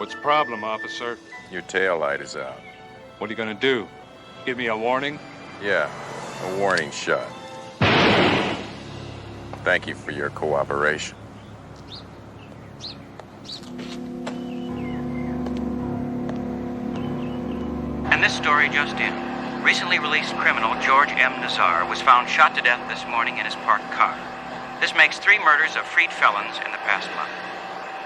What's the problem, officer? Your tail light is out. What are you gonna do? Give me a warning? Yeah, a warning shot. Thank you for your cooperation. And this story just in. Recently released criminal George M. Nazar was found shot to death this morning in his parked car. This makes 3 murders of freed felons in the past month.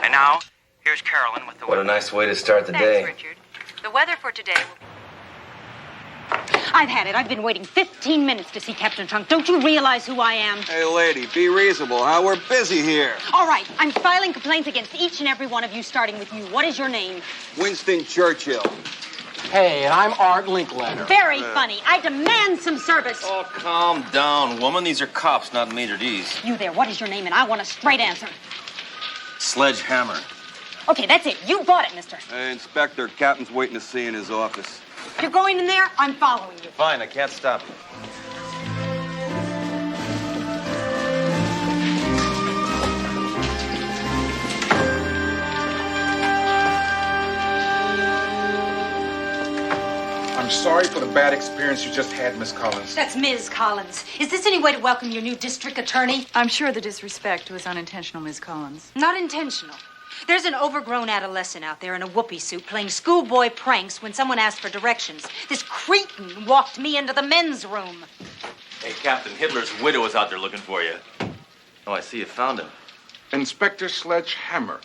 And now, here's Carolyn with the What a nice way to start the day. Thanks, Richard. The weather for today will... I've had it. I've been waiting 15 minutes to see Captain Trunk. Don't you realize who I am? Hey, lady, be reasonable, huh? We're busy here. All right, I'm filing complaints against each and every one of you, starting with you. What is your name? Winston Churchill. Hey, I'm Art Linkletter. Very funny. I demand some service. Oh, calm down, woman. These are cops, not Major D's. You there, what is your name? And I want a straight answer. Sledge Hammer. Okay, that's it. You bought it, mister. Hey, Inspector, Captain's waiting to see you in his office. If you're going in there, I'm following you. Fine, I can't stop you. I'm sorry for the bad experience you just had, Miss Collins. That's Ms. Collins. Is this any way to welcome your new district attorney? I'm sure the disrespect was unintentional, Miss Collins. Not intentional. There's an overgrown adolescent out there in a whoopee suit playing schoolboy pranks when someone asked for directions. This cretin walked me into the men's room. Hey, Captain, Hitler's widow is out there looking for you. Oh, I see you found him. Inspector Sledge Hammer.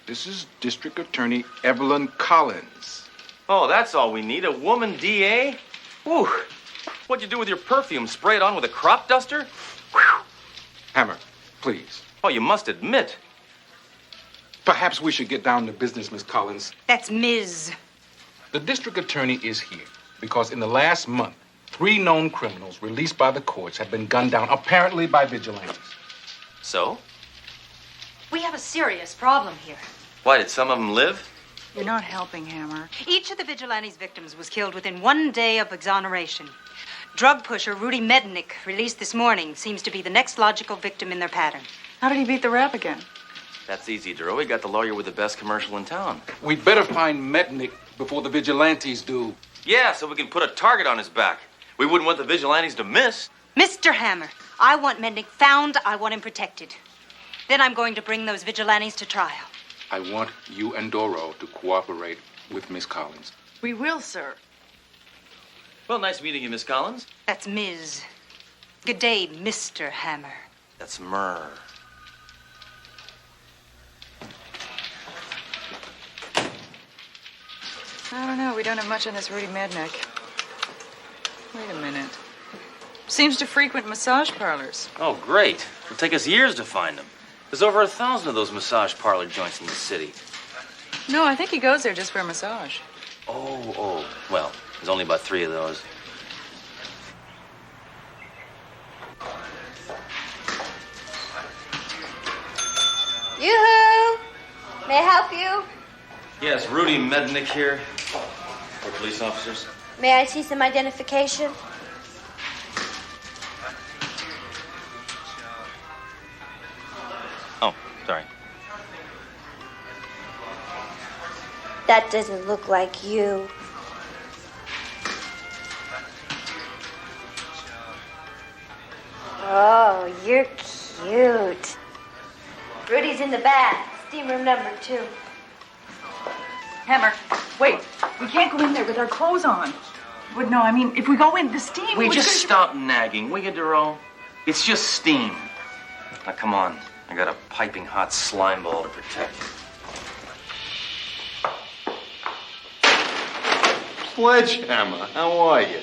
This is District Attorney Evelyn Collins. Oh, that's all we need, a woman DA? Whew. What'd you do with your perfume? Spray it on with a crop duster? Whew. Hammer, please. Oh, you must admit. Perhaps we should get down to business, Miss Collins. That's Ms. The district attorney is here because in the last month, 3 known criminals released by the courts have been gunned down, apparently by vigilantes. So? We have a serious problem here. Why, did some of them live? You're not helping, Hammer. Each of the vigilantes' victims was killed within 1 day of exoneration. Drug pusher Rudy Mednick, released this morning, seems to be the next logical victim in their pattern. How did he beat the rap again? That's easy, Duro. We got the lawyer with the best commercial in town. We'd better find Mednick before the vigilantes do. Yeah, so we can put a target on his back. We wouldn't want the vigilantes to miss. Mr. Hammer, I want Mednick found. I want him protected. Then I'm going to bring those vigilantes to trial. I want you and Doro to cooperate with Miss Collins. We will, sir. Well, nice meeting you, Miss Collins. That's Ms. Good day, Mr. Hammer. That's Myrrh. I don't know. We don't have much on this Rudy Mednick. Wait a minute. Seems to frequent massage parlors. Oh, great. It'll take us years to find him. There's over 1,000 of those massage parlor joints in the city. No, I think he goes there just for a massage. Oh. Well, there's only about 3 of those. Yoo-hoo! May I help you? Yes, Rudy Mednick here. We're police officers. May I see some identification? Oh, sorry. That doesn't look like you. Oh, you're cute. Rudy's in the bath. Steam room number 2. Hammer, wait. We can't go in there with our clothes on. But no, I mean, if we go in, the steam... We just stop nagging, will you, Duro? It's just steam. Now, come on. I got a piping hot slime ball to protect you. Sledgehammer, how are you?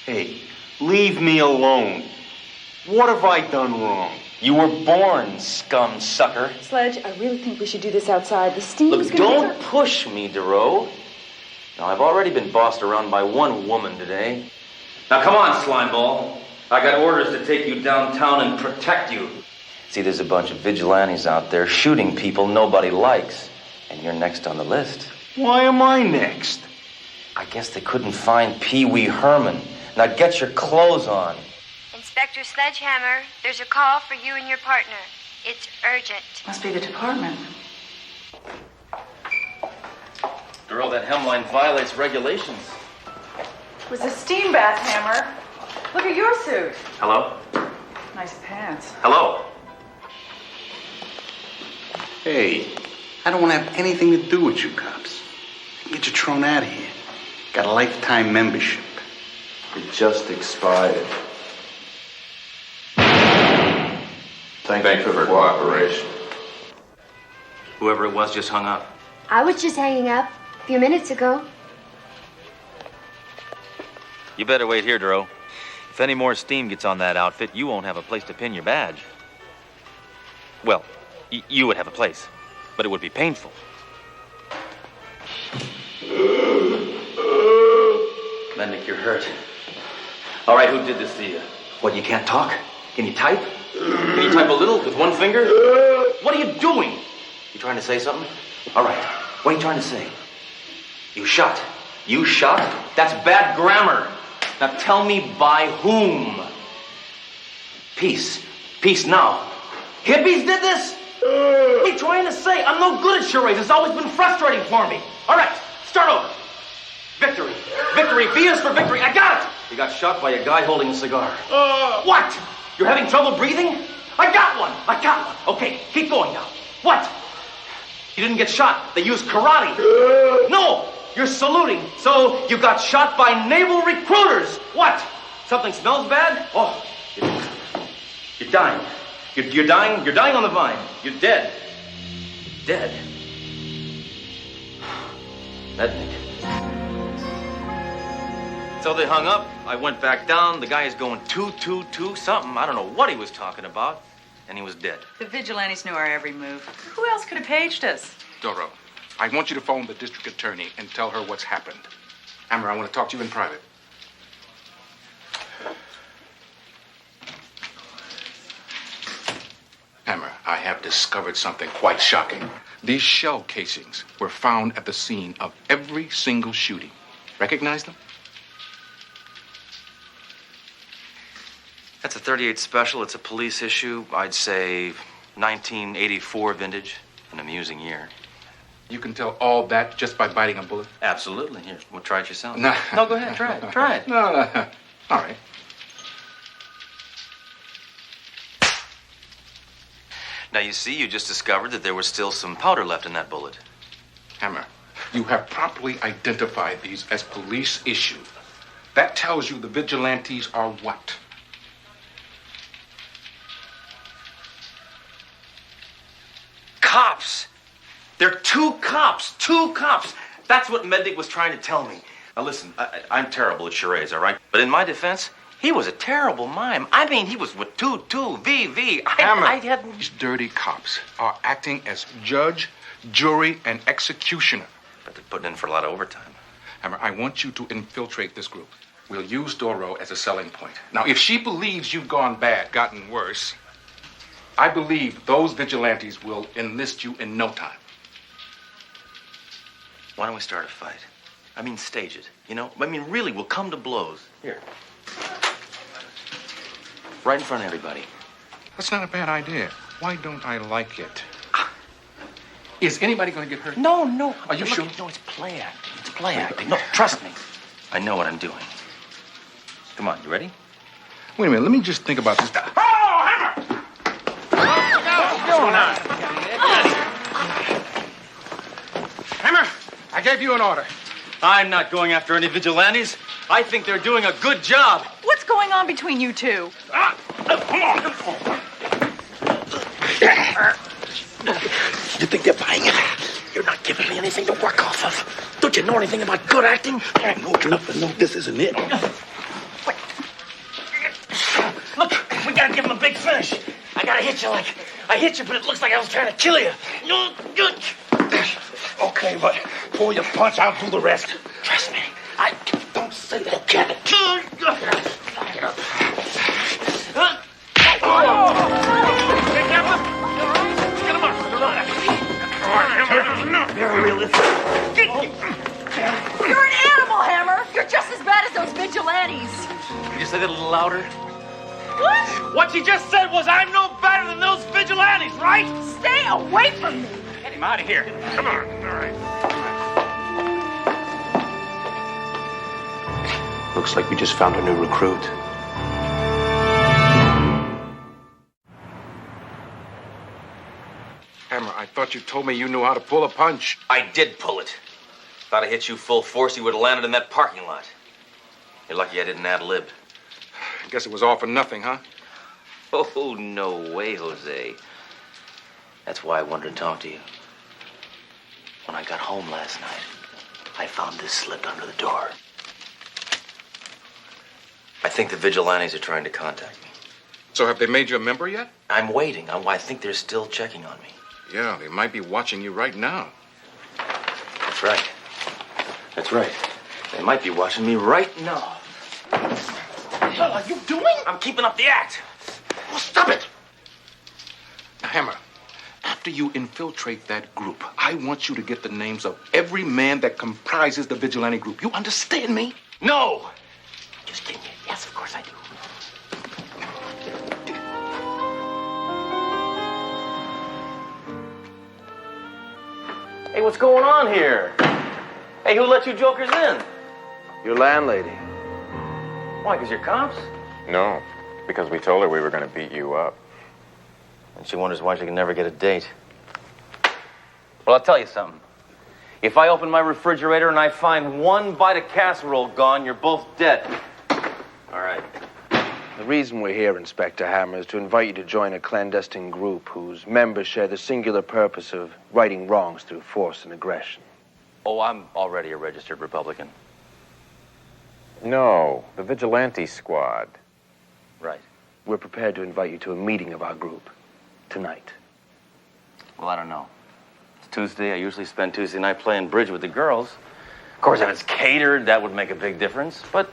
Hey, leave me alone. What have I done wrong? You were born, scum sucker. Sledge, I really think we should do this outside. The steam Look, is going to... don't push me, Duro. Now, I've already been bossed around by one woman today. Now, come on, slimeball. I got orders to take you downtown and protect you. See, there's a bunch of vigilantes out there shooting people nobody likes. And you're next on the list. Why am I next? I guess they couldn't find Pee Wee Herman. Now, get your clothes on. Inspector Sledgehammer, there's a call for you and your partner. It's urgent. Must be the department. Girl, that hemline violates regulations. It was a steam bath, Hammer. Look at your suit. Hello? Nice pants. Hello? Hey, I don't want to have anything to do with you cops. Get you thrown out of here. Got a lifetime membership. It just expired. Thank you for cooperation. Whoever it was just hung up. I was just hanging up a few minutes ago. You better wait here, Duro. If any more steam gets on that outfit, you won't have a place to pin your badge. Well, you would have a place, but it would be painful. Mendick, you're hurt. All right, who did this to you? What, you can't talk? Can you type? Can you type a little with one finger? What are you doing? You trying to say something? All right, what are you trying to say? You shot. You shot? That's bad grammar. Now tell me by whom? Peace. Peace now. Hippies did this? What are you trying to say? I'm no good at charades. It's always been frustrating for me. All right, start over. Victory. Victory. V is for victory. I got it. You got shot by a guy holding a cigar. What? You're having trouble breathing? I got one. I got one. Okay, keep going now. What? You didn't get shot. They used karate. No, you're saluting. So you got shot by naval recruiters. What? Something smells bad? Oh, you're dying. You're dying. You're dying on the vine. You're dead. Dead. Mednick. So they hung up. I went back down. The guy is going 2-2-2 something. I don't know what he was talking about. And he was dead. The vigilantes knew our every move. Who else could have paged us? Doro, I want you to phone the district attorney and tell her what's happened. Hammer, I want to talk to you in private. Hammer, I have discovered something quite shocking. These shell casings were found at the scene of every single shooting. Recognize them? That's a 38 special. It's a police issue. I'd say 1984 vintage. An amusing year. You can tell all that just by biting a bullet? Absolutely. Here, well, try it yourself. No. No, go ahead. Try it. Try it. No. All right. Now, you see, you just discovered that there was still some powder left in that bullet. Hammer, you have properly identified these as police issue. That tells you the vigilantes are what? Cops. They're two cops. Two cops. That's what Mednick was trying to tell me. Now, listen, I'm terrible at charades, all right? But in my defense, he was a terrible mime. I mean, he was with 2-2-VV. Hammer, these dirty cops are acting as judge, jury, and executioner. But they're putting in for a lot of overtime. Hammer, I want you to infiltrate this group. We'll use Doro as a selling point. Now, if she believes you've gone bad, gotten worse, I believe those vigilantes will enlist you in no time. Why don't we start a fight? I mean, stage it, you know? I mean, really, we'll come to blows. Here. Right in front of everybody. That's not a bad idea. Why don't I like it? Is anybody going to get hurt? No. Are you sure? No, it's play acting. It's play acting. No, trust me. I know what I'm doing. Come on, you ready? Wait a minute, let me just think about this. Oh, Hammer! What's going on? Hammer, I gave you an order. I'm not going after any vigilantes. I think they're doing a good job. What's going on between you two? Come on. You think they're buying it? You're not giving me anything to work off of. Don't you know anything about good acting? I know enough to know this isn't it. Look, we gotta give him a big finish. I gotta hit you like I hit you, but it looks like I was trying to kill you. Okay, but pull your punch, I'll do the rest. Trust me. I don't say that, kid. Get up. Very realistic. You're an animal, Hammer. You're just as bad as those vigilantes. Can you say that a little louder? What? What you just said was I'm no better than those vigilantes, right? Stay away from me. Get him out of here. Come on. All right. Looks like we just found a new recruit. Hammer, I thought you told me you knew how to pull a punch. I did pull it. If I'd have hit you full force, you would have landed in that parking lot. You're lucky I didn't ad-lib. I guess it was all for nothing, huh? Oh, no way, Jose. That's why I wanted to talk to you. When I got home last night, I found this slipped under the door. I think the vigilantes are trying to contact me. So have they made you a member yet? I'm waiting. I think they're still checking on me. Yeah, they might be watching you right now. That's right. That's right. They might be watching me right now. What the hell are you doing? I'm keeping up the act. Oh, stop it! Now, Hammer, after you infiltrate that group, I want you to get the names of every man that comprises the vigilante group. You understand me? No! Just kidding. Yes, of course I do. Hey, what's going on here? Hey, who let you jokers in? Your landlady. Why, because you're cops? No, because we told her we were going to beat you up. And she wonders why she can never get a date. Well, I'll tell you something. If I open my refrigerator and I find one bite of casserole gone, you're both dead. All right. The reason we're here, Inspector Hammer, is to invite you to join a clandestine group whose members share the singular purpose of righting wrongs through force and aggression. Oh, I'm already a registered Republican. No, the Vigilante Squad. Right. We're prepared to invite you to a meeting of our group tonight. Well, I don't know. It's Tuesday. I usually spend Tuesday night playing bridge with the girls. Of course, if it's catered, that would make a big difference. But...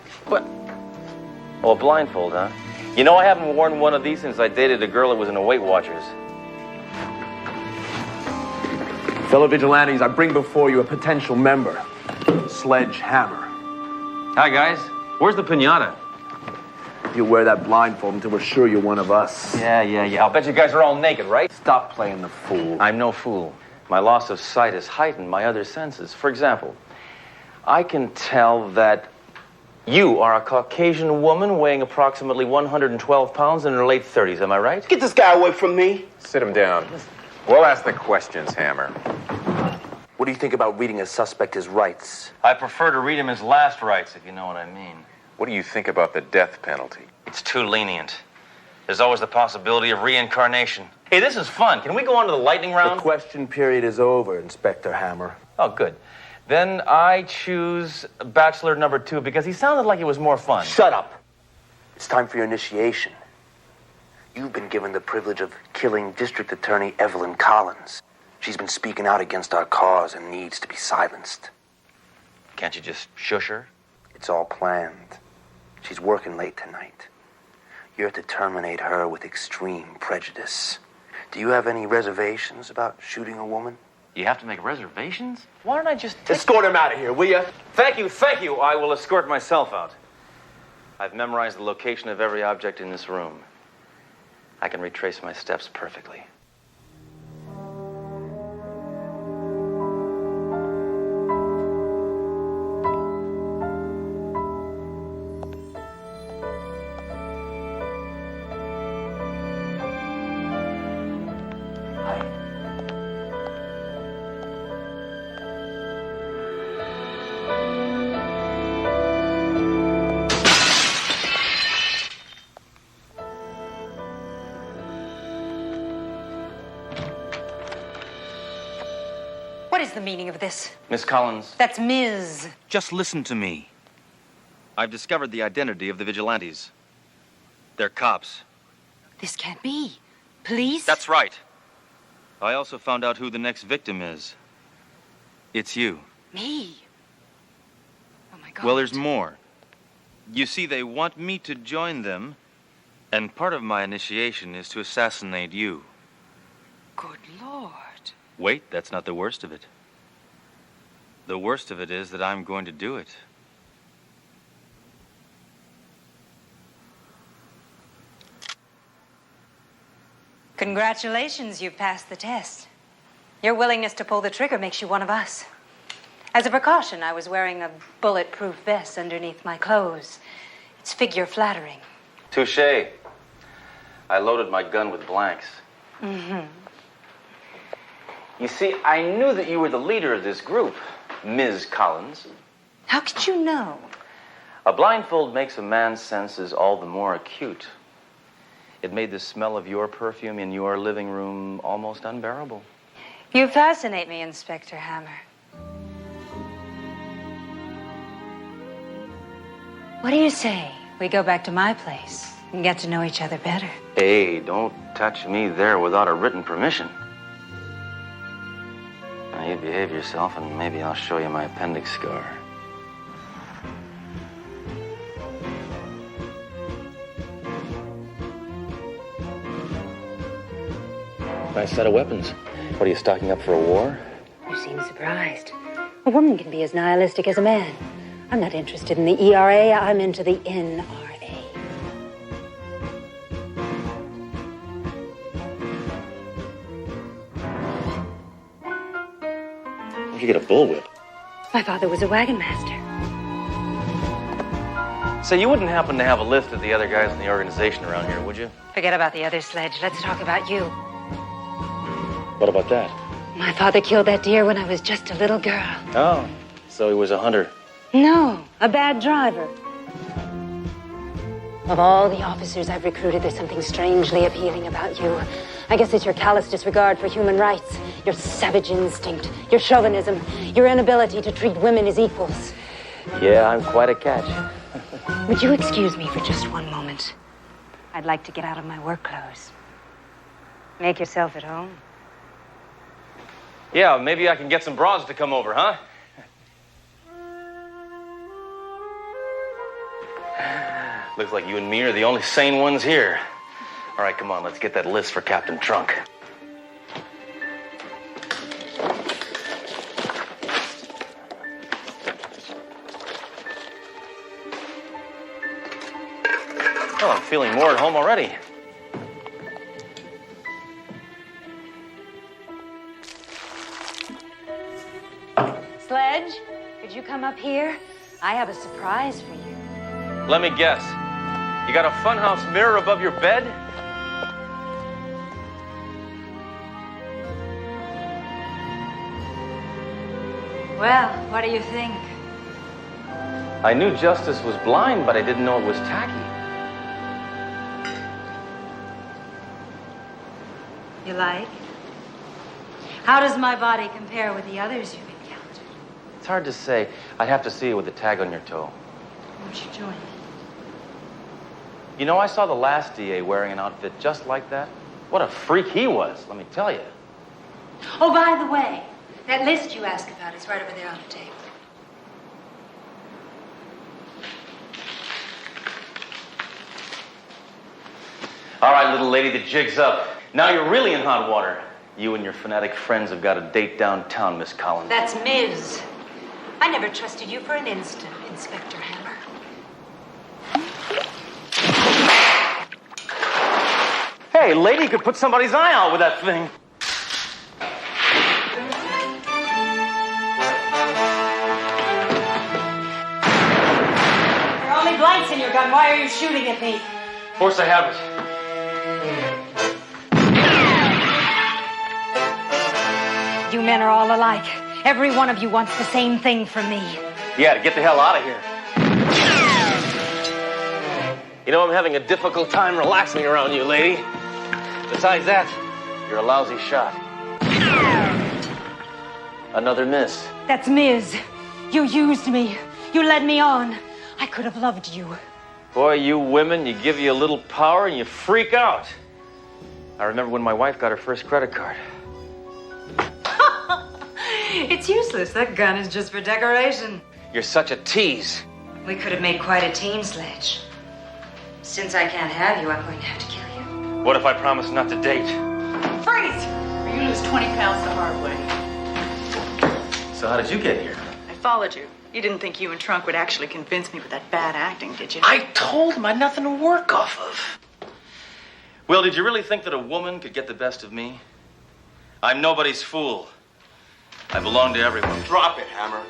Oh, a blindfold, huh? You know, I haven't worn one of these since I dated a girl that was in a Weight Watchers. Fellow vigilantes, I bring before you a potential member, Sledge Hammer. Hi, guys. Where's the piñata? You wear that blindfold until we're sure you're one of us. Yeah. I'll bet you guys are all naked, right? Stop playing the fool. I'm no fool. My loss of sight has heightened my other senses. For example, I can tell that you are a Caucasian woman weighing approximately 112 pounds in her late 30s. Am I right? Get this guy away from me. Sit him down. We'll ask the questions, Hammer. What do you think about reading a suspect his rights? I prefer to read him his last rites, if you know what I mean. What do you think about the death penalty? It's too lenient. There's always the possibility of reincarnation. Hey, this is fun. Can we go on to the lightning round? The question period is over, Inspector Hammer. Oh, good. Then I choose Bachelor number 2 because he sounded like it was more fun. Shut up. It's time for your initiation. You've been given the privilege of killing District Attorney Evelyn Collins. She's been speaking out against our cause and needs to be silenced. Can't you just shush her? It's all planned. She's working late tonight. You're to terminate her with extreme prejudice. Do you have any reservations about shooting a woman? You have to make reservations? Why don't I just Escort him out of here, will you? Thank you. I will escort myself out. I've memorized the location of every object in this room. I can retrace my steps perfectly. What is the meaning of this? Miss Collins. That's Ms. Just listen to me. I've discovered the identity of the vigilantes. They're cops. This can't be. Police? That's right. I also found out who the next victim is. It's you. Me? Oh, my God. Well, there's more. You see, they want me to join them, and part of my initiation is to assassinate you. Good Lord. Wait, that's not the worst of it. The worst of it is that I'm going to do it. Congratulations, you've passed the test. Your willingness to pull the trigger makes you one of us. As a precaution, I was wearing a bulletproof vest underneath my clothes. It's figure flattering. Touché. I loaded my gun with blanks. Mm-hmm. You see, I knew that you were the leader of this group, Ms. Collins. How could you know? A blindfold makes a man's senses all the more acute. It made the smell of your perfume in your living room almost unbearable. You fascinate me, Inspector Hammer. What do you say we go back to my place and get to know each other better? Hey, don't touch me there without a written permission. Now, you behave yourself, and maybe I'll show you my appendix scar. Nice set of weapons. What, are you stocking up for a war? You seem surprised. A woman can be as nihilistic as a man. I'm not interested in the ERA. I'm into the NRA. Where'd you get a bullwhip? My father was a wagon master. So you wouldn't happen to have a list of the other guys in the organization around here, would you? Forget about the other Sledge. Let's talk about you. What about that? My father killed that deer when I was just a little girl. Oh, so he was a hunter. No, a bad driver. Of all the officers I've recruited, there's something strangely appealing about you. I guess it's your callous disregard for human rights, your savage instinct, your chauvinism, your inability to treat women as equals. Yeah, I'm quite a catch. Would you excuse me for just one moment? I'd like to get out of my work clothes. Make yourself at home. Yeah, maybe I can get some broads to come over, huh? Looks like you and me are the only sane ones here. All right, come on, let's get that list for Captain Trunk. Oh, I'm feeling more at home already. Sledge, could you come up here? I have a surprise for you. Let me guess. You got a funhouse mirror above your bed? Well, what do you think? I knew justice was blind, but I didn't know it was tacky. You like? How does my body compare with the others you've encountered? It's hard to say. I'd have to see you with the tag on your toe. Won't you join me? You know, I saw the last DA wearing an outfit just like that. What a freak he was, let me tell you. Oh, by the way, that list you asked about is right over there on the table. All right, little lady, the jig's up. Now you're really in hot water. You and your fanatic friends have got a date downtown, Miss Collins. That's Ms. I never trusted you for an instant, Inspector Hammer. Hey, lady, you could put somebody's eye out with that thing. There are only blanks in your gun. Why are you shooting at me? Of course I have it. You men are all alike. Every one of you wants the same thing from me. Yeah, to get the hell out of here. You know, I'm having a difficult time relaxing around you, lady. Besides that, you're a lousy shot. Another miss. That's Ms. You used me. You led me on. I could have loved you. Boy, you women, you give you a little power and you freak out. I remember when my wife got her first credit card. It's useless. That gun is just for decoration. You're such a tease. We could have made quite a team, Sledge. Since I can't have you, I'm going to have to kill you. What if I promise not to date? Freeze! Or you lose 20 pounds the hard way. So how did you get here? I followed you. You didn't think you and Trunk would actually convince me with that bad acting, did you? I told him I had nothing to work off of. Will, did you really think that a woman could get the best of me? I'm nobody's fool. I belong to everyone. Drop it, Hammer.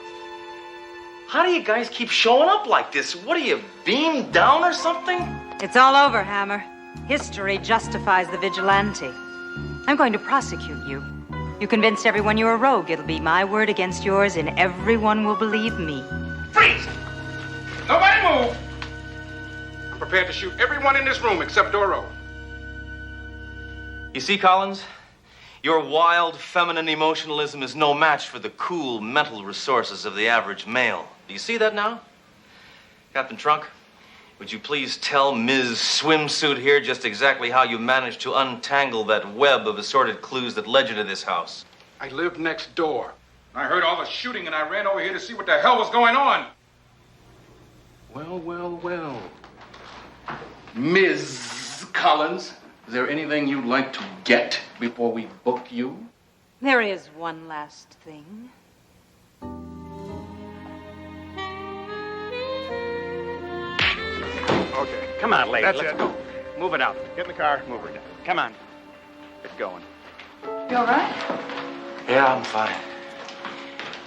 How do you guys keep showing up like this? What are you, beamed down or something? It's all over, Hammer. History justifies the vigilante. I'm going to prosecute you. You convinced everyone you're a rogue. It'll be my word against yours, and everyone will believe me. Freeze! Nobody move! I'm prepared to shoot everyone in this room except Doro. You see, Collins? Your wild, feminine emotionalism is no match for the cool mental resources of the average male. Do you see that now? Captain Trunk, would you please tell Ms. Swimsuit here just exactly how you managed to untangle that web of assorted clues that led you to this house? I lived next door. I heard all the shooting and I ran over here to see what the hell was going on. Well, well, well. Ms. Collins, is there anything you'd like to get before we book you? There is one last thing. Okay. Come on, lady. That's Let's it. go. Move it out. Get in the car. Move her down. Come on. Get going. You all right? Yeah, I'm fine.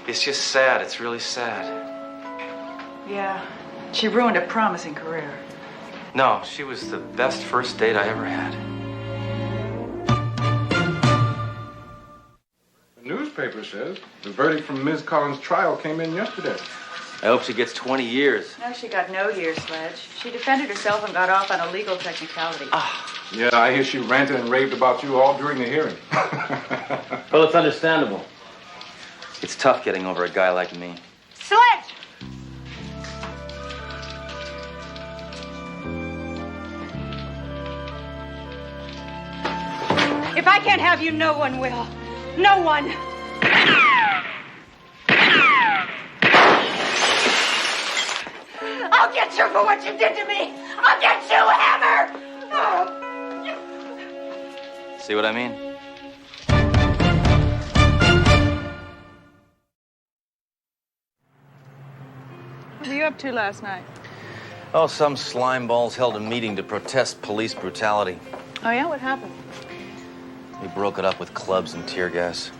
It's just sad. It's really sad. Yeah. She ruined a promising career. No, she was the best first date I ever had. The newspaper says the verdict from Ms. Collins' trial came in yesterday. I hope she gets 20 years. No, she got no years, Sledge. She defended herself and got off on a legal technicality. Yeah, I hear she ranted and raved about you all during the hearing. Well, it's understandable. It's tough getting over a guy like me. Sledge! If I can't have you, no one will. No one. I'll get you for what you did to me. I'll get you, Hammer. See what I mean? What were you up to last night? Oh, some slimeballs held a meeting to protest police brutality. Oh, yeah? What happened? We broke it up with clubs and tear gas.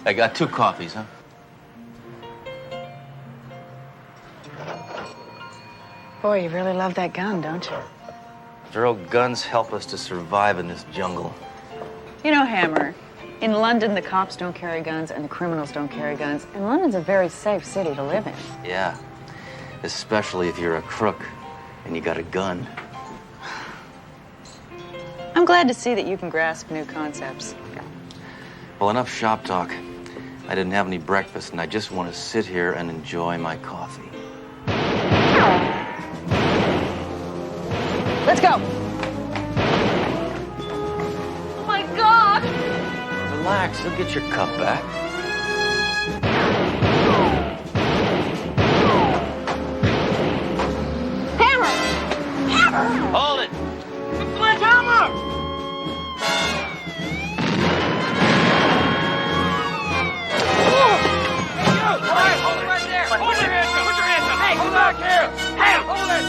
I got 2 coffees, huh? Boy, you really love that gun, don't you? Duro, guns help us to survive in this jungle. You know, Hammer, in London, the cops don't carry guns and the criminals don't carry guns. And London's a very safe city to live in. Yeah, especially if you're a crook and you got a gun. I'm glad to see that you can grasp new concepts. Well, enough shop talk. I didn't have any breakfast, and I just want to sit here and enjoy my coffee. Let's go. Oh, my God. Relax, you'll get your cup back. Hammer! Hammer! Hold it! Sledgehammer! Hold it right there. Hold your hands up. Put your hands up. Hey, come back here. Hey, hold it.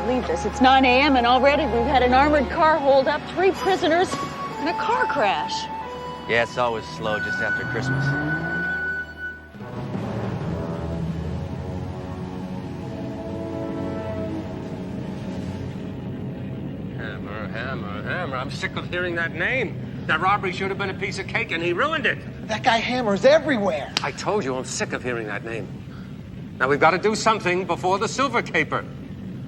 Believe this, it's 9 a.m. and already we've had an armored car hold up, 3 prisoners, and a car crash. Yeah, it's always slow just after Christmas. Hammer. I'm sick of hearing that name. That robbery should have been a piece of cake, and he ruined it. That guy Hammer's everywhere. I told you I'm sick of hearing that name. Now, we've got to do something before the silver caper.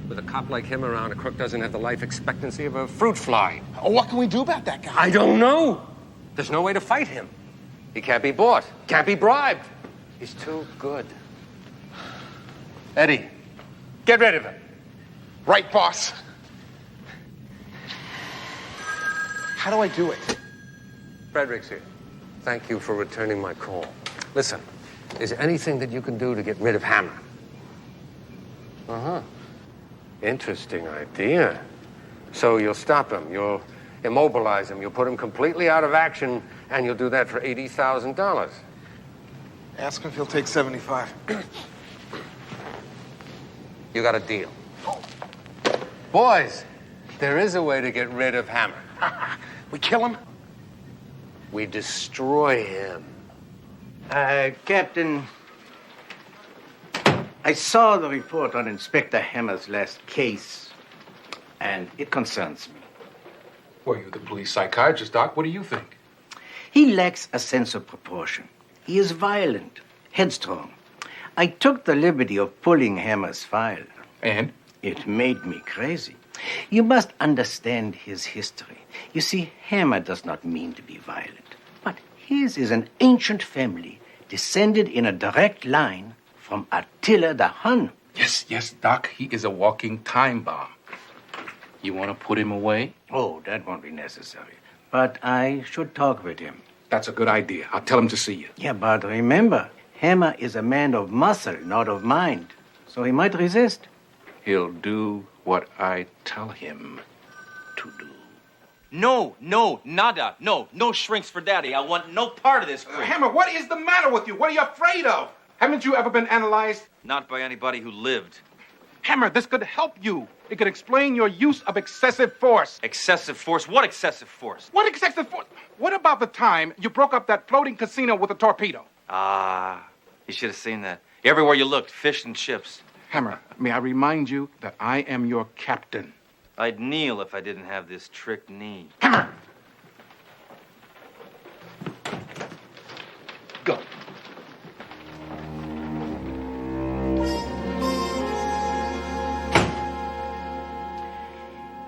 With a cop like him around, a crook doesn't have the life expectancy of a fruit fly. Oh, what can we do about that guy? I don't know. There's no way to fight him. He can't be bought, can't be bribed. He's too good. Eddie, get rid of him. Right, boss. How do I do it? Frederick's here. Thank you for returning my call. Listen, is there anything that you can do to get rid of Hammer? Uh-huh. Interesting idea. So you'll stop him, you'll immobilize him, you'll put him completely out of action, and you'll do that for $80,000. Ask him if he'll take 75. You got a deal. Boys, there is a way to get rid of Hammer. We kill him? We destroy him. Captain, I saw the report on Inspector Hammer's last case, and it concerns me. Well, you're the police psychiatrist, Doc. What do you think? He lacks a sense of proportion. He is violent, headstrong. I took the liberty of pulling Hammer's file. And? It made me crazy. You must understand his history. You see, Hammer does not mean to be violent, but his is an ancient family descended in a direct line from Attila the Hun. Yes, Doc. He is a walking time bomb. You want to put him away? Oh, that won't be necessary. But I should talk with him. That's a good idea. I'll tell him to see you. Yeah, but remember, Hammer is a man of muscle, not of mind. So he might resist. He'll do what I tell him to do. No, nada. No shrinks for daddy. I want no part of this creep. Hammer, what is the matter with you? What are you afraid of? Haven't you ever been analyzed? Not by anybody who lived. Hammer, this could help you. It could explain your use of excessive force. Excessive force? What excessive force? What excessive force? What about the time you broke up that floating casino with a torpedo? You should have seen that. Everywhere you looked, fish and chips. Hammer, may I remind you that I am your captain. I'd kneel if I didn't have this trick knee. Hammer! Go.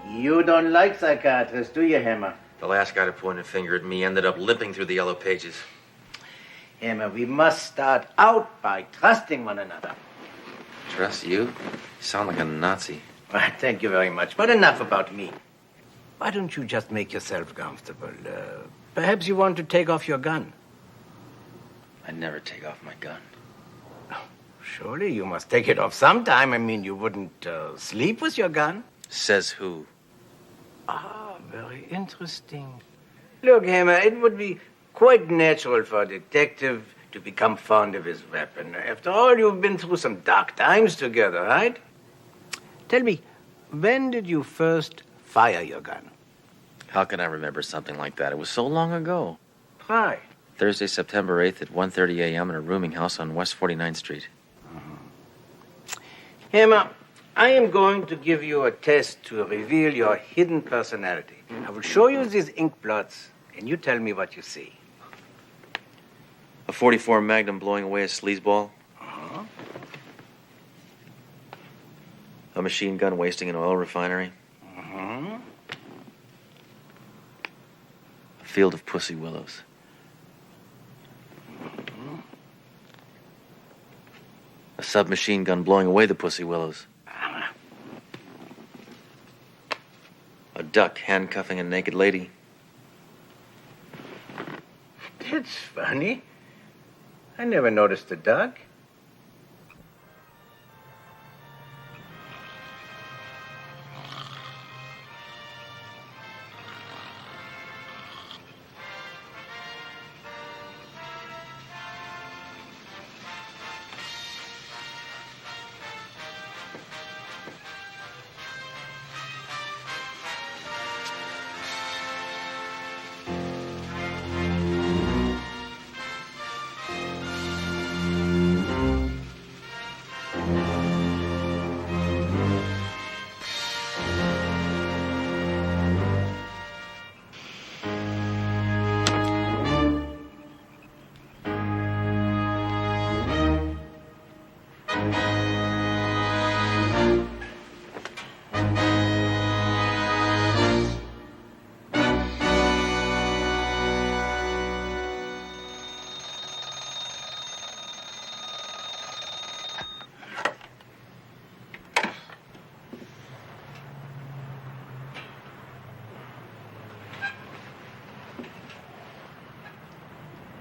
You don't like psychiatrists, do you, Hammer? The last guy to point a finger at me ended up limping through the yellow pages. Hammer, we must start out by trusting one another. Trust you? You sound like a Nazi. Well, thank you very much, but enough about me. Why don't you just make yourself comfortable? Perhaps you want to take off your gun. I'd never take off my gun. Surely you must take it off sometime. I mean, you wouldn't sleep with your gun. Says who? Ah, very interesting. Look, Hammer, it would be quite natural for a detective to become fond of his weapon. After all, you've been through some dark times together, right? Tell me, when did you first fire your gun? How can I remember something like that? It was so long ago. Try. Thursday, September 8th at 1:30 a.m. in a rooming house on West 49th Street. Hammer, I am going to give you a test to reveal your hidden personality. I will show you these ink blots, and you tell me what you see. A .44 Magnum blowing away a sleazeball. Uh-huh. A machine gun wasting an oil refinery. Uh-huh. A field of pussy willows. Uh-huh. A submachine gun blowing away the pussy willows. A duck handcuffing a naked lady. That's funny. I never noticed the duck.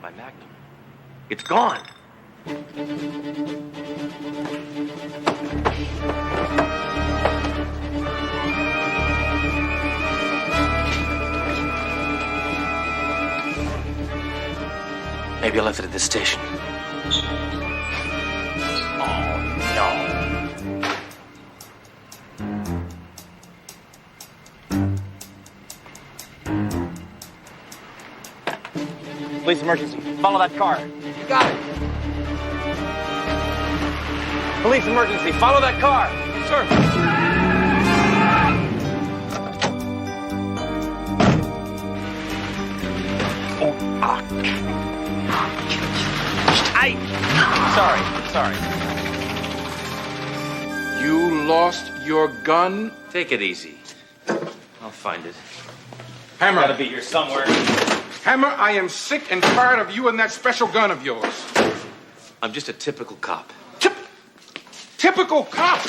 My Magnum. It's gone. Maybe I left it at this station. Oh, no. Police emergency. Follow that car. You got it. Police emergency. Follow that car. Sir. Sorry. You lost your gun? Take it easy. I'll find it. Hammer. Gotta be here somewhere. Hammer, I am sick and tired of you and that special gun of yours. I'm just a typical cop. Typical cop!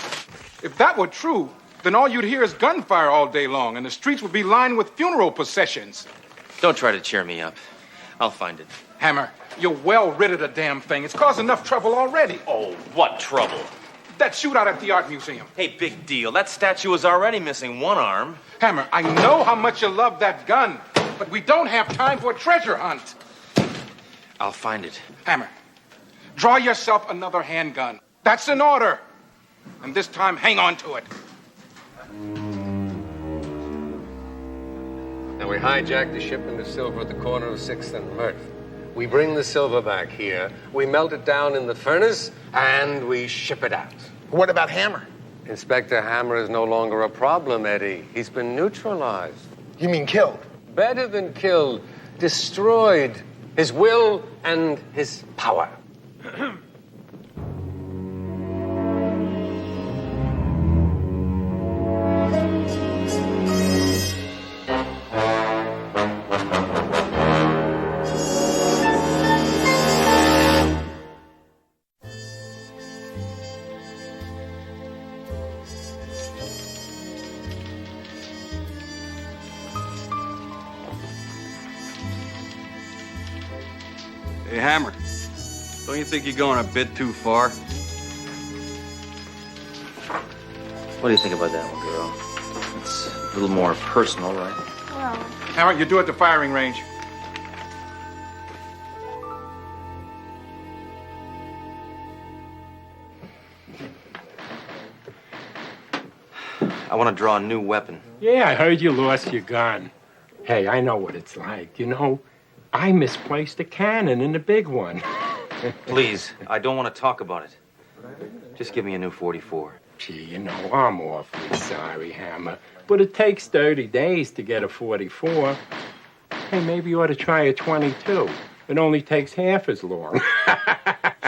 If that were true, then all you'd hear is gunfire all day long, and the streets would be lined with funeral processions. Don't try to cheer me up. I'll find it. Hammer, you're well rid of the damn thing. It's caused enough trouble already. Oh, what trouble? That shootout at the art museum. Hey, big deal. That statue is already missing one arm. Hammer, I know how much you love that gun, but we don't have time for a treasure hunt. I'll find it. Hammer, draw yourself another handgun. That's an order. And this time, hang on to it. Now, we hijacked the shipment of silver at the corner of 6th and Mirth. We bring the silver back here, we melt it down in the furnace, and we ship it out. What about Hammer? Inspector Hammer is no longer a problem, Eddie. He's been neutralized. You mean killed? Better than killed. Destroyed. His will and his power. Hey, Hammer, don't you think you're going a bit too far? What do you think about that one, girl? It's a little more personal, right? Well, Hammer, you do it at the firing range. I want to draw a new weapon. Yeah, I heard you lost your gun. Hey, I know what it's like. You know, I misplaced a cannon in the big one. Please, I don't want to talk about it. Just give me a new 44. Gee, you know, I'm awfully sorry, Hammer. But it takes 30 days to get a 44. Hey, maybe you ought to try a 22. It only takes half as long.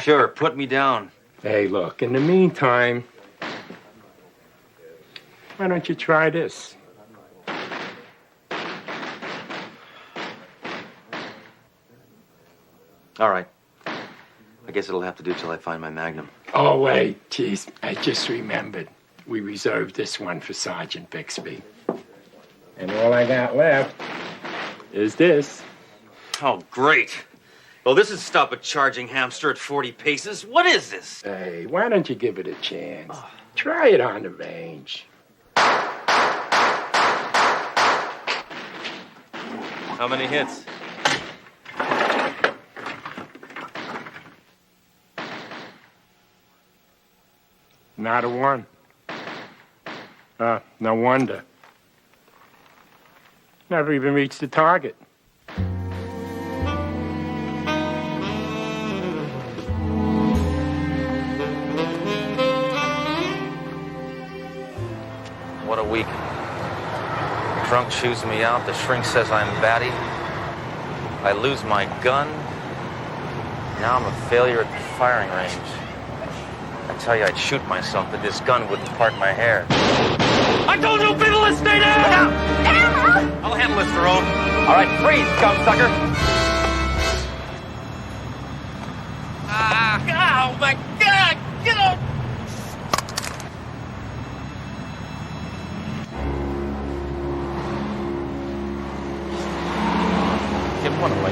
Sure, put me down. Hey, look, in the meantime, why don't you try this? All right. I guess it'll have to do till I find my Magnum. Oh, wait, geez, I just remembered. We reserved this one for Sergeant Bixby. And all I got left is this. Oh, great. Well, this is stop a charging hamster at 40 paces. What is this? Hey, why don't you give it a chance? Try it on the range. How many hits? Not a one. No wonder. Never even reached the target. What a week. Drunk chews me out. The shrink says I'm batty. I lose my gun. Now I'm a failure at the firing range. I tell you, I'd shoot myself, but this gun wouldn't part my hair. I told you people to stay down! I'll handle this, Jerome. All right, freeze, gumsucker. Oh, my God! Get up! Get one away.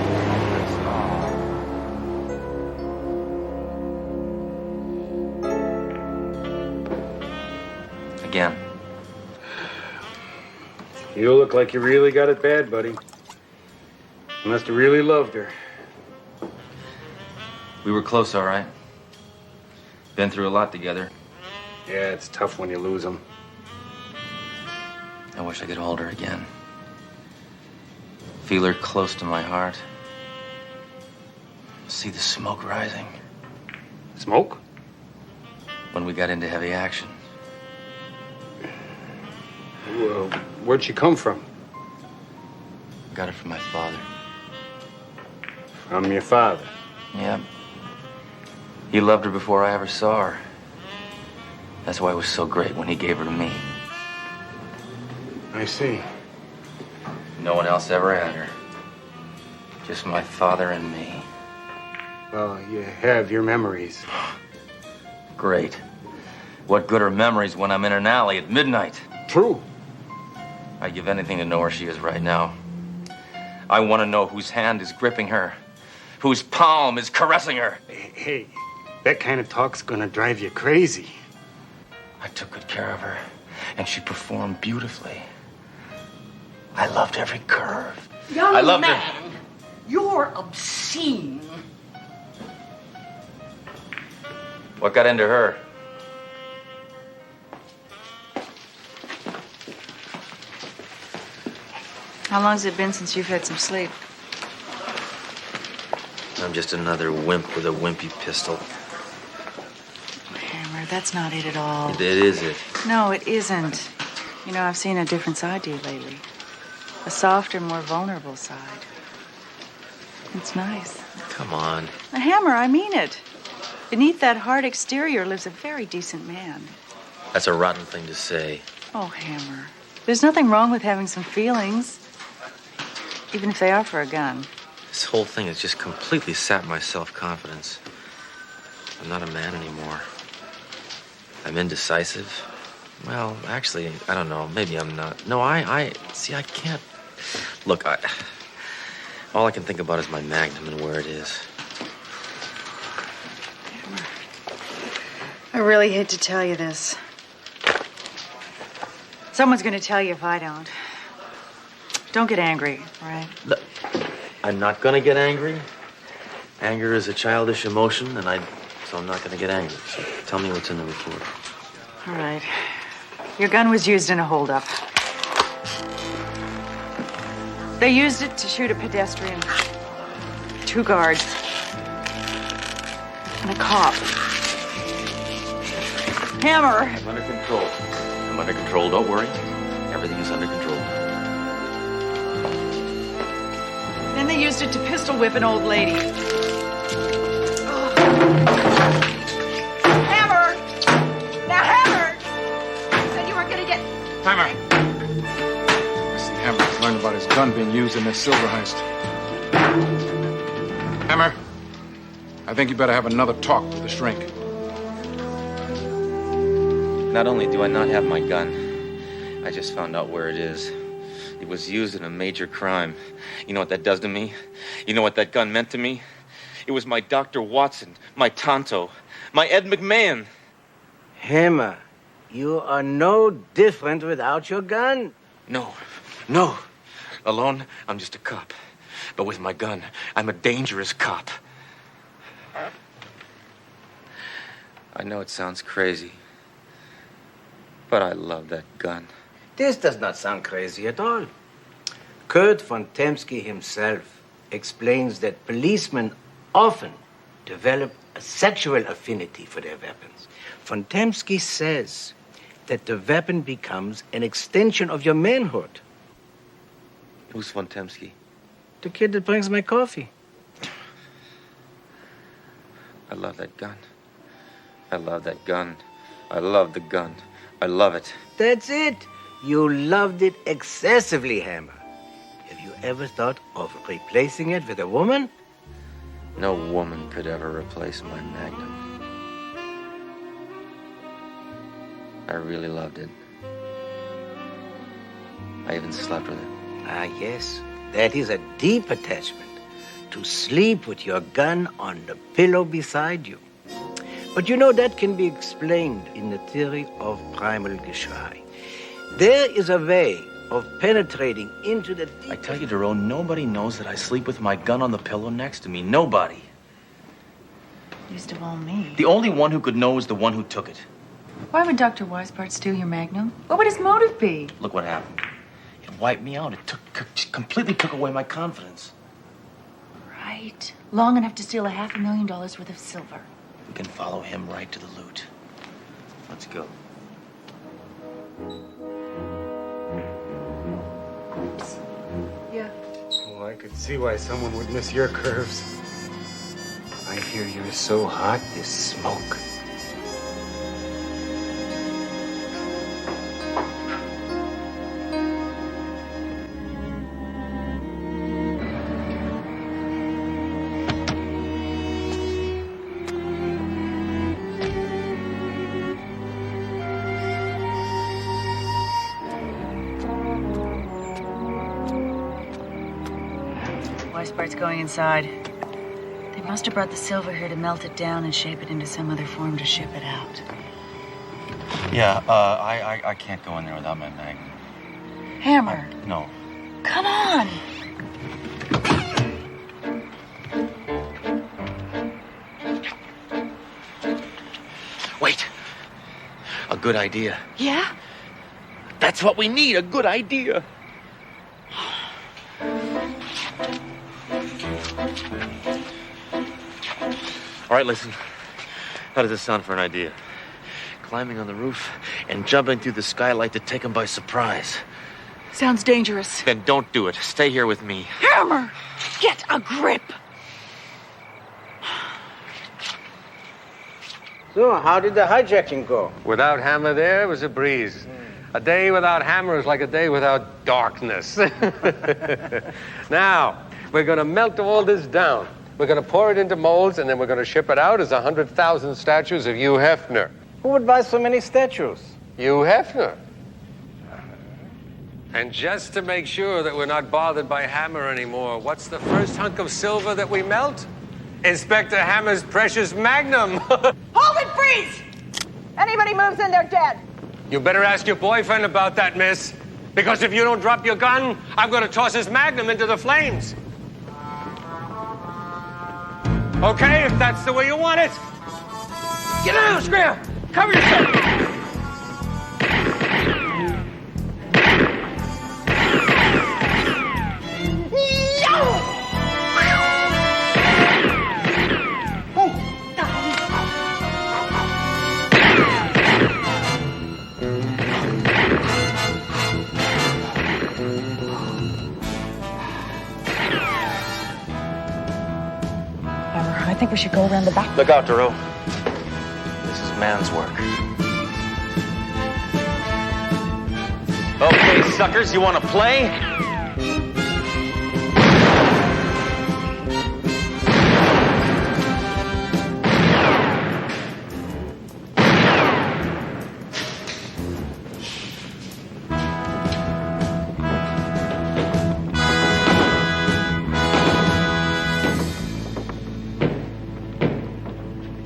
Again. You look like you really got it bad, buddy. You must have really loved her. We were close, all right. Been through a lot together. Yeah, it's tough when you lose them. I wish I could hold her again. Feel her close to my heart. See the smoke rising. Smoke? When we got into heavy action. Well, where'd she come from? Got it from my father. From your father? Yeah. He loved her before I ever saw her. That's why it was so great when he gave her to me. I see. No one else ever had her. Just my father and me. Well, you have your memories. Great. What good are memories when I'm in an alley at midnight? True. I'd give anything to know where she is right now. I want to know whose hand is gripping her, whose palm is caressing her. Hey, that kind of talk's gonna drive you crazy. I took good care of her, and she performed beautifully. I loved every curve. Young I loved man, her. you're obscene. What got into her? How long's it been since you've had some sleep? I'm just another wimp with a wimpy pistol. Hammer, that's not it at all. It is it. No, it isn't. You know, I've seen a different side to you lately. A softer, more vulnerable side. It's nice. Come on. A Hammer, I mean it. Beneath that hard exterior lives a very decent man. That's a rotten thing to say. Oh, Hammer. There's nothing wrong with having some feelings. Even if they are for a gun. This whole thing has just completely sapped my self-confidence. I'm not a man anymore. I'm indecisive. Well, actually, I don't know. Maybe I'm not. No, see, I can't. Look, all I can think about is my Magnum and where it is. Hammer, I really hate to tell you this. Someone's going to tell you if I don't. Don't get angry, all right? Look, I'm not gonna get angry. Anger is a childish emotion, so I'm not gonna get angry. So tell me what's in the report. All right. Your gun was used in a holdup. They used it to shoot a pedestrian, 2 guards, and a cop. Hammer! I'm under control. I'm under control, don't worry. Everything is under control. Then they used it to pistol whip an old lady. Hammer! Now, Hammer! You said you weren't gonna get... Hammer! I see Hammer's learned about his gun being used in this silver heist. Hammer, I think you better have another talk with the shrink. Not only do I not have my gun, I just found out where it is. It was used in a major crime. You know what that does to me? You know what that gun meant to me? It was my Dr. Watson, my Tonto, my Ed McMahon. Hammer, you are no different without your gun. No. Alone, I'm just a cop. But with my gun, I'm a dangerous cop. I know it sounds crazy, but I love that gun. This does not sound crazy at all. Kurt von Temsky himself explains that policemen often develop a sexual affinity for their weapons. Von Temsky says that the weapon becomes an extension of your manhood. Who's von Temsky? The kid that brings my coffee. I love that gun. I love that gun. I love the gun. I love it. That's it. You loved it excessively, Hammer. Have you ever thought of replacing it with a woman? No woman could ever replace my Magnum. I really loved it. I even slept with it. Ah, yes. That is a deep attachment. To sleep with your gun on the pillow beside you. But you know, that can be explained in the theory of primal Geschrei. There is a way of penetrating into the deep... I tell you, Dero, nobody knows that I sleep with my gun on the pillow next to me. Nobody. Least of all me. The only one who could know is the one who took it. Why would Dr. Weisbart steal your Magnum? What would his motive be? Look what happened. It wiped me out. It completely took away my confidence. right. Long enough to steal $500,000 worth of silver. We can follow him right to the loot. Let's go. Yeah. Well, I could see why someone would miss your curves. I hear you're so hot, you smoke. Weisbart's going inside. They must have brought the silver here to melt it down and shape it into some other form to ship it out. Yeah, I can't go in there without my magnum. Hammer, No. come on! Wait. A good idea. Yeah? That's what we need, a good idea. All right, listen. How does this sound for an idea? Climbing on the roof and jumping through the skylight to take them by surprise. Sounds dangerous. Then don't do it. Stay here with me. Hammer, get a grip! So, how did the hijacking go? Without Hammer there, it was a breeze. A day without Hammer is like a day without darkness. Now, we're going to melt all this down. We're going to pour it into molds, and then we're going to ship it out as 100,000 statues of Hugh Hefner. Who would buy so many statues? Hugh Hefner. And just to make sure that we're not bothered by Hammer anymore, what's the first hunk of silver that we melt? Inspector Hammer's precious magnum. Hold it, freeze! Anybody moves in, they're dead. You better ask your boyfriend about that, miss. Because if you don't drop your gun, I'm going to toss his magnum into the flames. Okay, if that's the way you want it. Get down, Scram! Cover yourself! I think we should go around the back. Look out, Duro. This is man's work. Okay, suckers, you want to play?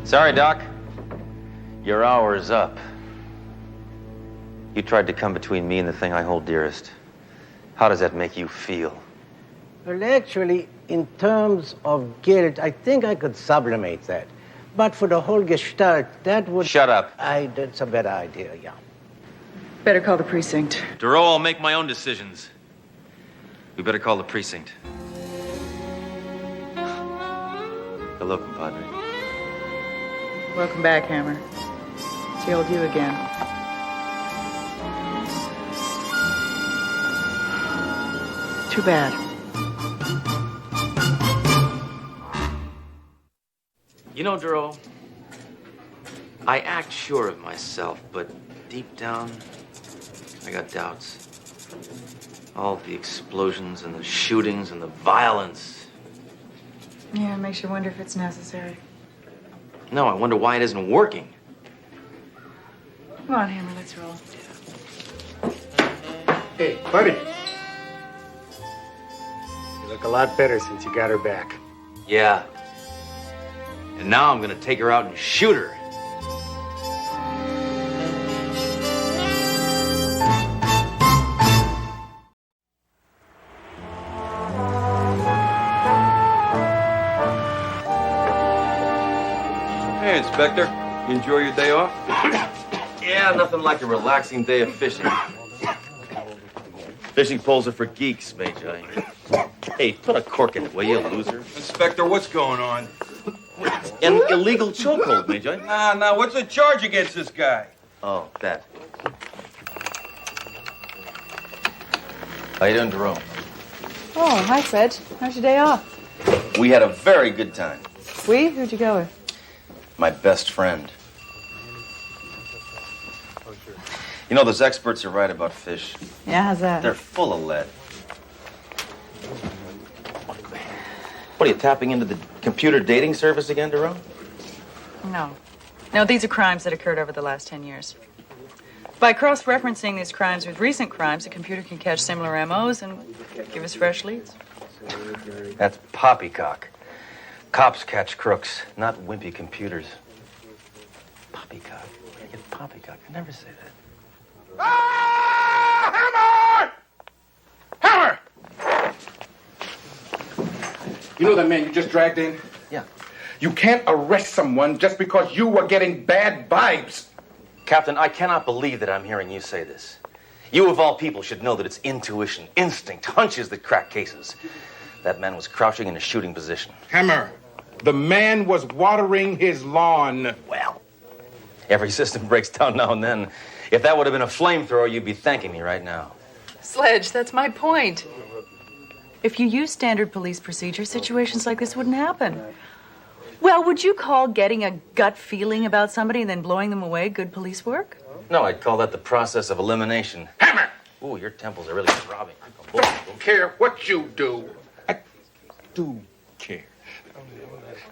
Sorry, Doc. Your hour is up. You tried to come between me and the thing I hold dearest. How does that make you feel? Well, actually, in terms of guilt, I think I could sublimate that. But for the whole gestalt, that would... Shut up. That's a better idea, yeah. Better call the precinct. Duro, I'll make my own decisions. We better call the precinct. Hello, compadre. Welcome back, Hammer. It's the old you again. Too bad. You know, Duro, I act sure of myself, but deep down, I got doubts. All the explosions and the shootings and the violence. Yeah, it makes you wonder if it's necessary. No, I wonder why it isn't working. Come on, Hammer, let's roll. Hey, buddy. You look a lot better since you got her back. Yeah. And now I'm gonna take her out and shoot her. Hey, Inspector. You enjoy your day off? Yeah, nothing like a relaxing day of fishing. Fishing poles are for geeks, Magi. Hey, put a cork in it, will you, loser? Inspector, what's going on? An illegal chokehold, Magi. Nah, what's the charge against this guy? Oh, that. How you doing, Jerome? Oh, hi, Sledge. How's your day off? We had a very good time. We? Who'd you go with? My best friend. You know, those experts are right about fish. Yeah, how's that? They're full of lead. What, are you tapping into the computer dating service again, Jerome? No. No, these are crimes that occurred over the last 10 years. By cross-referencing these crimes with recent crimes, a computer can catch similar MOs and give us fresh leads. That's poppycock. Cops catch crooks, not wimpy computers. Poppycock. Where do you get poppycock? I never say that. Hammer! Hammer! You know that man you just dragged in? Yeah. You can't arrest someone just because you were getting bad vibes. Captain, I cannot believe that I'm hearing you say this. You, of all people, should know that it's intuition, instinct, hunches that crack cases. That man was crouching in a shooting position. Hammer, the man was watering his lawn. Well, every system breaks down now and then. If that would have been a flamethrower, you'd be thanking me right now. Sledge, that's my point. If you use standard police procedure, situations like this wouldn't happen. Well, would you call getting a gut feeling about somebody and then blowing them away good police work? No, I'd call that the process of elimination. Hammer! Ooh, your temples are really throbbing. Don't care what you do. I do care.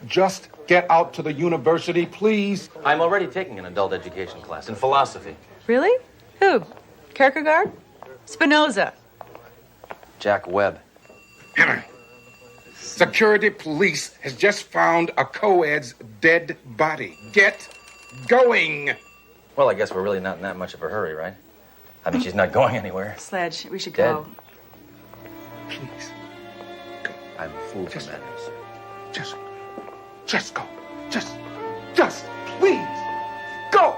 Just get out to the university, please. I'm already taking an adult education class in philosophy. Really? Who? Kierkegaard? Spinoza? Jack Webb. Hammer. Security police has just found a co-ed's dead body. Get going. Well, I guess we're really not in that much of a hurry, right? I mean, she's not going anywhere. Sledge, we should Dead. go. Please. I'm a fool for that. Just go. Just, please, go.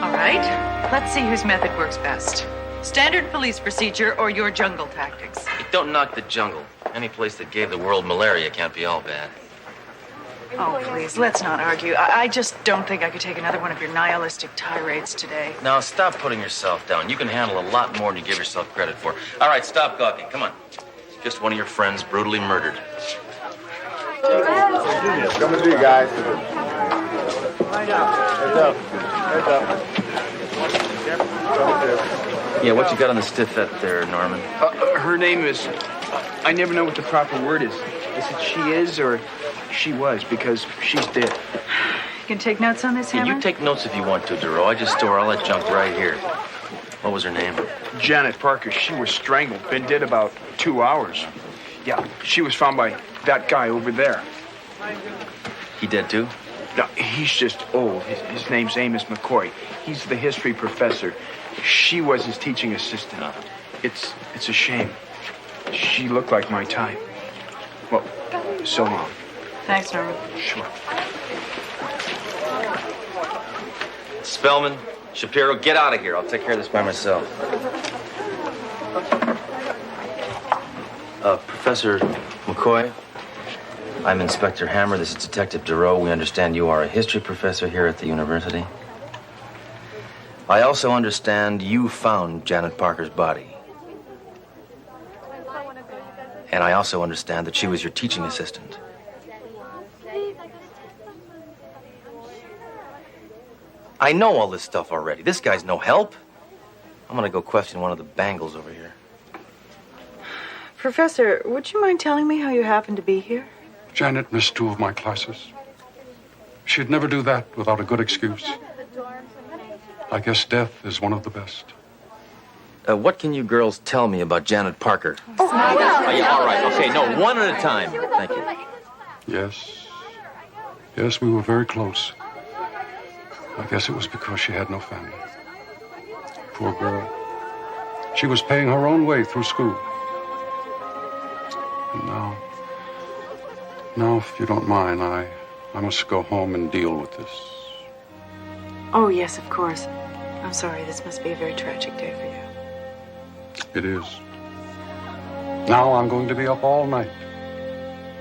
All right. Let's see whose method works best. Standard police procedure or your jungle tactics? Hey, don't knock the jungle. Any place that gave the world malaria can't be all bad. Oh, please, let's not argue. I just don't think I could take another one of your nihilistic tirades today. Now, stop putting yourself down. You can handle a lot more than you give yourself credit for. All right, stop gawking. Come on. Just one of your friends brutally murdered. Coming to you guys. Heads up. Heads up. Yeah, what you got on the stiffette there, Norman? Her name is... I never know what the proper word is. Is it she is or she was? Because she's dead. You can take notes on this, Yeah, Hammer? you take notes if you want to, Duro. I just store all that junk right here. What was her name? Janet Parker. She was strangled. Been dead about 2 hours. Yeah, she was found by that guy over there. He dead, too? No, he's just old. His name's Amos McCoy. He's the history professor. She was his teaching assistant. It's a shame. She looked like my type. Well, so long. Thanks, Norman. Sure. Spellman, Shapiro, get out of here. I'll take care of this by myself. Professor McCoy, I'm Inspector Hammer. This is Detective Duro. We understand you are a history professor here at the university. I also understand you found Janet Parker's body. And I also understand that she was your teaching assistant. I know all this stuff already. This guy's no help. I'm gonna go question one of the bangles over here. Professor, would you mind telling me how you happen to be here? Janet missed 2 of my classes. She'd never do that without a good excuse. I guess death is one of the best. What can you girls tell me about Janet Parker? Oh, yeah, all right. Okay, no, one at a time. Thank you. Yes. Yes, we were very close. I guess it was because she had no family. Poor girl. She was paying her own way through school. And now, if you don't mind, I must go home and deal with this. Oh, yes, of course. I'm sorry. This must be a very tragic day for you. It is. Now I'm going to be up all night,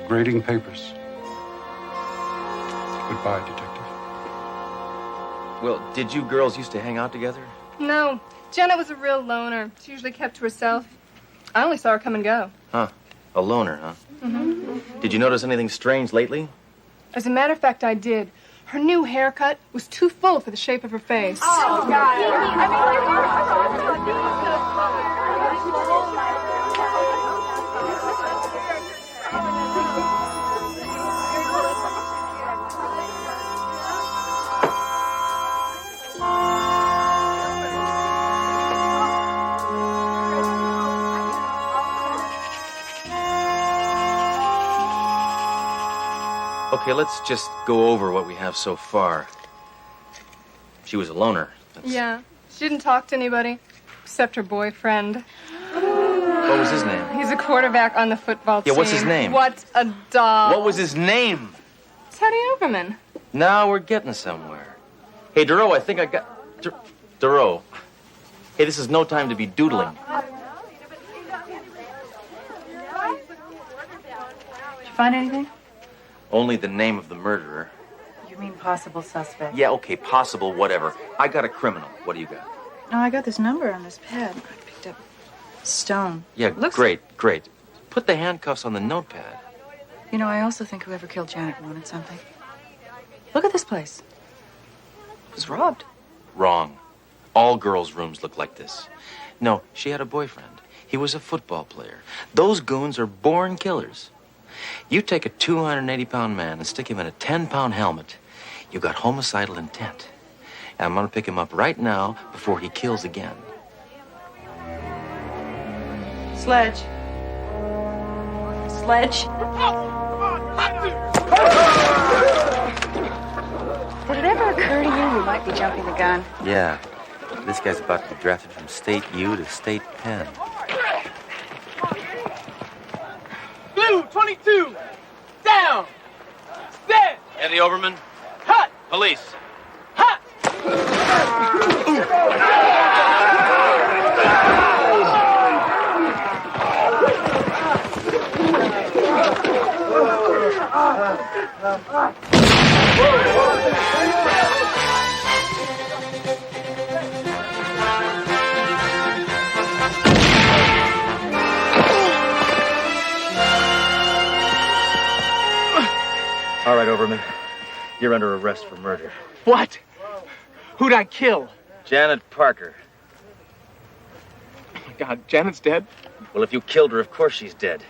grading papers. Goodbye, Detective. Well, did you girls used to hang out together? No. Janet was a real loner. She usually kept to herself. I only saw her come and go. Huh. A loner, huh? Mm-hmm. Did you notice anything strange lately? As a matter of fact, I did. Her new haircut was too full for the shape of her face. Oh, God. Okay, let's just go over what we have so far. She was a loner. Yeah. She didn't talk to anybody except her boyfriend. What was his name? He's a quarterback on the football team. Yeah, what's his name? What a doll. What was his name? Teddy Overman. Now we're getting somewhere. Hey, Duro, I think I got... Duro. Hey, this is no time to be doodling. Did you find anything? Only the name of the murderer. You mean possible suspect? Yeah, okay, possible, whatever. I got a criminal. What do you got? No, I got this number on this pad. I picked up stone. Yeah, Looks... great. Put the handcuffs on the notepad. You know, I also think whoever killed Janet wanted something. Look at this place. It was robbed. Wrong. All girls' rooms look like this. No, she had a boyfriend. He was a football player. Those goons are born killers. You take a 280-pound man and stick him in a 10-pound helmet, you got homicidal intent. And I'm gonna pick him up right now before he kills again. Sledge. Sledge. Did it ever occur to you might be jumping the gun? Yeah. This guy's about to be drafted from State U to State Penn. Blue 22. Down. Stand. Eddie Overman. Hut. Police. Hut. All right, Overman. You're under arrest for murder. What? Who'd I kill? Janet Parker. Oh, my God, Janet's dead? Well, if you killed her, of course she's dead.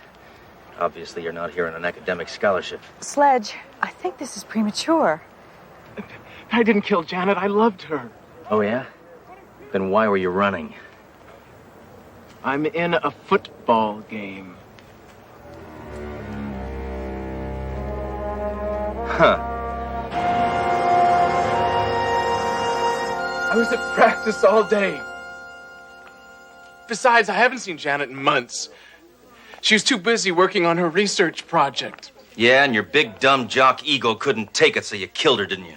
Obviously, you're not here on an academic scholarship. Sledge, I think this is premature. I didn't kill Janet. I loved her. Oh, yeah? Then why were you running? I'm in a football game. Huh. I was at practice all day. Besides, I haven't seen Janet in months. She was too busy working on her research project. Yeah, and your big, dumb jock ego couldn't take it, so you killed her, didn't you?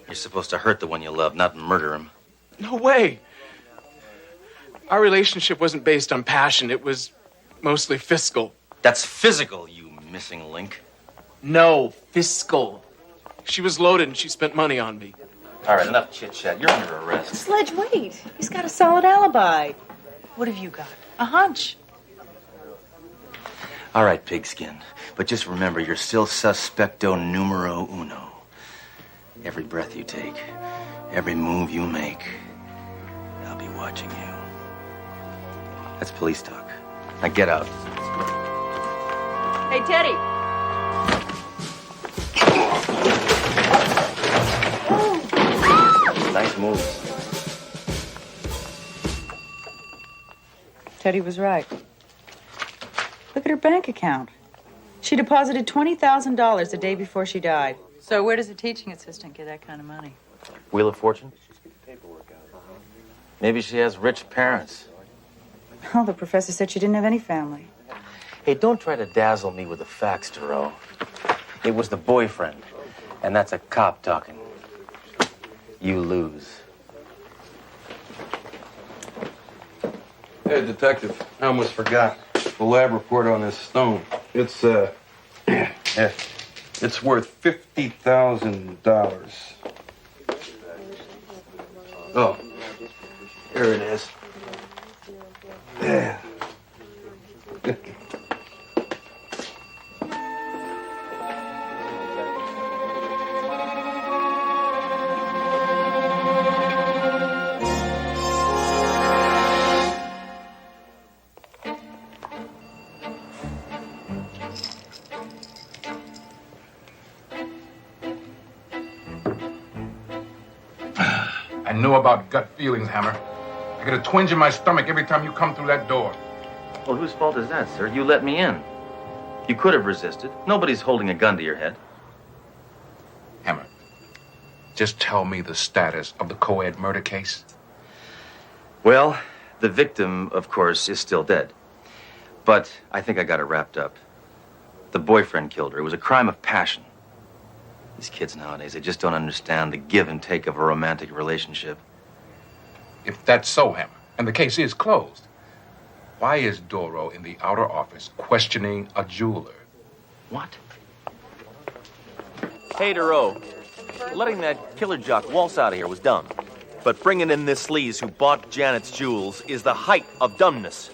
You're supposed to hurt the one you love, not murder him. No way. Our relationship wasn't based on passion. It was mostly fiscal. That's physical, you missing link. No, fiscal. She was loaded and she spent money on me. All right, enough chit-chat. You're under arrest. Sledge, wait. He's got a solid alibi. What have you got? A hunch. All right, pigskin. But just remember, you're still suspecto numero uno. Every breath you take, every move you make, I'll be watching you. That's police talk. Now get out. Hey, Teddy. Nice moves. Teddy was right. Look at her bank account. She deposited $20,000 the day before she died. So where does a teaching assistant get that kind of money? Wheel of Fortune? Maybe she has rich parents. Oh, the professor said she didn't have any family. Hey, don't try to dazzle me with the facts, Turo. It was the boyfriend, and that's a cop talking. You lose. Hey, Detective, I almost forgot. The lab report on this stone. It's, it's worth $50,000. Oh, here it is. Yeah. I know about gut feelings, Hammer. I get a twinge in my stomach every time you come through that door. Well, whose fault is that, sir? You let me in. You could have resisted. Nobody's holding a gun to your head. Hammer, just tell me the status of the co-ed murder case. Well, the victim, of course, is still dead. But I think I got it wrapped up. The boyfriend killed her. It was a crime of passion. These kids nowadays, they just don't understand the give and take of a romantic relationship. If that's so, Hammer, and the case is closed, why is Doro in the outer office questioning a jeweler? What? Hey, Duro. Letting that killer jock waltz out of here was dumb. But bringing in this sleaze who bought Janet's jewels is the height of dumbness.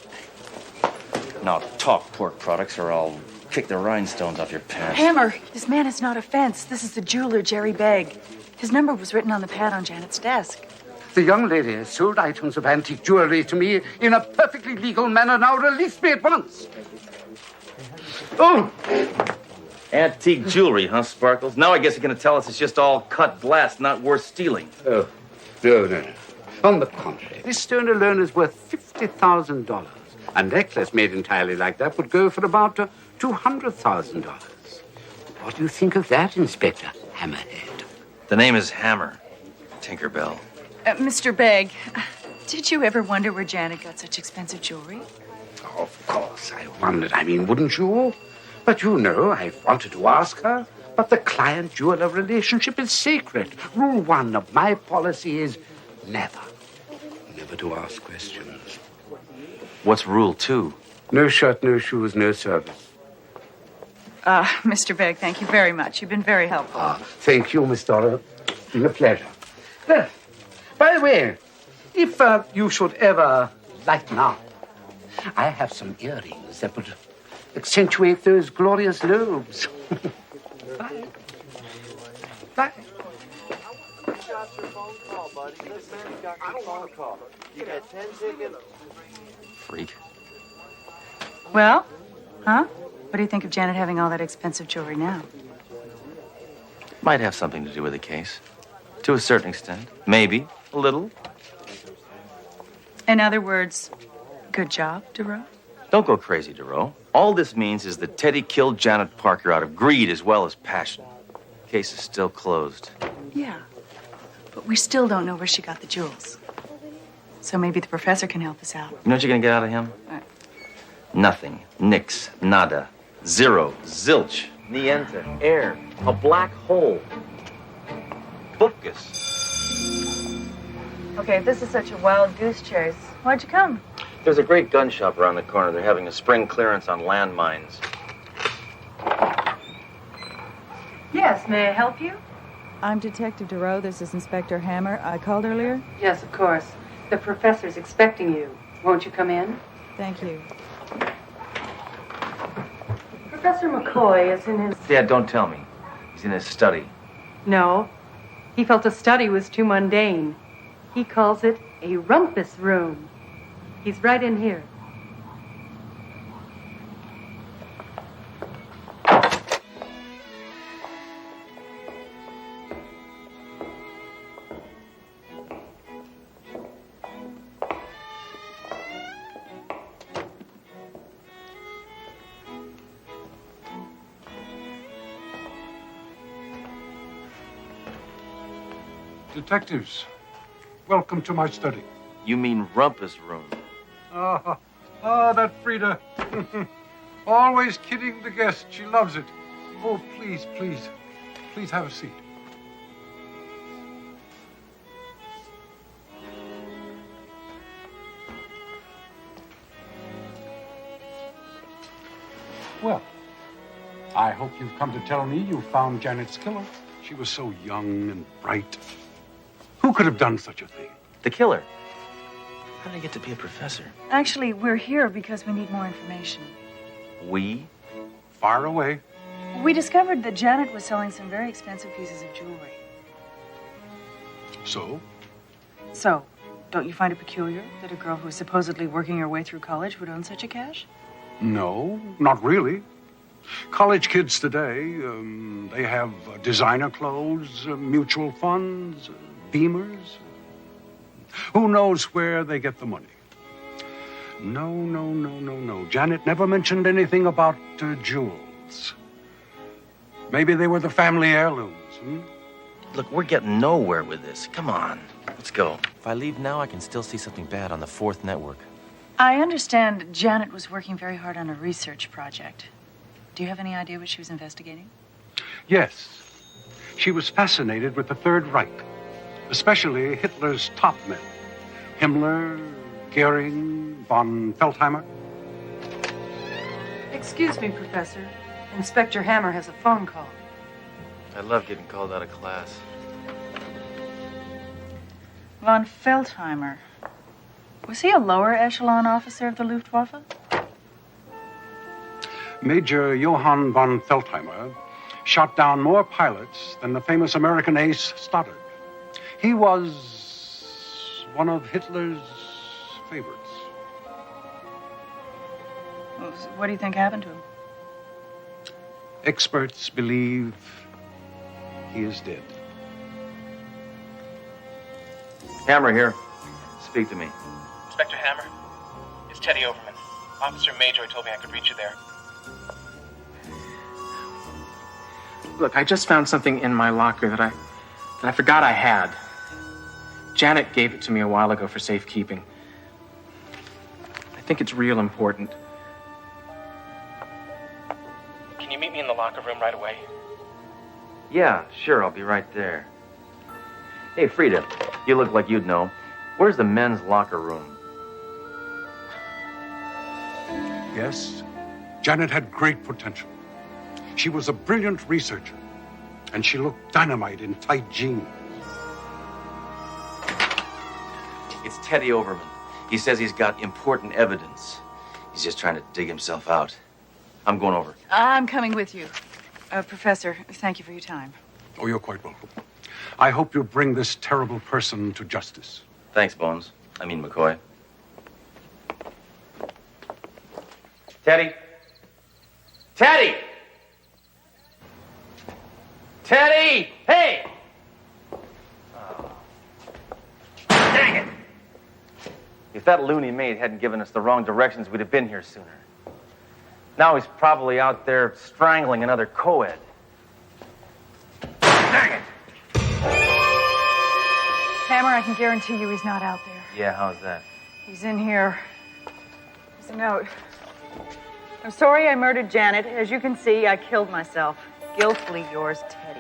Now talk, pork products, or I'll kick the rhinestones off your pants. Hammer, this man is not a fence. This is the jeweler, Jerry Begg. His number was written on the pad on Janet's desk. The young lady sold items of antique jewelry to me in a perfectly legal manner. Now release me at once. Oh! Antique jewelry, huh, Sparkles? Now I guess you're going to tell us it's just all cut glass, not worth stealing. Oh, no. On the contrary, this stone alone is worth $50,000. A necklace made entirely like that would go for about $200,000. What do you think of that, Inspector Hammerhead? The name is Hammer, Tinkerbell. Mr. Begg, did you ever wonder where Janet got such expensive jewelry? Of course, I wondered. I mean, wouldn't you all? But you know, I've wanted to ask her. But the client-jeweler relationship is sacred. Rule 1 of my policy is never to ask questions. What's rule 2? No shirt, no shoes, no service. Mr. Begg, thank you very much. You've been very helpful. Thank you, Miss Dora. It's been a pleasure. By the way, if you should ever lighten up, I have some earrings that would accentuate those glorious lobes. Bye. Bye. Freak. Well, huh? What do you think of Janet having all that expensive jewelry now? Might have something to do with the case. To a certain extent. Maybe. A little. In other words, good job, Duro? Don't go crazy, Duro. All this means is that Teddy killed Janet Parker out of greed as well as passion. Case is still closed. Yeah. But we still don't know where she got the jewels. So maybe the professor can help us out. You know what you're gonna get out of him? What? Nothing. Nix. Nada. Zero. Zilch. Niente. Air. A black hole. Bookus. Okay, if this is such a wild goose chase, why'd you come? There's a great gun shop around the corner. They're having a spring clearance on landmines. Yes, may I help you? I'm Detective Duro. This is Inspector Hammer. I called earlier. Yes, of course. The professor's expecting you. Won't you come in? Thank you. Professor McCoy is in his... Dad, don't tell me. He's in his study. No. He felt a study was too mundane. He calls it a rumpus room. He's right in here. Detectives, welcome to my study. You mean rumpus room. That Frida. Always kidding the guest. She loves it. Oh, please have a seat. hope you've come to tell me you found Janet's killer. She was so young and bright. Who could have done such a thing? The killer. How did I get to be a professor? Actually, we're here because we need more information. We? Far away. We discovered that Janet was selling some very expensive pieces of jewelry. So? So, don't you find it peculiar that a girl who is supposedly working her way through college would own such a cache? No, not really. College kids today, they have designer clothes, mutual funds, Beamers. Who knows where they get the money? No. Janet never mentioned anything about jewels. Maybe they were the family heirlooms, Look, we're getting nowhere with this. Come on, let's go. If I leave now, I can still see something bad on the 4th network. I understand Janet was working very hard on a research project. Do you have any idea what she was investigating? Yes. She was fascinated with the Third Reich, especially Hitler's top men. Himmler, Goering, von Feldheimer. Excuse me, Professor. Inspector Hammer has a phone call. I love getting called out of class. Von Feldheimer. Was he a lower echelon officer of the Luftwaffe? Major Johann von Feldheimer shot down more pilots than the famous American ace Stoddard. He was one of Hitler's favorites. Well, what do you think happened to him? Experts believe he is dead. Hammer here. Speak to me. Inspector Hammer, it's Teddy Overman. Officer Major told me I could reach you there. Look, I just found something in my locker that I forgot I had. Janet gave it to me a while ago for safekeeping. I think it's real important. Can you meet me in the locker room right away? Yeah, sure, I'll be right there. Hey, Frida, you look like you'd know. Where's the men's locker room? Yes, Janet had great potential. She was a brilliant researcher, and she looked dynamite in tight jeans. It's Teddy Overman. He says he's got important evidence. He's just trying to dig himself out. I'm going over. I'm coming with you. Professor, thank you for your time. Oh, you're quite welcome. I hope you bring this terrible person to justice. Thanks, Bones. I mean, McCoy. Teddy! Teddy! Teddy! Hey! Oh. Dang it! If that loony maid hadn't given us the wrong directions, we'd have been here sooner. Now he's probably out there strangling another co-ed. Dang it! Hammer, I can guarantee you he's not out there. Yeah, how's that? He's in here. There's a note. I'm sorry I murdered Janet. As you can see, I killed myself. Guiltily yours, Teddy.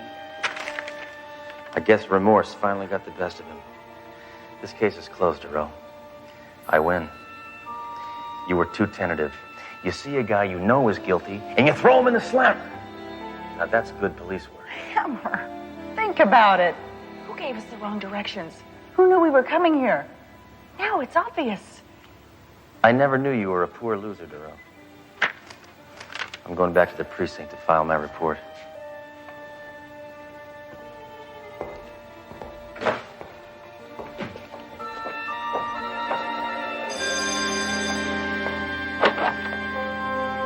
I guess remorse finally got the best of him. This case is closed, Earl. I win. You were too tentative. You see a guy you know is guilty, and you throw him in the slammer. Now, that's good police work. Hammer, think about it. Who gave us the wrong directions? Who knew we were coming here? Now it's obvious. I never knew you were a poor loser, Duro. I'm going back to the precinct to file my report.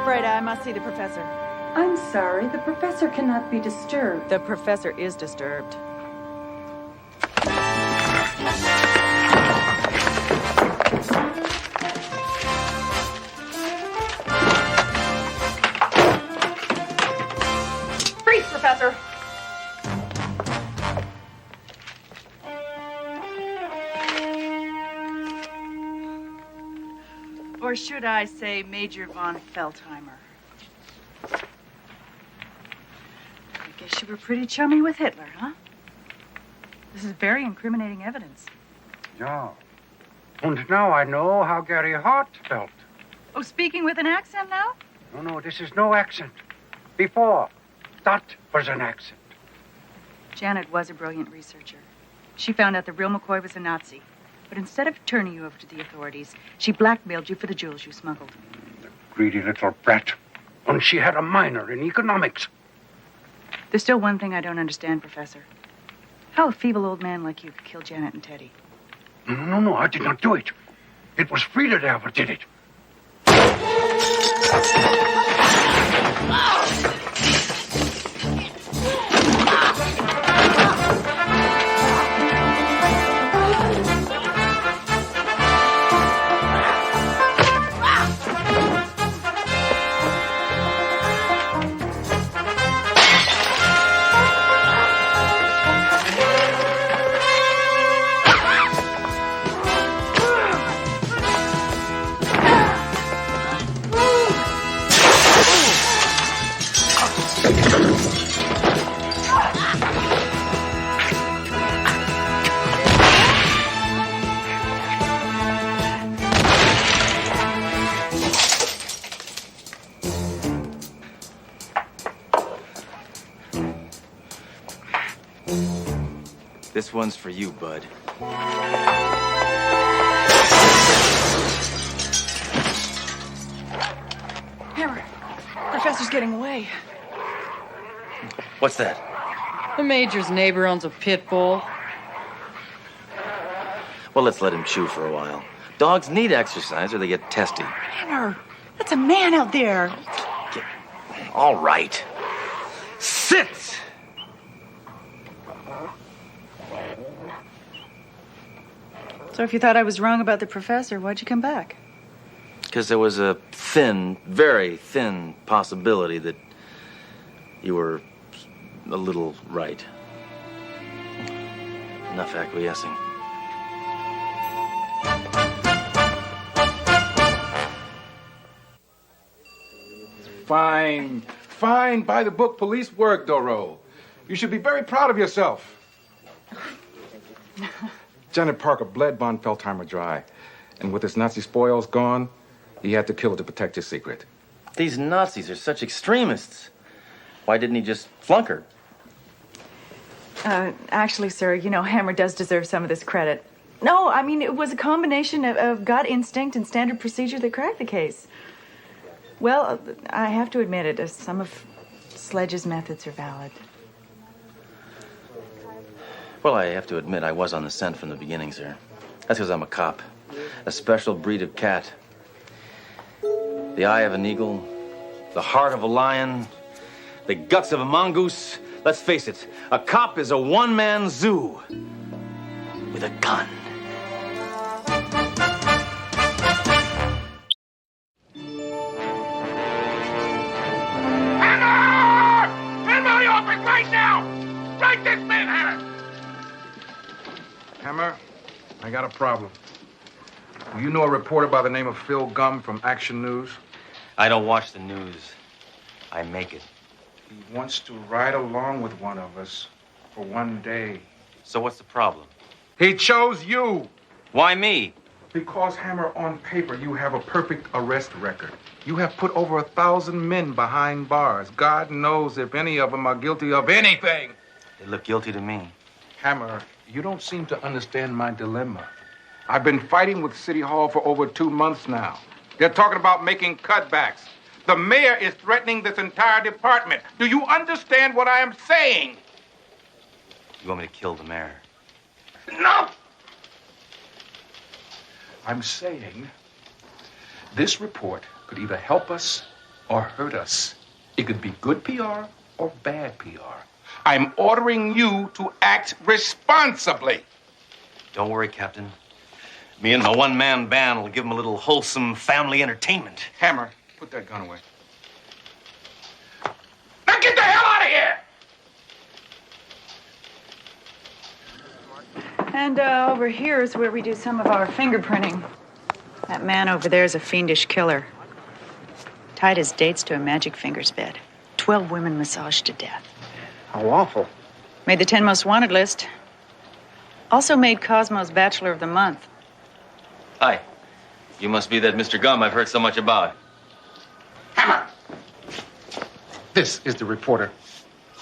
Freda, I must see the professor. I'm sorry, the professor cannot be disturbed. The professor is disturbed. Freeze, Professor! Or should I say Major von Feldheimer? I guess you were pretty chummy with Hitler, huh? This is very incriminating evidence. Yeah. And now I know how Gary Hart felt. Oh, speaking with an accent now? No, this is no accent. Before, That was an accident. Janet was a brilliant researcher. She found out the real McCoy was a Nazi. But instead of turning you over to the authorities, she blackmailed you for the jewels you smuggled. Greedy little brat. And she had a minor in economics. There's still one thing I don't understand, Professor. How a feeble old man like you could kill Janet and Teddy. No, I did not do it. It was Frida there who did it. This one's for you, bud. Hammer, Professor's getting away. What's that? The Major's neighbor owns a pit bull. Well, let's let him chew for a while. Dogs need exercise or they get testy. Hammer, that's a man out there. All right. Sit! So if you thought I was wrong about the professor, why'd you come back? Because there was a thin, very thin possibility that you were a little right. Enough acquiescing. Fine by the book police work, Doro. You should be very proud of yourself. Janet Parker bled Von Feldheimer dry. And with his Nazi spoils gone, he had to kill her to protect his secret. These Nazis are such extremists. Why didn't he just flunk her? Actually, sir, you know, Hammer does deserve some of this credit. No, I mean, it was a combination of gut instinct and standard procedure that cracked the case. Well, I have to admit it, some of Sledge's methods are valid. Well, I have to admit I was on the scent from the beginning, sir. That's because I'm a cop. A special breed of cat. The eye of an eagle, the heart of a lion, the guts of a mongoose. Let's face it, a cop is a one-man zoo with a gun. In my office right now! Right this minute, Hammer! Hammer, I got a problem. Do you know a reporter by the name of Phil Gum from Action News? I don't watch the news. I make it. He wants to ride along with one of us for one day. So what's the problem? He chose you. Why me? Because, Hammer, on paper, you have a perfect arrest record. You have put over 1,000 men behind bars. God knows if any of them are guilty of anything. They look guilty to me. Hammer, you don't seem to understand my dilemma. I've been fighting with City Hall for over 2 months now. They're talking about making cutbacks. The mayor is threatening this entire department. Do you understand what I am saying? You want me to kill the mayor? No! I'm saying this report could either help us or hurt us. It could be good PR or bad PR. I'm ordering you to act responsibly. Don't worry, Captain. Me and my one-man band will give them a little wholesome family entertainment. Hammer, put that gun away. Now get the hell out of here! And over here is where we do some of our fingerprinting. That man over there is a fiendish killer. Tied his dates to a magic fingers bed. 12 women massaged to death. How awful. Made the 10 most wanted list. Also made Cosmo's Bachelor of the Month. Hi. You must be that Mr. Gum I've heard so much about. Hammer! This is the reporter.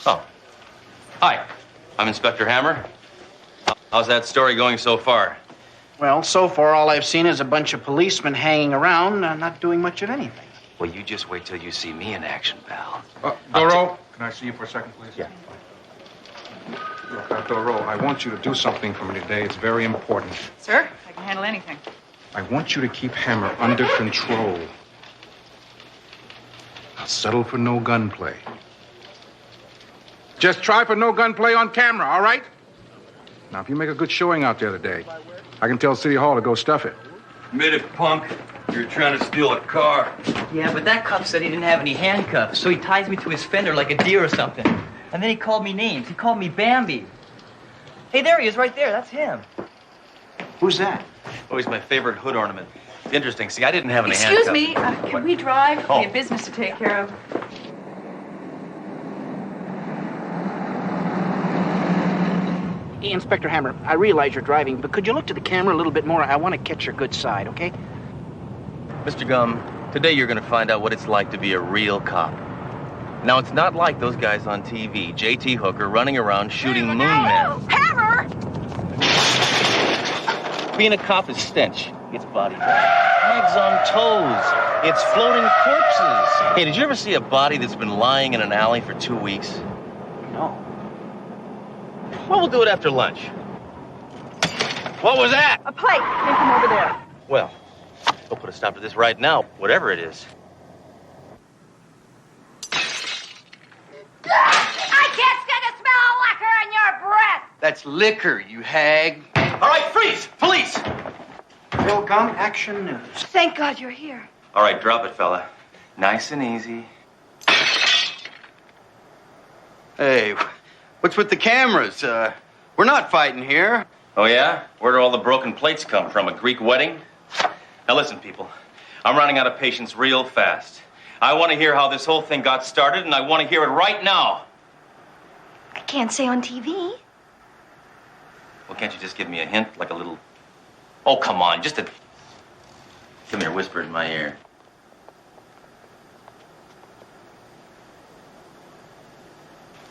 Oh. Hi, I'm Inspector Hammer. How's that story going so far? Well, so far, all I've seen is a bunch of policemen hanging around, not doing much of anything. Well, you just wait till you see me in action, pal. Doro, can I see you for a second, please? Yeah. Look, Doro, I want you to do something for me today. It's very important. Sir, I can handle anything. I want you to keep Hammer under control. Now, settle for no gunplay. Just try for no gunplay on camera, all right? Now, if you make a good showing out there today, I can tell City Hall to go stuff it. Admit it, punk. You're trying to steal a car. Yeah, but that cop said he didn't have any handcuffs, so he ties me to his fender like a deer or something. And then he called me names. He called me Bambi. Hey, there he is, right there. That's him. Who's that? Oh, he's my favorite hood ornament. Interesting. See, I didn't have any Excuse handcuffs. me, can we drive? Oh. We have business to take care of. Hey, Inspector Hammer, I realize you're driving, but could you look to the camera a little bit more? I want to catch your good side, okay? Mr. Gum, today you're going to find out what it's like to be a real cop. Now, it's not like those guys on TV, J.T. Hooker, running around shooting moon men. Hammer! Being a cop is stench. It's body bags on toes. It's floating corpses. Hey, did you ever see a body that's been lying in an alley for 2 weeks? No. Well, we'll do it after lunch. What was that? A plate came from over there. Well, we'll put a stop to this right now, whatever it is. I can't stand the smell of liquor in your breath! That's liquor, you hag. All right, freeze! Police! Bill Gum, Action News. Thank God you're here. All right, drop it, fella. Nice and easy. Hey, what's with the cameras? We're not fighting here. Oh, yeah? Where do all the broken plates come from? A Greek wedding? Now, listen, people. I'm running out of patience real fast. I want to hear how this whole thing got started, and I want to hear it right now. I can't say on TV. Well, can't you just give me a hint, like a little... Oh, come on, just a... Come here, whisper in my ear.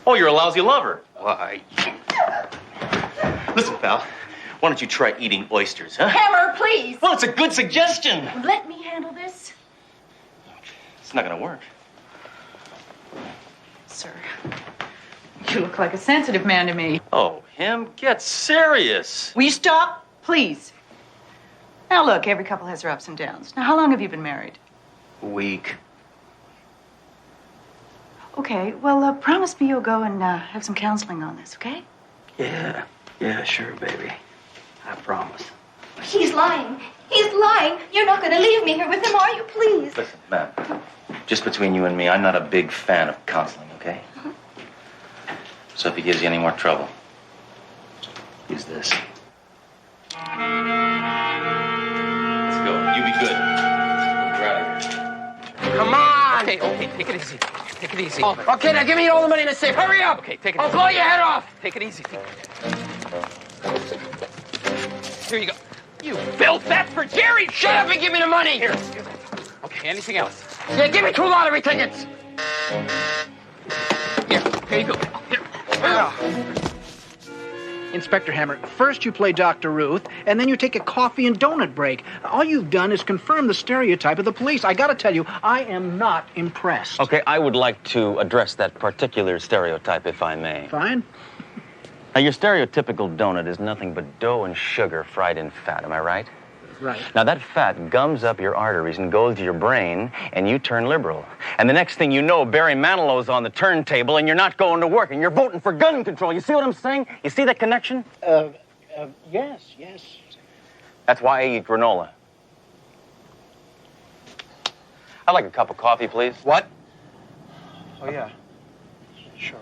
Oh, you're a lousy lover. Why? Listen, pal, why don't you try eating oysters, huh? Hammer, please! Well, it's a good suggestion. Let me handle this. It's not gonna work. Sir, you look like a sensitive man to me. Oh, him? Get serious. Will you stop, please? Now, look, every couple has their ups and downs. Now, how long have you been married? A week. Okay, well, promise me you'll go and have some counseling on this, okay? Yeah, sure, baby. I promise. He's lying. He's lying. You're not going to leave me here with him, are you? Please. Listen, ma'am, just between you and me, I'm not a big fan of counseling, okay? So if he gives you any more trouble, use this. Let's go. You be good. We're out of here. Come on! Okay, take it easy. Take it easy. Oh, okay, now give me all the money in the safe. Hurry up! Okay, take it I'll easy. blow your head off! Take it easy. Here you go. You built that for Jerry! Shut up and give me the money! Here. Okay, anything else? Yeah, give me 2 lottery tickets! Here you go. Here. Inspector Hammer, first you play Dr. Ruth, and then you take a coffee and donut break. All you've done is confirm the stereotype of the police. I gotta tell you, I am not impressed. Okay, I would like to address that particular stereotype, if I may. Fine. Now, your stereotypical donut is nothing but dough and sugar fried in fat, am I right? Right. Now, that fat gums up your arteries and goes to your brain, and you turn liberal. And the next thing you know, Barry Manilow's on the turntable, and you're not going to work, and you're voting for gun control. You see what I'm saying? You see that connection? Yes. That's why I eat granola. I'd like a cup of coffee, please. What? Oh, yeah. Sure.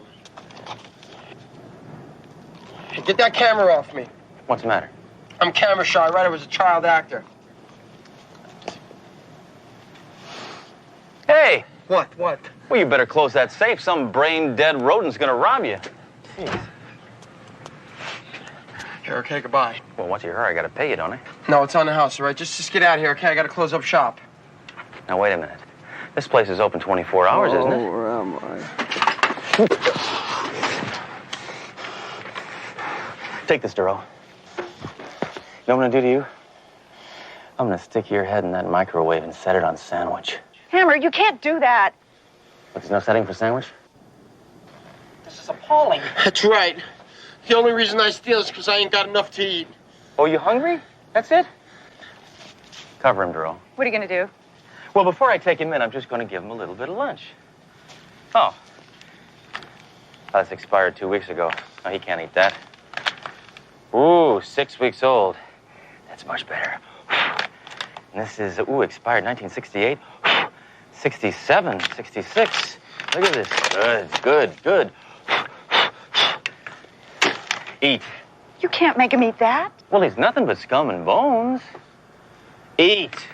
Hey, get that camera off me. What's the matter? I'm camera shy, right? I was a child actor. Hey! What? Well, you better close that safe. Some brain-dead rodent's gonna rob you. Here, okay, goodbye. Well, once you hurry, I gotta pay you, don't I? No, it's on the house, all right? Just get out of here, okay? I gotta close up shop. Now, wait a minute. This place is open 24 hours, isn't it? Where am I? Take this, Duro. You know what I'm gonna do to you? I'm gonna stick your head in that microwave and set it on sandwich. Hammer, you can't do that. But there's no setting for sandwich? This is appalling. That's right. The only reason I steal is because I ain't got enough to eat. Oh, you hungry? That's it? Cover him, Duro. What are you going to do? Well, before I take him in, I'm just going to give him a little bit of lunch. Oh. That's expired 2 weeks ago. No, he can't eat that. Ooh, 6 weeks old. That's much better. And this is, expired 1968. 67, 66. Look at this. Good. Eat. You can't make him eat that. Well, he's nothing but scum and bones. Eat.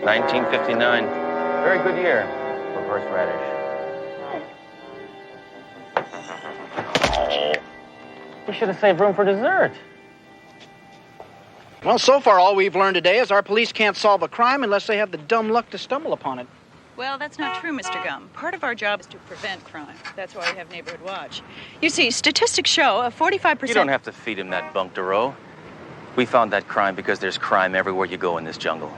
$1959. Very good year for horseradish. Oh. You should have saved room for dessert. Well, so far all we've learned today is our police can't solve a crime unless they have the dumb luck to stumble upon it. Well, that's not true, Mr. Gum. Part of our job is to prevent crime. That's why we have Neighborhood Watch. You see, statistics show a 45%... You don't have to feed him that bunk, Duro. We found that crime because there's crime everywhere you go in this jungle.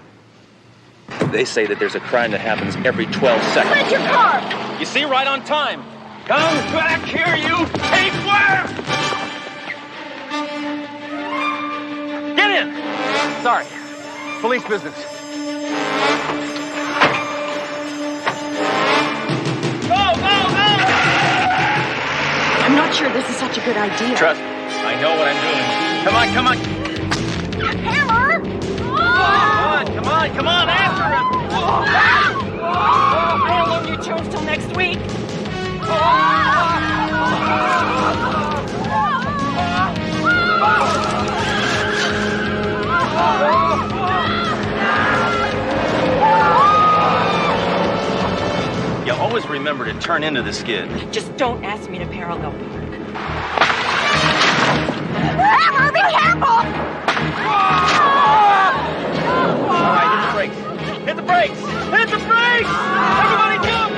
They say that there's a crime that happens every 12 seconds. Where's your car? You see, right on time. Come back here, you tapeworm! Get in! Sorry. Police business. Go! I'm not sure this is such a good idea. Trust me. I know what I'm doing. Come on. Hammer! Come on, after him! I'll loan you chose till next week. You always remember to turn into the skid. Just don't ask me to parallel park. Hammer, be careful! All right, hit the brakes! Hit the brakes! Everybody jump!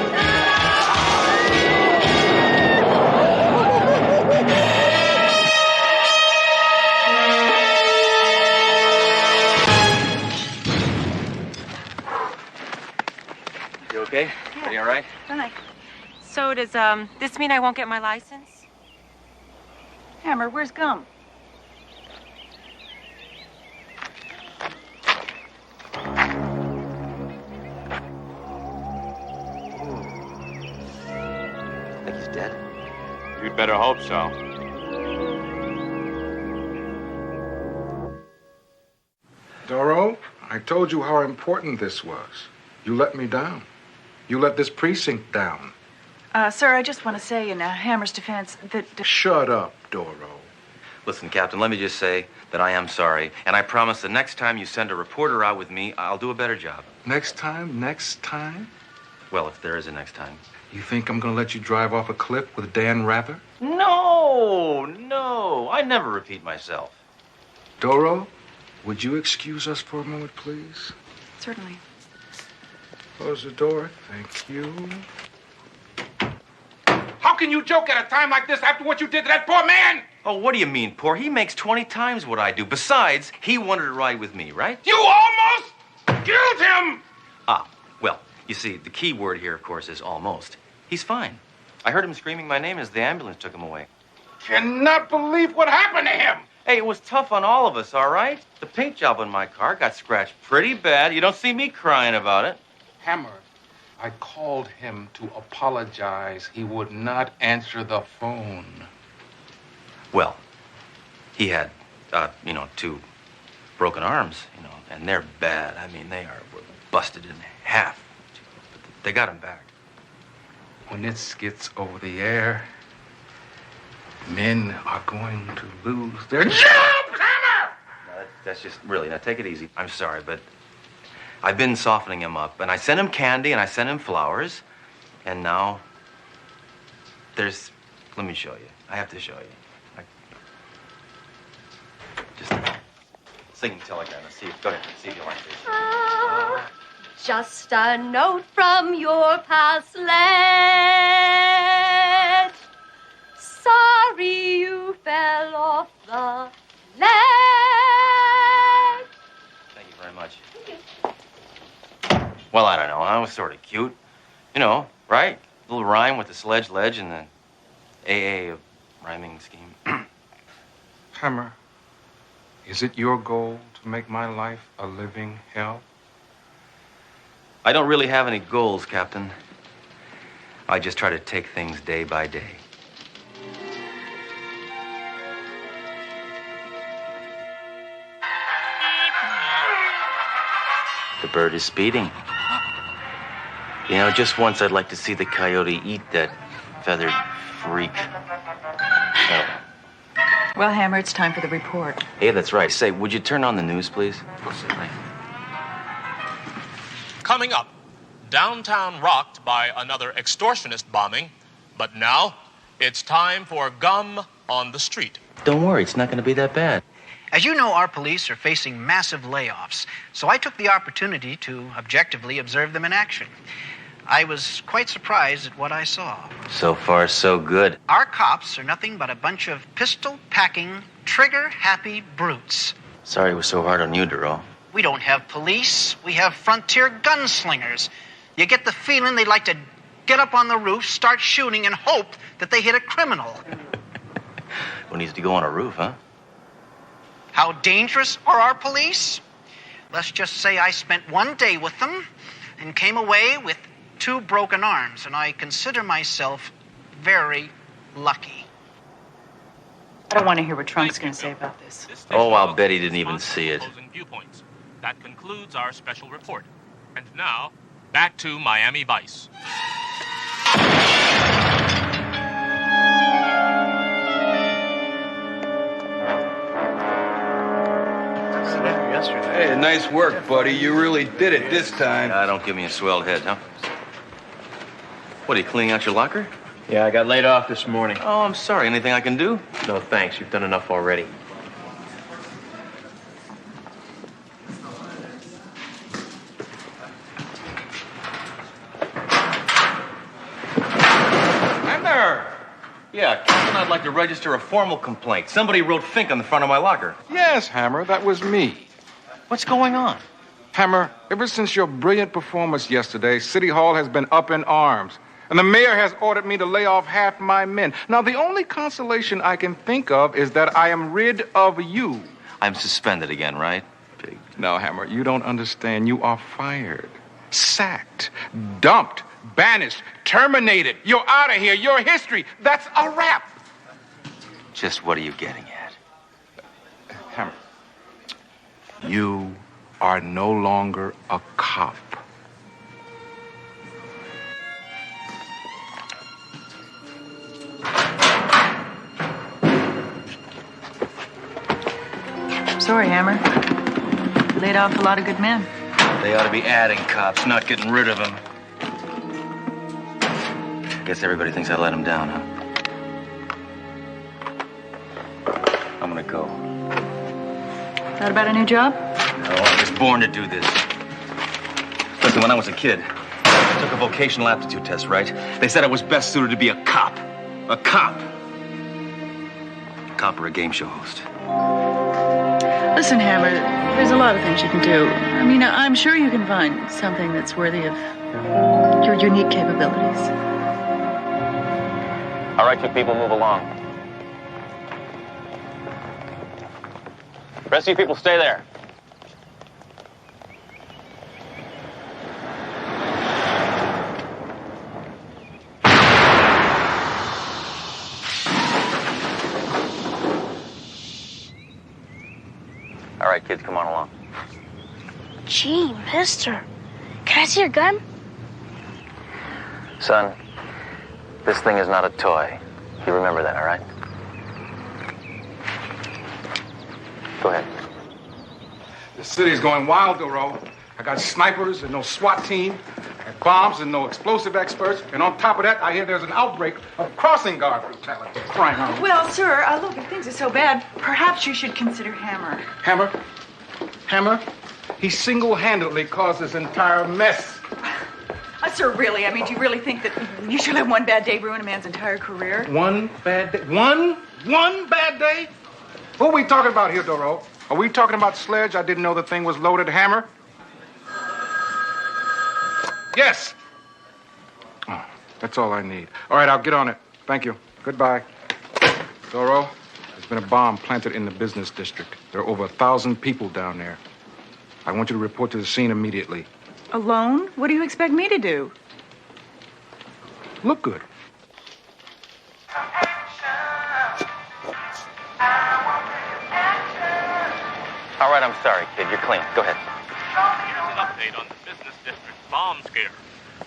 You okay? Are you all right? Fine. So does this mean I won't get my license? Hammer, where's Gum? Think he's dead? You'd better hope so. Doro, I told you how important this was. You let me down. You let this precinct down. Sir, I just want to say in Hammer's defense that... Shut up, Doro. Listen, Captain, let me just say that I am sorry, and I promise the next time you send a reporter out with me, I'll do a better job. Next time? Well, if there is a next time. You think I'm gonna let you drive off a cliff with Dan Rather? No, I never repeat myself. Doro, would you excuse us for a moment, please? Certainly. Close the door. Thank you. How can you joke at a time like this after what you did to that poor man? Oh, what do you mean, poor? He makes 20 times what I do. Besides, he wanted to ride with me, right? You almost killed him! Well, you see, the key word here, of course, is almost. He's fine. I heard him screaming my name as the ambulance took him away. Cannot believe what happened to him. Hey, it was tough on all of us, all right? The paint job on my car got scratched pretty bad. You don't see me crying about it. Hammer, I called him to apologize. He would not answer the phone. Well, he had, 2 broken arms, and they're bad. I mean, were busted in half. But they got him back. When this gets over the air, men are going to lose their jobs, Hammer! No, that's just, really, now take it easy. I'm sorry, but I've been softening him up, and I sent him candy, and I sent him flowers, and now let me show you. I have to show you. Singing telegram. Let's see. Go ahead. See if you like this. Just a note from your pal Sledge. Sorry you fell off the ledge. Thank you very much. Well, I don't know. I was sort of cute. You know, right? A little rhyme with the Sledge Ledge and the AA of rhyming scheme. Hammer, is it your goal to make my life a living hell? I don't really have any goals, Captain. I just try to take things day by day. The bird is speeding. You know, just once I'd like to see the coyote eat that feathered freak. Oh. Well, Hammer, it's time for the report. Hey, that's right. Say, would you turn on the news, please? Coming up, downtown rocked by another extortionist bombing, but now it's time for gum on the street. Don't worry, it's not going to be that bad. As you know, our police are facing massive layoffs, so I took the opportunity to objectively observe them in action. I was quite surprised at what I saw. So far, so good. Our cops are nothing but a bunch of pistol-packing, trigger-happy brutes. Sorry it was so hard on you, Duro. We don't have police. We have frontier gunslingers. You get the feeling they'd like to get up on the roof, start shooting, and hope that they hit a criminal. Who needs to go on a roof, huh? How dangerous are our police? Let's just say I spent one day with them and came away with 2 broken arms, and I consider myself very lucky. I don't want to hear what Trunk's going to say about this. Oh, I'll bet he didn't even see it. Viewpoints. That concludes our special report. And now, back to Miami Vice. Hey, nice work, buddy. You really did it this time. Don't give me a swelled head, huh? What, are you cleaning out your locker? Yeah, I got laid off this morning. Oh, I'm sorry. Anything I can do? No, thanks. You've done enough already. Hammer! Yeah, Captain, I'd like to register a formal complaint. Somebody wrote Fink on the front of my locker. Yes, Hammer, that was me. What's going on? Hammer, ever since your brilliant performance yesterday, City Hall has been up in arms. And the mayor has ordered me to lay off half my men. Now, the only consolation I can think of is that I am rid of you. I'm suspended again, right? Pig. No, Hammer, you don't understand. You are fired, sacked, dumped, banished, terminated. You're out of here. Your history. That's a wrap. Just what are you getting at? Hammer, you are no longer a cop. Sorry, Hammer. Laid off a lot of good men. They ought to be adding cops, not getting rid of them. Guess everybody thinks I let them down, huh? I'm gonna go. Thought about a new job? No, I was born to do this. Listen, when I was a kid, I took a vocational aptitude test, right? They said I was best suited to be a cop. A cop. A cop or a game show host. Listen, Hammer, there's a lot of things you can do. I mean, I'm sure you can find something that's worthy of your unique capabilities. All right, you people, move along. Rest of you people, stay there. All right, kids, come on along. Gee, mister. Can I see your gun? Son, this thing is not a toy. You remember that, all right? Go ahead. The city's going wild, Duro. I got snipers and no SWAT team, and bombs and no explosive experts, and on top of that, I hear there's an outbreak of crossing guard brutality. Crying out. Well, sir, look, if things are so bad, perhaps you should consider Hammer. Hammer, Hammer, he single-handedly caused this entire mess. Sir, really? I mean, do you really think that you should let one bad day ruin a man's entire career? One bad day? One bad day? Who are we talking about here, Doro? Are we talking about Sledge? I didn't know the thing was loaded. Hammer? Yes. Oh, that's all I need. All right, I'll get on it. Thank you. Goodbye. Doro, there's been a bomb planted in the business district. There are over 1,000 people down there. I want you to report to the scene immediately. Alone? What do you expect me to do? Look good. All right, I'm sorry, kid. You're clean. Go ahead. Here's an update on the business district bomb scare.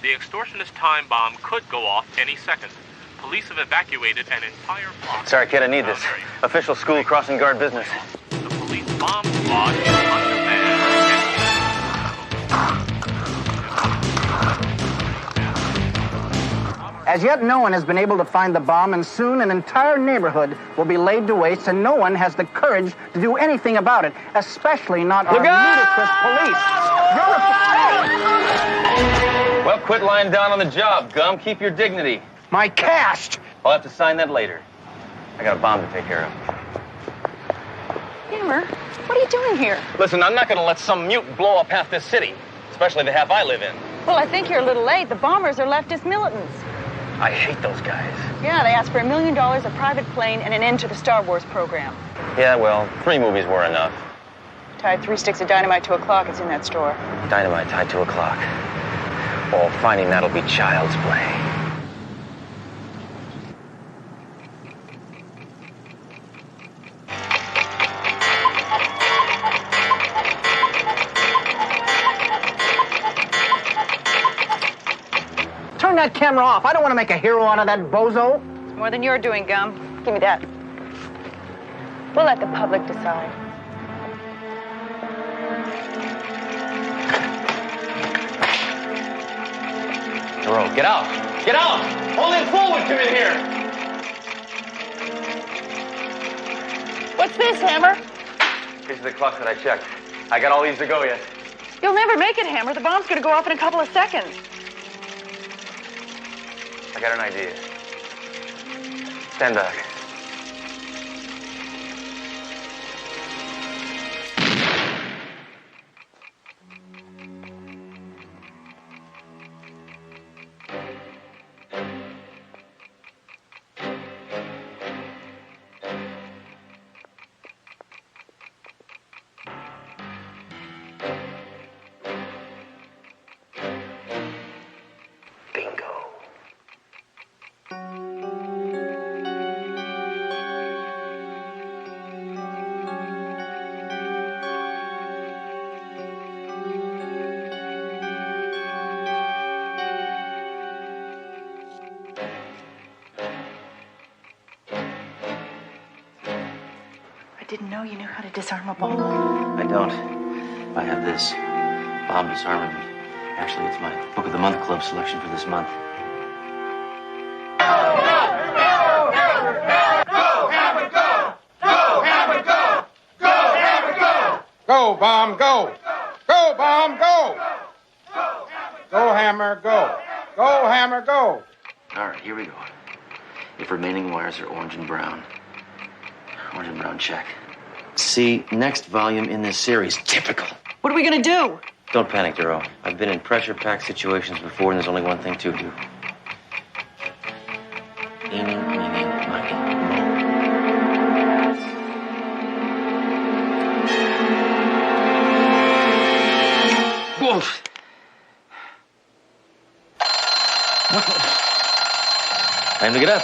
The extortionist time bomb could go off any second. Police have evacuated an entire block. Sorry, kid. I need this. Official school crossing guard business. The police bomb squad is undermanned. As yet, no one has been able to find the bomb, and soon an entire neighborhood will be laid to waste, and no one has the courage to do anything about it, especially not our ludicrous police. Well, quit lying down on the job, Gum. Keep your dignity. My cast! I'll have to sign that later. I got a bomb to take care of. Hammer, what are you doing here? Listen, I'm not going to let some mute blow up half this city, especially the half I live in. Well, I think you're a little late. The bombers are leftist militants. I hate those guys. Yeah, they asked for $1 million, a private plane, and an end to the Star Wars program. Yeah, well, 3 movies were enough. Tied 3 sticks of dynamite to a clock. It's in that store. Dynamite tied to a clock. Oh, finding that'll be child's play. Turn that camera off. I don't want to make a hero out of that bozo. It's more than you're doing, Gum. Give me that. We'll let the public decide. Duro, get out! Get out! Only a fool would come in here! What's this, Hammer? These are the clocks that I checked. I got all these to go yet. You'll never make it, Hammer. The bomb's going to go off in a couple of seconds. I got an idea. Stand back. I didn't know you knew how to disarm a bomb. I don't. I have this. Bomb disarmament. Actually, it's my Book of the Month Club selection for this month. Go, Bomb, go! Go, Bomb, go! Go, Hammer, go! Go, Hammer, go! All right, here we go. If remaining wires are orange and brown. Orange and brown check. See, next volume in this series. Typical. What are we going to do? Don't panic, Duro. I've been in pressure-packed situations before, and there's only one thing to do. Eeny, meeny, miny, mo. Woof. Time to get up.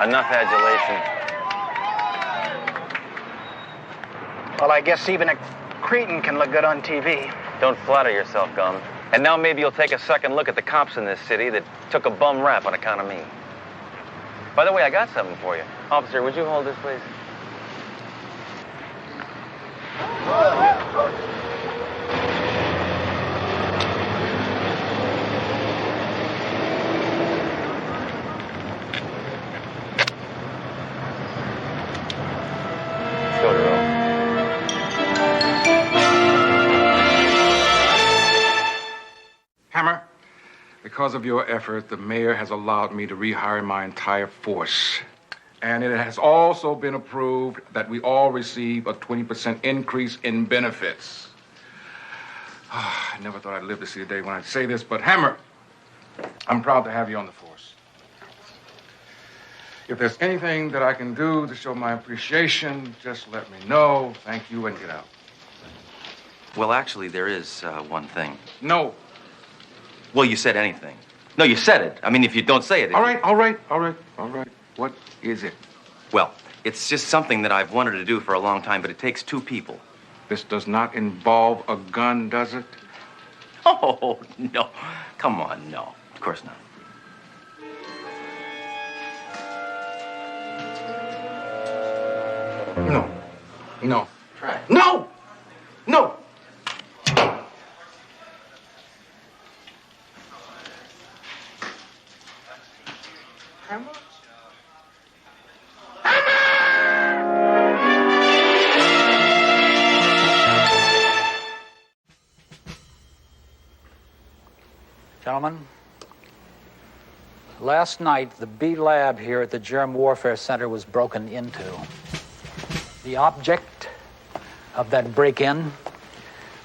Enough adulation. Well, I guess even a cretin can look good on TV. Don't flatter yourself, Gum. And now maybe you'll take a second look at the cops in this city that took a bum rap on account of me. By the way, I got something for you. Officer, would you hold this, please? because of your effort, the mayor has allowed me to rehire my entire force. And it has also been approved that we all receive a 20% increase in benefits. I never thought I'd live to see the day when I'd say this, but Hammer, I'm proud to have you on the force. If there's anything that I can do to show my appreciation, just let me know. Thank you, and get out. Well, actually, there is one thing. No. Well, you said anything. No, you said it. I mean, if you don't say it... All right. What is it? Well, it's just something that I've wanted to do for a long time, but it takes two people. This does not involve a gun, does it? Oh, no. Come on, no. Of course not. No. Try. No! Gentlemen, last night the B lab here at the Germ Warfare Center was broken into. The object of that break-in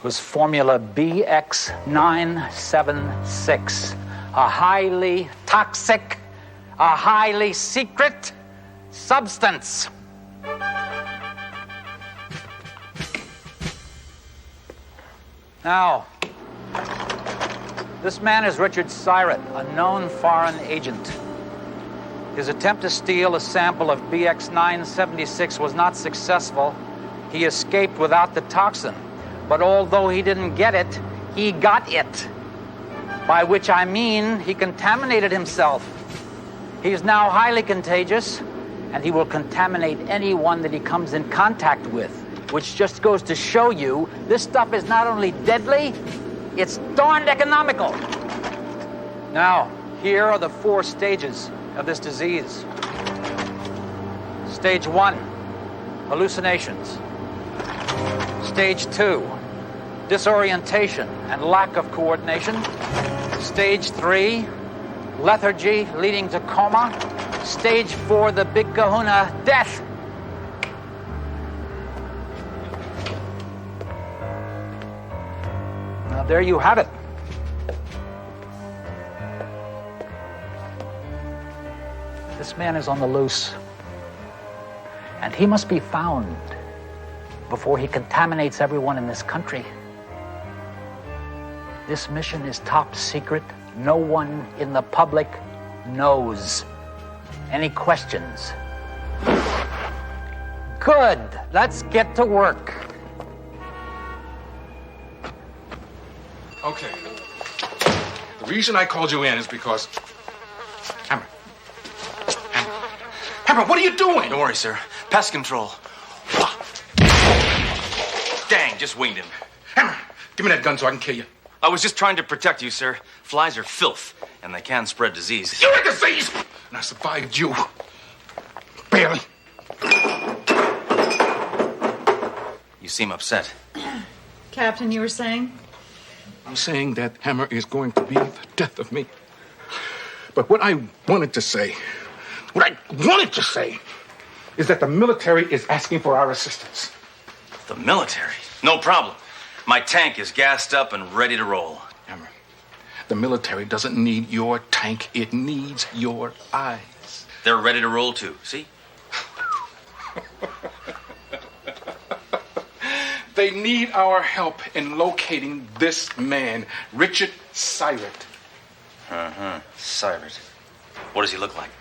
was formula BX976, a highly toxic, a highly secret substance. Now, this man is Richard Syret, a known foreign agent. His attempt to steal a sample of BX976 was not successful. He escaped without the toxin. But although he didn't get it, he got it. By which I mean he contaminated himself. He is now highly contagious, and he will contaminate anyone that he comes in contact with, which just goes to show you this stuff is not only deadly, it's darned economical. Now, here are the 4 stages of this disease. Stage 1, hallucinations. Stage 2, disorientation and lack of coordination. Stage 3, lethargy leading to coma. Stage 4, the big kahuna, death. Now, there you have it. This man is on the loose, and he must be found before he contaminates everyone in this country. This mission is top secret. No one in the public knows. Any questions? Good. Let's get to work. Okay. The reason I called you in is because... Hammer, what are you doing? Don't worry, sir. Pest control. Dang, just winged him. Hammer, give me that gun so I can kill you. I was just trying to protect you, sir. Flies are filth, and they can spread disease. You're a disease! And I survived you. Barely. You seem upset. Captain, you were saying? I'm saying that Hammer is going to be the death of me. But what I wanted to say is that the military is asking for our assistance. The military? No problem. My tank is gassed up and ready to roll. Hammer, the military doesn't need your tank. It needs your eyes. They're ready to roll, too. See? They need our help in locating this man, Richard Syret. Uh-huh. Syret. What does he look like?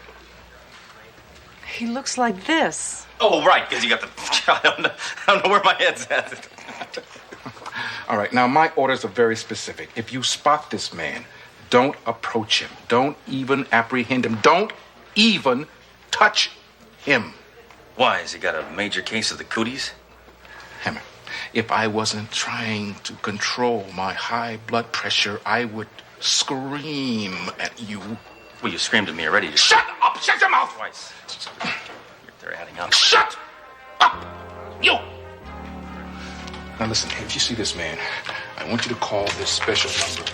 He looks like this. Oh, right, because you got the... I don't know where my head's at. All right, now my orders are very specific. If you spot this man, don't approach him. Don't even apprehend him. Don't even touch him. Why? Has he got a major case of the cooties? Hammer, if I wasn't trying to control my high blood pressure, I would scream at you. Well, you screamed at me already. Shut up! Shut your mouth! Twice. They're adding up. Shut up! You! Now listen, if you see this man, I want you to call this special number.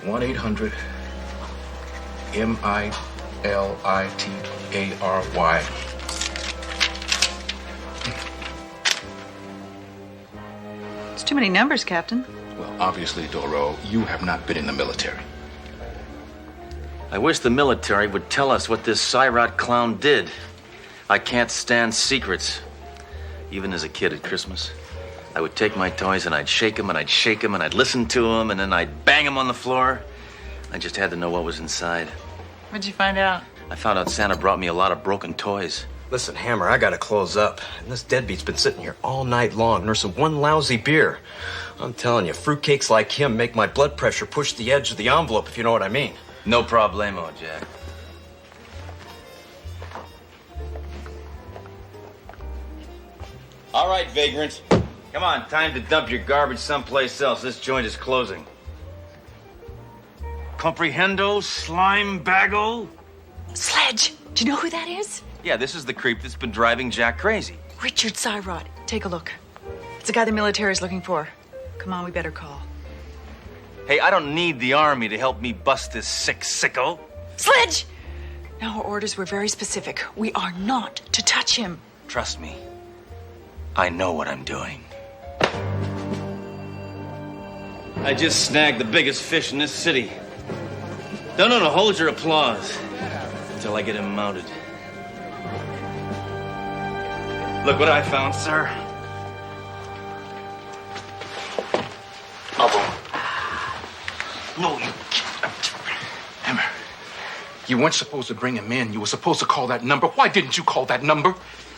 1-800-MILITARY. It's too many numbers, Captain. Well, obviously, Doro, you have not been in the military. I wish the military would tell us what this Syrot clown did. I can't stand secrets. Even as a kid at Christmas, I would take my toys and I'd shake them and I'd shake them and I'd listen to them and then I'd bang them on the floor. I just had to know what was inside. What'd you find out? I found out Santa brought me a lot of broken toys. Listen, Hammer, I gotta close up. And this deadbeat's been sitting here all night long nursing one lousy beer. I'm telling you, fruitcakes like him make my blood pressure push the edge of the envelope, if you know what I mean. No problemo, Jack. All right, vagrant. Come on, time to dump your garbage someplace else. This joint is closing. Comprehendo, slime baggo? Sledge! Do you know who that is? Yeah, this is the creep that's been driving Jack crazy. Richard Syrot. Take a look. It's the guy the military's looking for. Come on, we better call. Hey, I don't need the army to help me bust this sick sicko. Sledge! Now, our orders were very specific. We are not to touch him. Trust me. I know what I'm doing. I just snagged the biggest fish in this city. No, hold your applause until I get him mounted. Look what I found, sir. No, you... Hammer, you weren't supposed to bring him in. You were supposed to call that number. Why didn't you call that number?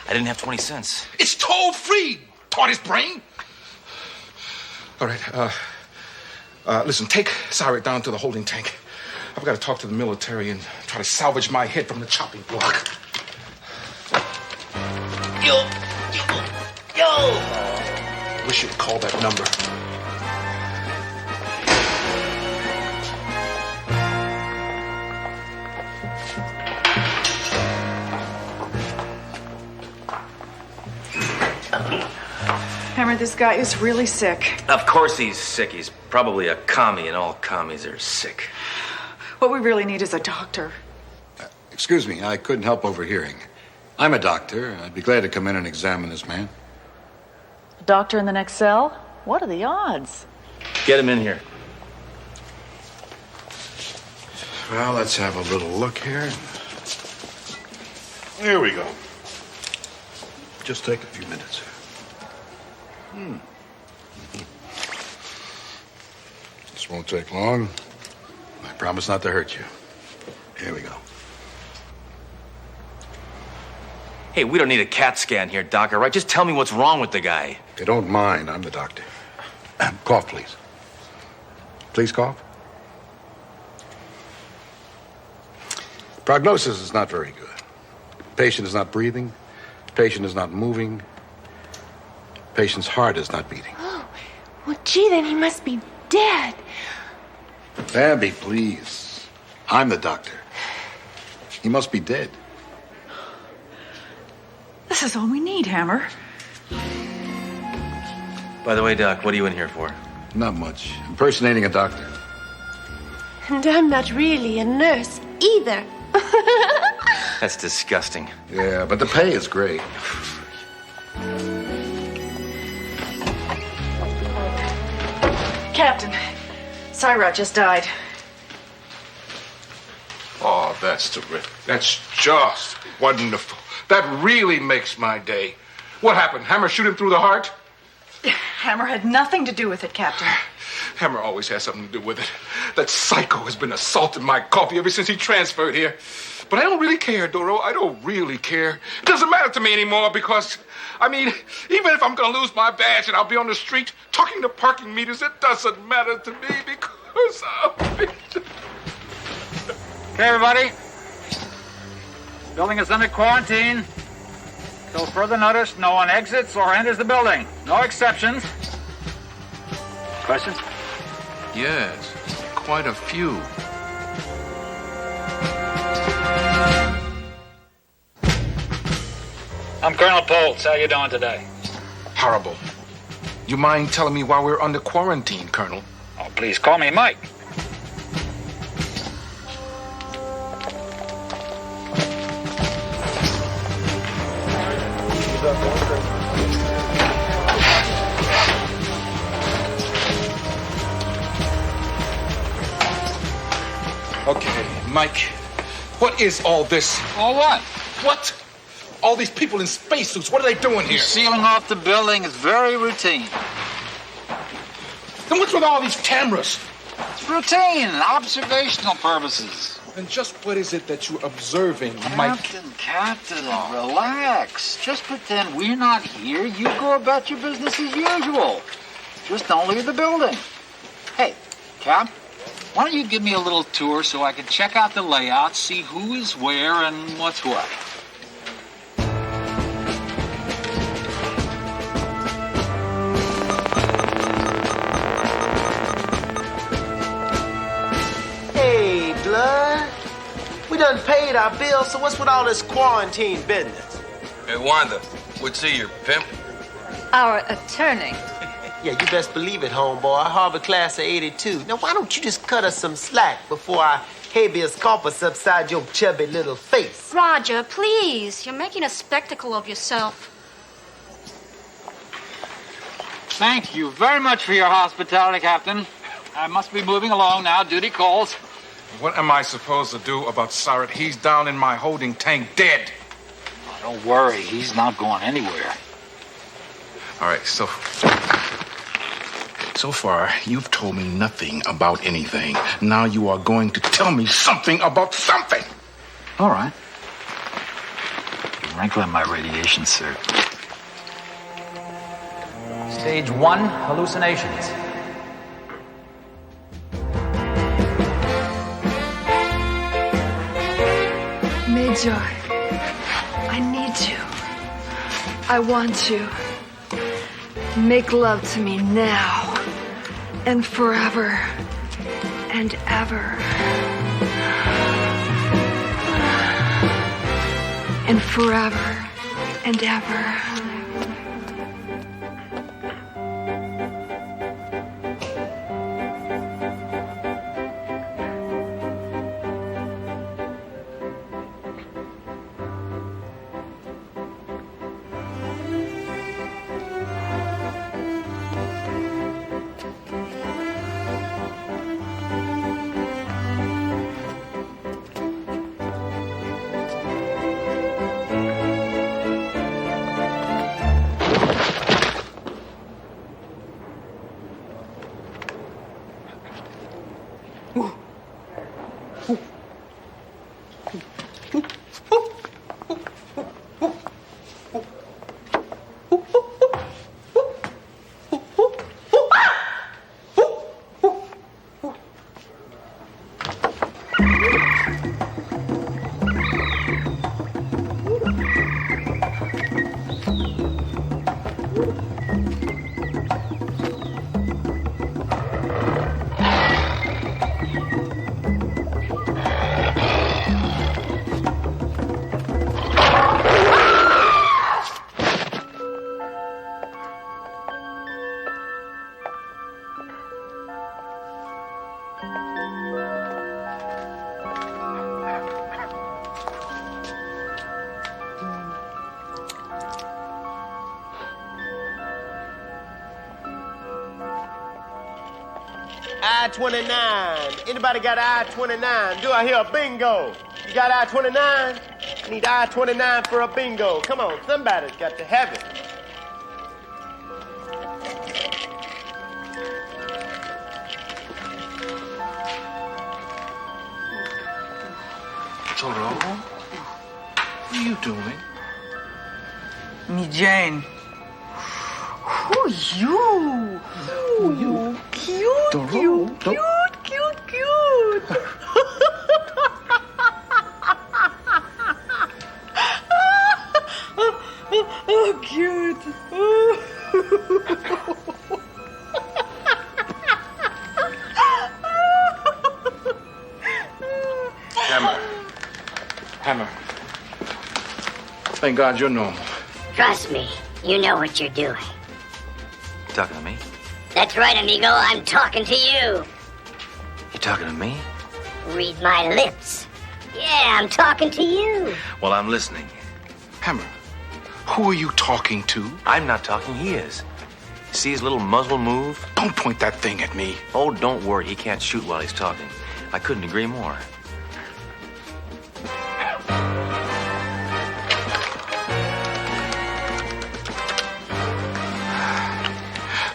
I didn't have 20 cents. It's toll-free, tortoise brain. All right, listen, take Syrot down to the holding tank. I've got to talk to the military and try to salvage my head from the chopping block. Yo! Wish you'd call that number. Hammer, this guy is really sick. Of course he's sick. He's probably a commie, and all commies are sick. What we really need is a doctor. Excuse me, I couldn't help overhearing. I'm a doctor. I'd be glad to come in and examine this man. A doctor in the next cell? What are the odds? Get him in here. Well, let's have a little look here. There we go. Just take a few minutes. This won't take long. I promise not to hurt you. Here we go. Hey, we don't need a CAT scan here, Doc, all right? Just tell me what's wrong with the guy. If you don't mind, I'm the doctor. Cough, please. Please cough. Prognosis is not very good. Patient is not breathing. Patient is not moving. Patient's heart is not beating. Oh, well, gee, then he must be dead. Abby, please. I'm the doctor. He must be dead. This is all we need, Hammer. By the way, Doc, what are you in here for? Not much. Impersonating a doctor. And I'm not really a nurse either. That's disgusting. Yeah, but the pay is great. Captain, Syrot just died. Oh, that's terrific. That's just wonderful. That really makes my day. What happened? Hammer shoot him through the heart? Hammer had nothing to do with it, Captain. Hammer always has something to do with it. That psycho has been assaulting my coffee ever since he transferred here. But I don't really care, Doro. I don't really care. It doesn't matter to me anymore because, I mean, even if I'm going to lose my badge and I'll be on the street talking to parking meters, it doesn't matter to me because I'll be... Okay, everybody. Building is under quarantine. Till further notice, no one exits or enters the building. No exceptions. Questions? Yes, quite a few. I'm Colonel Poltz. How you doing today? Horrible. You mind telling me why we're under quarantine, Colonel? Oh, please call me Mike. Okay, Mike, what is all this? All what? What? All these people in spacesuits, what are they doing here? Sealing off the building is very routine. And what's with all these cameras? It's routine, observational purposes. And just what is it that you're observing, Mike? Captain, relax. Just pretend we're not here. You go about your business as usual. Just don't leave the building. Hey, Cap, why don't you give me a little tour so I can check out the layout, see who is where and what's what? Hey, Blood. We done paid our bills, so what's with all this quarantine business? Hey, Wanda, what's he, your pimp? Our attorney. Yeah, you best believe it, homeboy. Harvard class of 82. Now, why don't you just cut us some slack before our habeas corpus upside your chubby little face? Roger, please. You're making a spectacle of yourself. Thank you very much for your hospitality, Captain. I must be moving along now. Duty calls. What am I supposed to do about Sarat? He's down in my holding tank, dead. Oh, don't worry. He's not going anywhere. All right, so far, you've told me nothing about anything. Now you are going to tell me something about something. All right. You're wrinkling my radiation suit. Stage 1, hallucinations. Major, I need you. I want you. Make love to me now and forever and ever. And forever and ever. I-29. Anybody got I-29? Do I hear a bingo? You got I-29? I need I-29 for a bingo. Come on, somebody's got to have it. Toro, what are you doing? Me Jane. Who you? Who you? Cute, Doro, cute, don't- cute, cute, cute. Oh, cute. Hammer. Thank God you're normal. Trust me, you know what you're doing. You talking to me? That's right, amigo, I'm talking to you. You talking to me? Read my lips. Yeah, I'm talking to you. Well, I'm listening. Hammer, Who are you talking to? I'm not talking, he is. See his little muzzle move? Don't point that thing at me. Oh, don't worry, he can't shoot while he's talking. I couldn't agree more.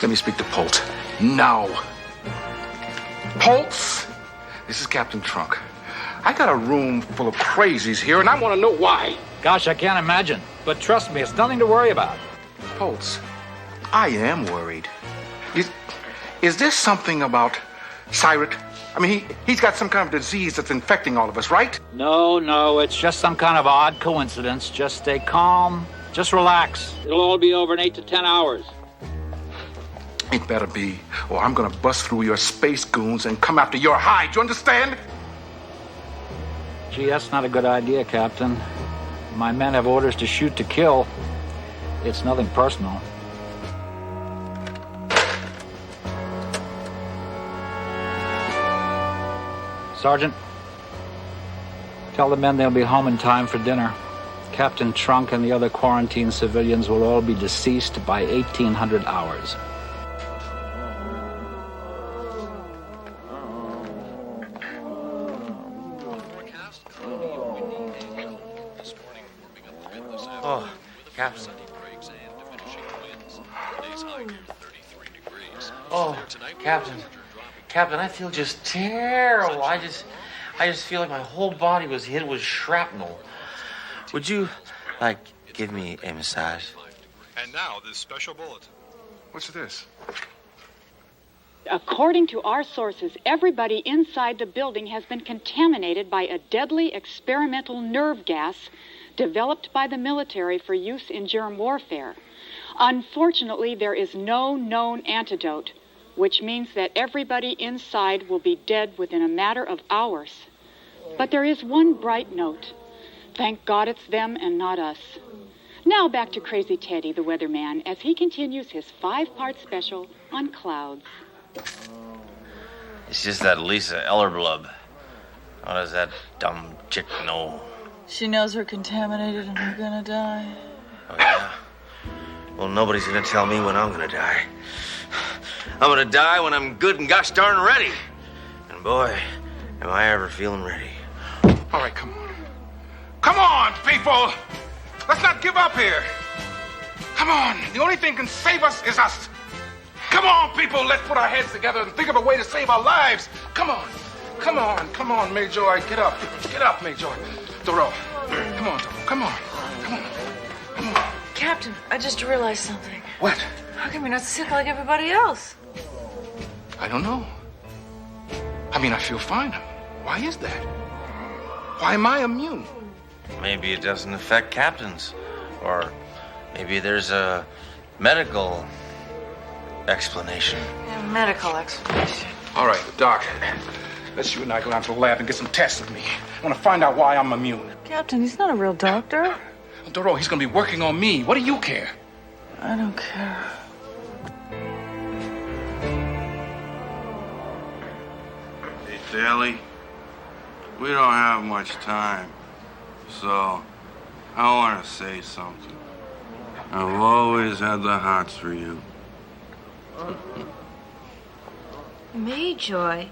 Let me speak to Pulse. Now. Pulse? This is Captain Trunk. I got a room full of crazies here, and I want to know why. Gosh, I can't imagine. But trust me, it's nothing to worry about. Pulse, I am worried. Is there something about Cyrus? I mean, he's got some kind of disease that's infecting all of us, right? No, it's just some kind of odd coincidence. Just stay calm. Just relax. It'll all be over in 8 to 10 hours. It better be, or I'm gonna bust through your space goons and come after your hide. You understand? Gee, that's not a good idea, Captain. My men have orders to shoot to kill. It's nothing personal. Sergeant, tell the men they'll be home in time for dinner. Captain Trunk and the other quarantined civilians will all be deceased by 1800 hours. Oh, Captain. Oh, Captain, I feel just terrible. I just feel like my whole body was hit with shrapnel. Would you, give me a massage? And now, this special bulletin. What's this? According to our sources, everybody inside the building has been contaminated by a deadly experimental nerve gas developed by the military for use in germ warfare. Unfortunately, there is no known antidote, which means that everybody inside will be dead within a matter of hours. But there is one bright note. Thank God it's them and not us. Now back to Crazy Teddy, the weatherman, as he continues his 5-part special on clouds. It's just that Lisa Ellerblub. How does that dumb chick know? She knows we're contaminated and we're gonna die. Oh, yeah? Well, nobody's gonna tell me when I'm gonna die. I'm gonna die when I'm good and gosh darn ready. And boy, am I ever feeling ready. All right, come on. Come on, people! Let's not give up here. Come on, the only thing can save us is us. Come on, people, let's put our heads together and think of a way to save our lives. Come on, Major. Get up, Major. Doro, come on, Doro, come on. Captain, I just realized something. What? How come you're not sick like everybody else? I don't know. I mean, I feel fine. Why is that? Why am I immune? Maybe it doesn't affect captains. Or maybe there's a medical explanation. Yeah, medical explanation. All right, Doc. Let's you and I go down to the lab and get some tests of me. I want to find out why I'm immune. Captain, he's not a real doctor. Doro, he's going to be working on me. What do you care? I don't care. Hey, Daly, we don't have much time, so I want to say something. I've always had the hots for you. Mayjoy,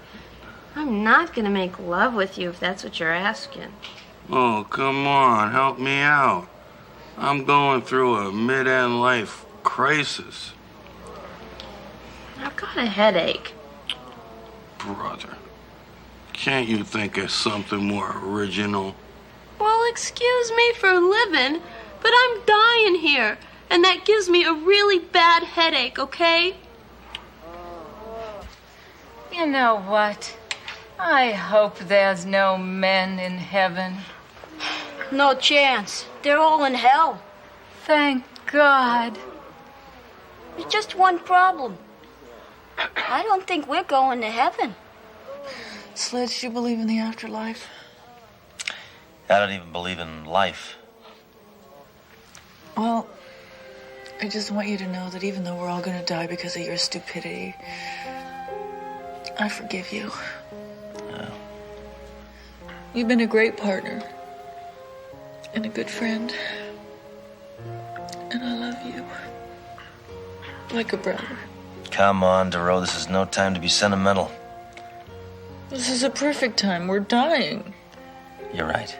I'm not gonna make love with you if that's what you're asking. Oh, come on, help me out. I'm going through a mid-end life crisis. I've got a headache. Brother, can't you think of something more original? Well, excuse me for living, but I'm dying here, and that gives me a really bad headache, okay? You know what? I hope there's no men in heaven. No chance. They're all in hell. Thank God. There's just one problem. I don't think we're going to heaven. Sledge, do you believe in the afterlife? I don't even believe in life. Well, I just want you to know that even though we're all going to die because of your stupidity, I forgive you. Yeah. You've been a great partner and a good friend. Like a brother. Come on, Duro. This is no time to be sentimental. This is a perfect time. We're dying. You're right.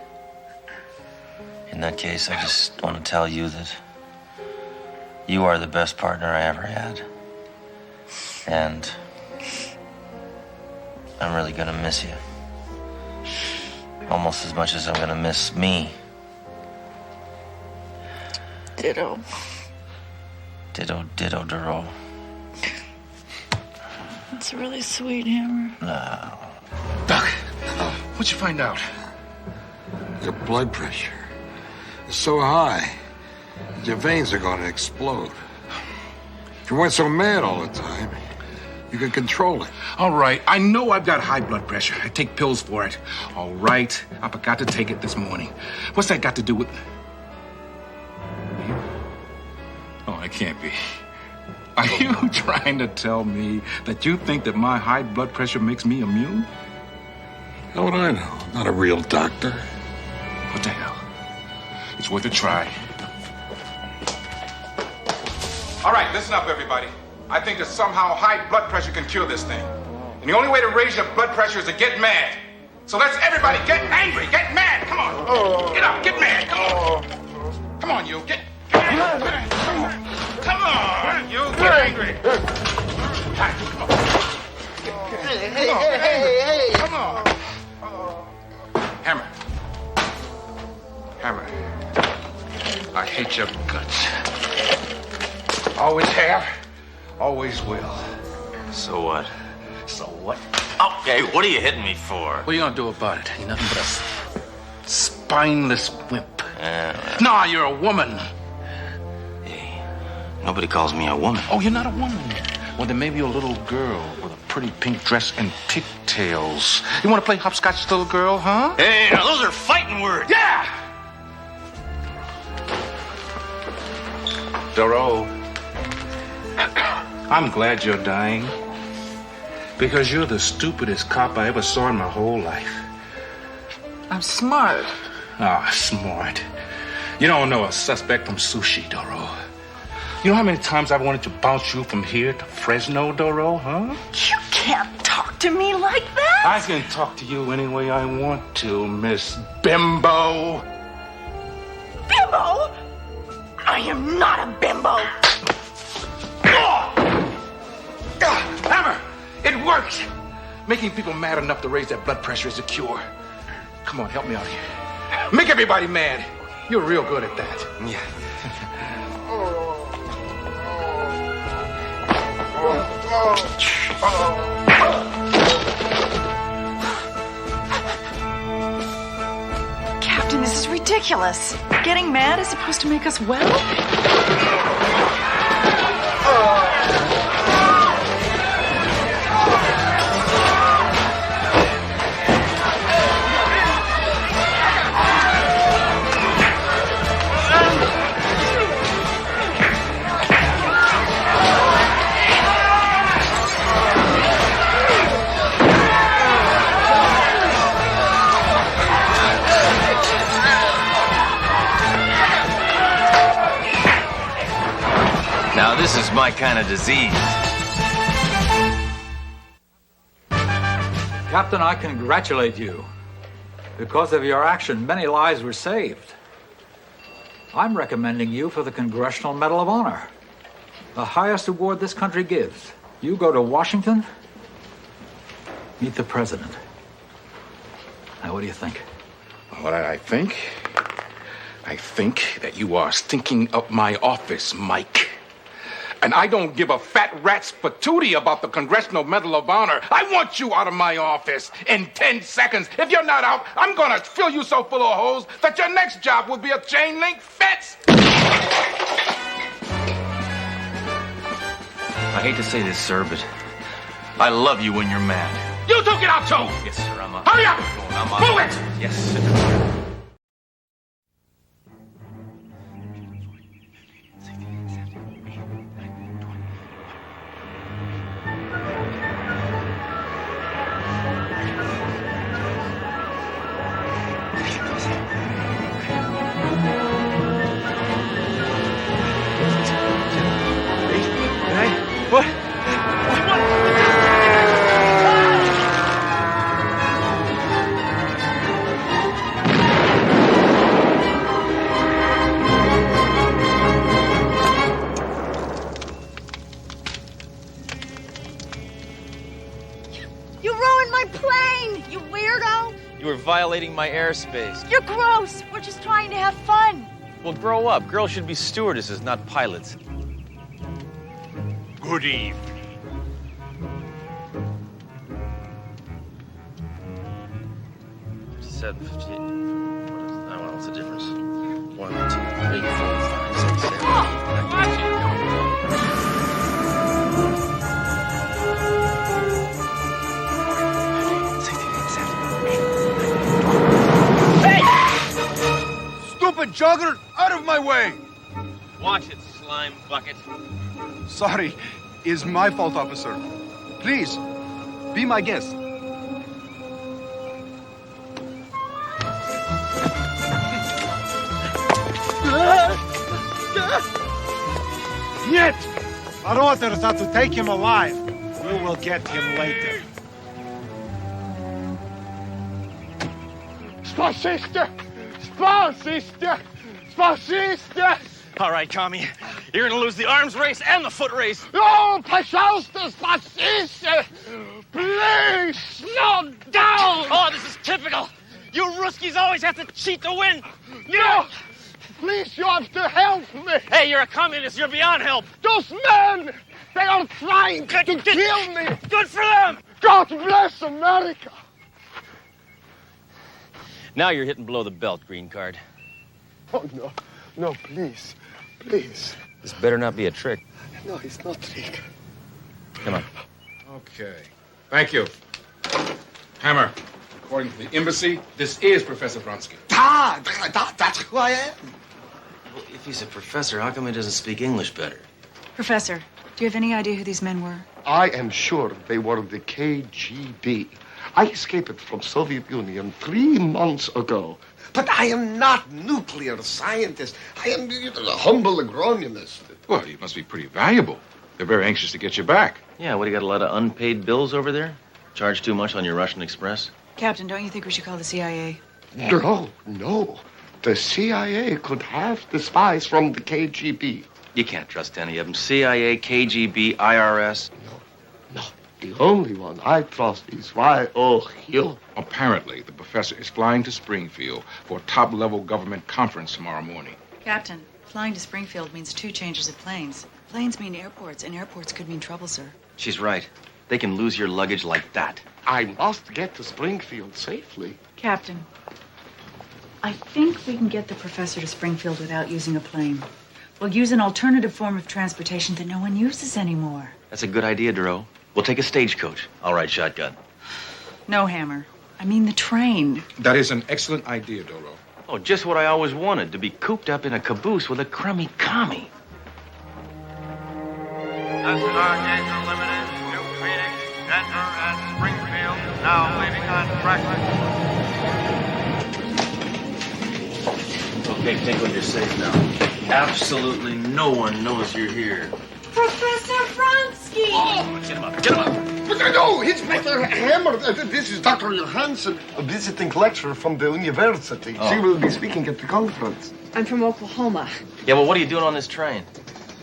In that case, I just want to tell you that you are the best partner I ever had. And I'm really gonna miss you. Almost as much as I'm gonna miss me. Ditto. Ditto, ditto, Duro. That's really sweet, Hammer. No. Doc, what'd you find out? Your blood pressure is so high that your veins are going to explode. If you weren't so mad all the time, you can control it. All right, I know I've got high blood pressure. I take pills for it. All right, I forgot to take it this morning. What's that got to do with... Oh, it can't be. Are you trying to tell me that you think that my high blood pressure makes me immune? How would I know? I'm not a real doctor. What the hell? It's worth a try. All right, listen up, everybody. I think that somehow high blood pressure can cure this thing. And the only way to raise your blood pressure is to get mad. So let's everybody get angry, get mad. Come on. Get up, get mad. Come on. Come on, you. Get mad. Come on, you. Get angry. Come on. Hey. Come on. Hammer. Hammer. I hate your guts. Always have, always will. So what? So what? Okay, what are you hitting me for? What are you gonna do about it? You're nothing but a spineless wimp. Nah, you're a woman. Hey, nobody calls me a woman. Oh, you're not a woman? Well, then maybe you're a little girl with a pretty pink dress and pigtails. You want to play hopscotch, little girl, huh? Hey, now those are fighting words. Yeah! Doro, I'm glad you're dying. Because you're the stupidest cop I ever saw in my whole life. I'm smart. Ah, smart. You don't know a suspect from sushi, Doro. You know how many times I've wanted to bounce you from here to Fresno, Doro, huh? You can't talk to me like that. I can talk to you any way I want to, Miss Bimbo. Bimbo? I am not a bimbo. Hammer! It works! Making people mad enough to raise their blood pressure is a cure. Come on, help me out here. Make everybody mad. You're real good at that. Yeah. Captain, this is ridiculous. Getting mad is supposed to make us well? Now, this is my kind of disease. Captain, I congratulate you. Because of your action, many lives were saved. I'm recommending you for the Congressional Medal of Honor, the highest award this country gives. You go to Washington, meet the president. Now, what do you think? What I think? I think that you are stinking up my office, Mike. And I don't give a fat rat's patootie about the Congressional Medal of Honor. I want you out of my office in 10 seconds. If you're not out, I'm gonna fill you so full of holes that your next job will be a chain link fence. I hate to say this, sir, but I love you when you're mad. You two get out, too! Yes, sir, I'm up. Hurry up! I'm up. Move it! Yes, sir. You were violating my airspace. You're gross. We're just trying to have fun. Well, grow up. Girls should be stewardesses, not pilots. Good evening. Seven 58. What's the difference? 1, 2, 3, 4, 5, 6, 7, 8, 9, 10. Stupid jogger, out of my way! Watch it, slime bucket. Sorry, it's my fault, officer. Please, be my guest. Yet! Our orders are to take him alive. We will get him later. Spasista! Spasista! Spasista! All right, Tommy. You're gonna lose the arms race and the foot race. Oh, pashausta, spasista! Please, slow down! Oh, this is typical. You Ruskies always have to cheat to win. No! Please, you have to help me! Hey, you're a communist. You're beyond help. Those men! They are trying to kill me! Good for them! God bless America! Now you're hitting below the belt, green card. Oh, no. No, please. Please. This better not be a trick. No, it's not trick. Come on. Okay. Thank you. Hammer, according to the embassy, this is Professor Vronsky. That's who I am. Well, if he's a professor, how come he doesn't speak English better? Professor, do you have any idea who these men were? I am sure they were the KGB. I escaped from Soviet Union 3 months ago. But I am not nuclear scientist. I am a humble agronomist. Well, you must be pretty valuable. They're very anxious to get you back. Yeah, what, do you got a lot of unpaid bills over there? Charge too much on your Russian Express? Captain, don't you think we should call the CIA? No. The CIA could have the spies from the KGB. You can't trust any of them. CIA, KGB, IRS. No. The only one I trust is Y.O. Apparently, the professor is flying to Springfield for a top-level government conference tomorrow morning. Captain, flying to Springfield means 2 changes of planes. Planes mean airports, and airports could mean trouble, sir. She's right. They can lose your luggage like that. I must get to Springfield safely. Captain, I think we can get the professor to Springfield without using a plane. We'll use an alternative form of transportation that no one uses anymore. That's a good idea, Duro. We'll take a stagecoach. All right, shotgun. No, Hammer. I mean the train. That is an excellent idea, Doro. Oh, just what I always wanted, to be cooped up in a caboose with a crummy commie. The Stargazer Limited, new Phoenix, Denver, and Springfield, now leaving on track. Okay, Tinkle, you're safe now. Absolutely no one knows you're here. Professor Vronsky! Oh, get him up, get him up! But no, it's Mr. Hammer. This is Dr. Johansson, a visiting lecturer from the university. Oh. She will be speaking at the conference. I'm from Oklahoma. Yeah, well, what are you doing on this train?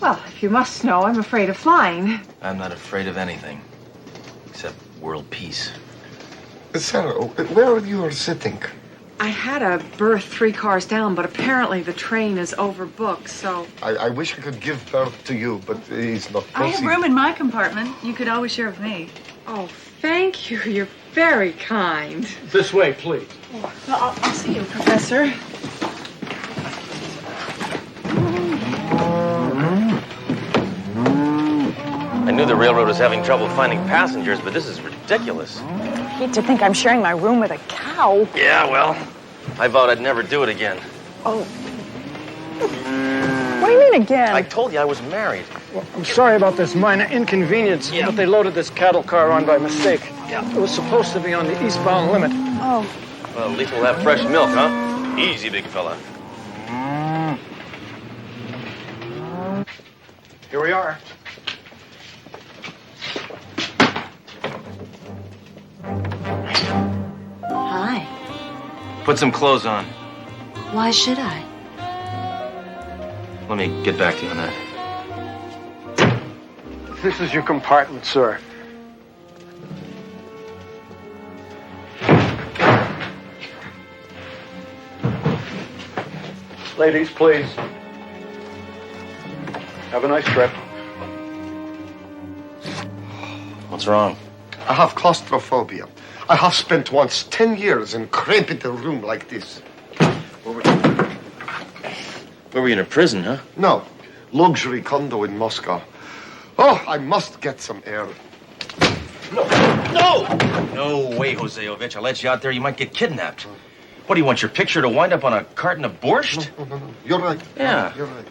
Well, if you must know, I'm afraid of flying. I'm not afraid of anything. Except world peace. Sarah, where are you sitting? I had a berth 3 cars down, but apparently the train is overbooked, so... I wish I could give birth to you, but it's not possible. I have room in my compartment. You could always share with me. Oh, thank you. You're very kind. This way, please. Well, I'll see you, Professor. I knew the railroad was having trouble finding passengers, but this is ridiculous. I hate to think I'm sharing my room with a cow. Yeah, well, I vowed I'd never do it again. Oh. What do you mean again? I told you I was married. Well, I'm sorry about this minor inconvenience, but they loaded this cattle car on by mistake. It was supposed to be on the eastbound limit. Oh. Well, at least we'll have fresh milk, huh? Easy, big fella. Here we are. Hi. Put some clothes on. Why should I? Let me get back to you on that. This is your compartment, sir. Ladies, please. Have a nice trip. What's wrong? I have claustrophobia. I have spent once 10 years in cramped room like this. Where were you in a prison, huh? No, luxury condo in Moscow. Oh, I must get some air. No! No way, Josejovich. I'll let you out there. You might get kidnapped. What, do you want your picture to wind up on a carton of borscht? No. You're right. Yeah. You're right.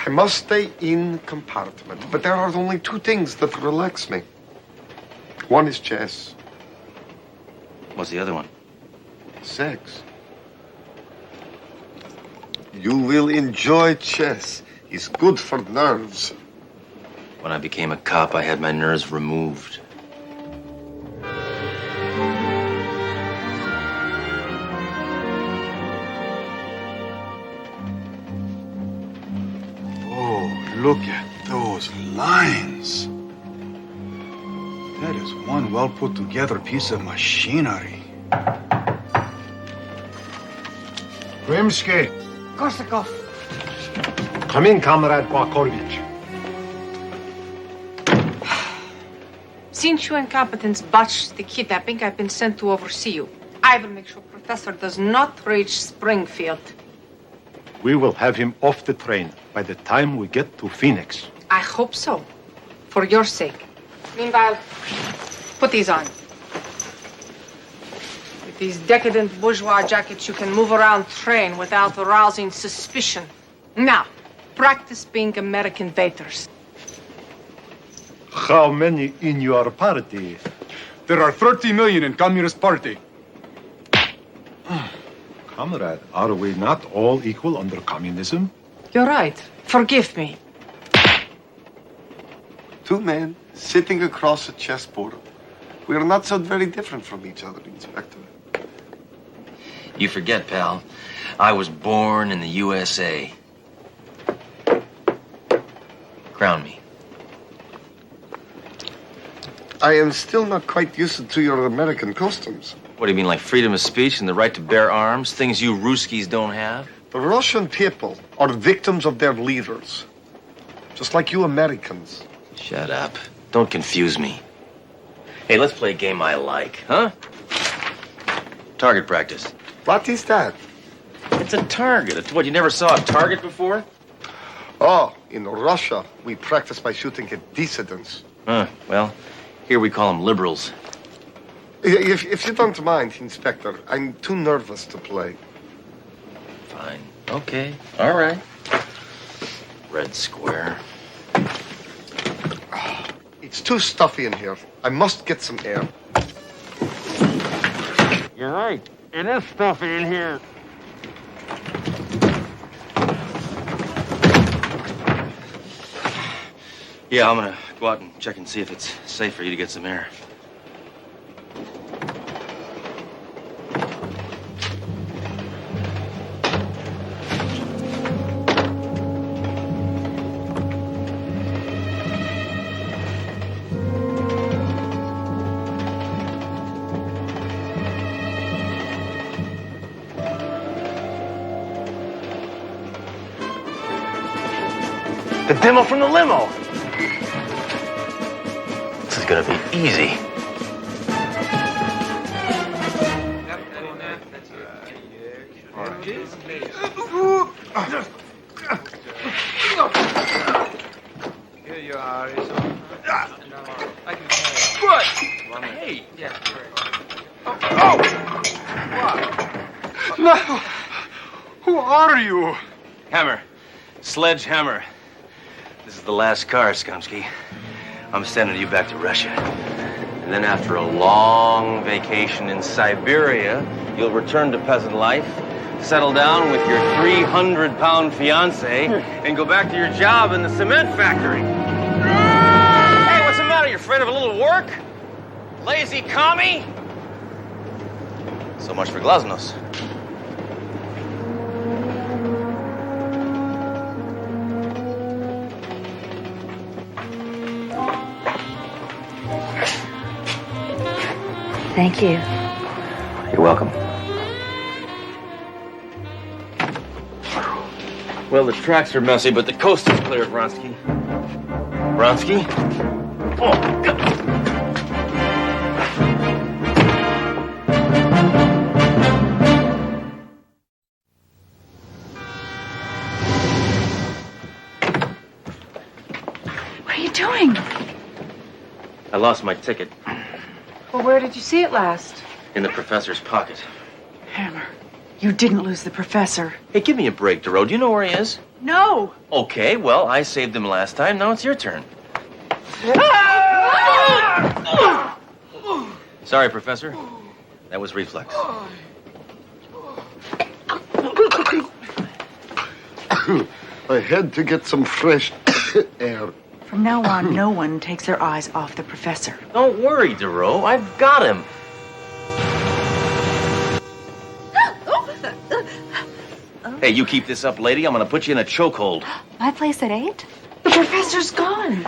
I must stay in compartment, but there are only two things that relax me. One is chess. What's the other one? Sex. You will enjoy chess. It's good for nerves. When I became a cop, I had my nerves removed. Oh, look at those lines. That is one well put together piece of machinery. Rimsky. Korsakov. Come in, Comrade Bakorovich. Since you incompetents botched the kidnapping, I've been sent to oversee you. I will make sure Professor does not reach Springfield. We will have him off the train by the time we get to Phoenix. I hope so. For your sake. Meanwhile, put these on. With these decadent bourgeois jackets, you can move around train without arousing suspicion. Now, practice being American waiters. How many in your party? There are 30 million in Communist Party. Comrade, are we not all equal under communism? You're right. Forgive me. Two men sitting across a chessboard. We are not so very different from each other, Inspector. You forget, pal. I was born in the USA. Crown me. I am still not quite used to your American customs. What do you mean, like freedom of speech and the right to bear arms? Things you Ruskies don't have? The Russian people are victims of their leaders. Just like you Americans. Shut up. Don't confuse me. Hey, let's play a game I like, huh? Target practice. What is that? It's a target. What, you never saw a target before? Oh, in Russia, we practice by shooting at dissidents. Well, here we call them liberals. If you don't mind, Inspector, I'm too nervous to play. Fine. Okay. All right. Red square. It's too stuffy in here. I must get some air. You're right. It is stuffy in here. Yeah, I'm gonna go out and check and see if it's safe for you to get some air. The demo from the limo. This is gonna be easy. Here you are. I can Good. Hey. Yeah. No. Who are you? Hammer. Sledge Hammer. This is the last car, Skomsky. I'm sending you back to Russia. And then after a long vacation in Siberia, you'll return to peasant life, settle down with your 300-pound fiancé, and go back to your job in the cement factory. Hey, what's the matter? You afraid of a little work? Lazy commie? So much for glasnost. Thank you. You're welcome. Well, the tracks are messy, but the coast is clear, Vronsky. Vronsky? Oh, God. What are you doing? I lost my ticket Well, where did you see it last? in the professor's pocket. Hammer, you didn't lose the professor. Hey, give me a break, Dero. Do you know where he is? No. Okay, well, I saved him last time. Now it's your turn. Sorry, Professor. That was reflex. I had to get some fresh air. From now on, no one takes their eyes off the professor. Don't worry, Dero. I've got him. Hey, you keep this up, lady. I'm gonna put you in a chokehold. My place at 8? The professor's gone.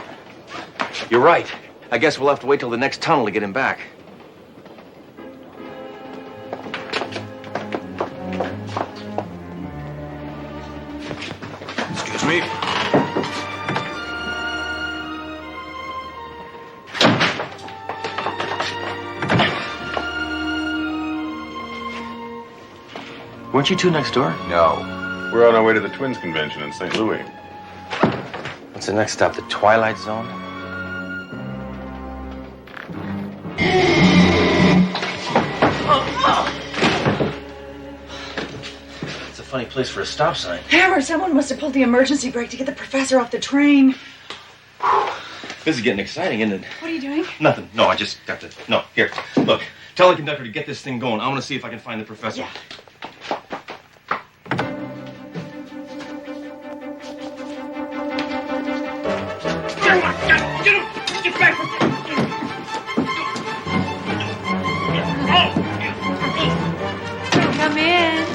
You're right. I guess we'll have to wait till the next tunnel to get him back. Excuse me. Weren't you two next door? No. We're on our way to the Twins Convention in St. Louis. What's the next stop? The Twilight Zone? It's a funny place for a stop sign. Hammer, someone must have pulled the emergency brake to get the professor off the train. This is getting exciting, isn't it? What are you doing? Nothing. No, I just got to... No, here. Look, tell the conductor to get this thing going. I want to see if I can find the professor. Yeah. Get back! Come in.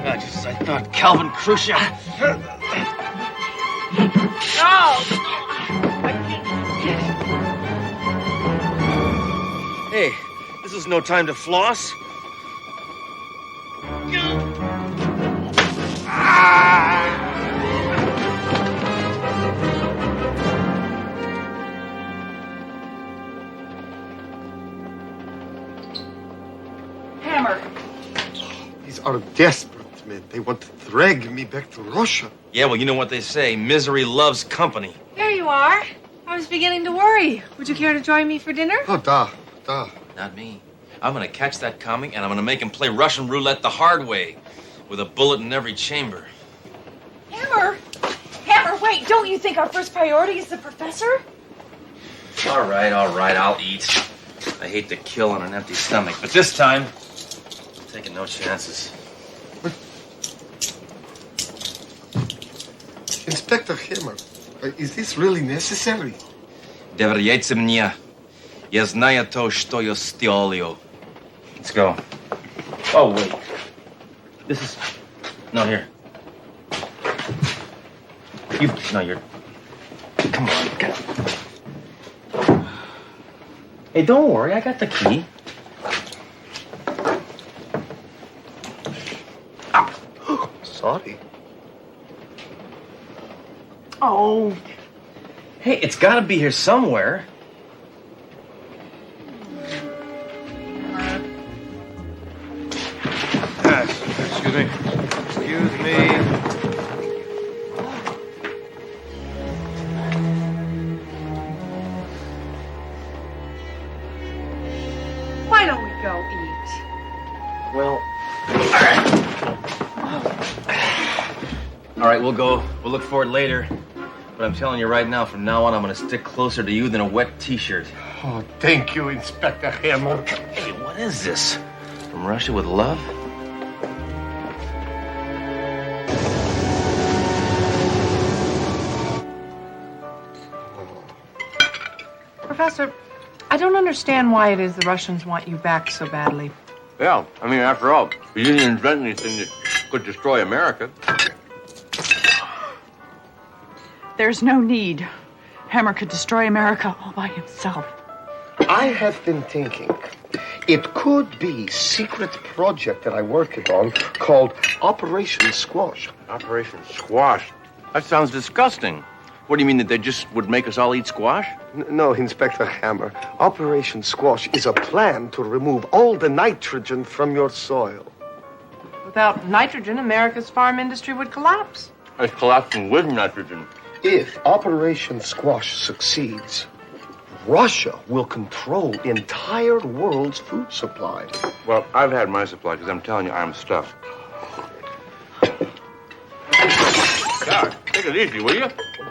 God, just as I thought, Calvin Khrushchev. Hey, this is no time to floss. Hammer. These are desperate men. They want to drag me back to Russia. Yeah, well, you know what they say. Misery loves company. There you are. I was beginning to worry. Would you care to join me for dinner? Oh, da. Not me. I'm gonna catch that comic and I'm gonna make him play Russian roulette the hard way, with a bullet in every chamber. Hammer! Hammer, wait, don't you think our first priority is the professor? All right, I'll eat. I hate to kill on an empty stomach, but this time, I'm taking no chances. Inspector Hammer, is this really necessary? Доверяйте мне. Я знаю то, что я сделаю. Let's go. Oh, wait. This is... No, here. No, you're... Come on, get... Hey, don't worry, I got the key. Sorry. Oh. Hey, it's gotta be here somewhere. Excuse me. Excuse me. Why don't we go eat? Well, all right, we'll go. We'll look for it later. But I'm telling you right now, from now on, I'm gonna stick closer to you than a wet T-shirt. Oh, thank you, Inspector Hammer. Hey, what is this? From Russia with love? Professor, I don't understand why it is the Russians want you back so badly. Yeah, I mean, after all, we didn't invent anything that could destroy America. There's no need. Hammer could destroy America all by himself. I have been thinking. It could be secret project that I working on called Operation Squash. Operation Squash? That sounds disgusting. What do you mean, that they just would make us all eat squash? No, Inspector Hammer. Operation Squash is a plan to remove all the nitrogen from your soil. Without nitrogen, America's farm industry would collapse. It's collapsing with nitrogen. If Operation Squash succeeds, Russia will control entire world's food supply. Well, I've had my supply, because I'm telling you, I'm stuffed. God, take it easy, will you?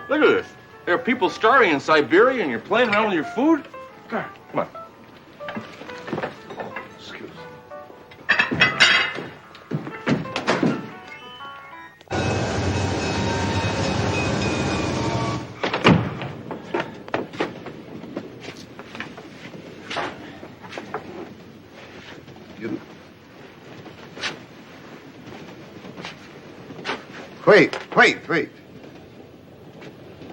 Look at this. There are people starving in Siberia, and you're playing around with your food? God, come on. Excuse me. Wait.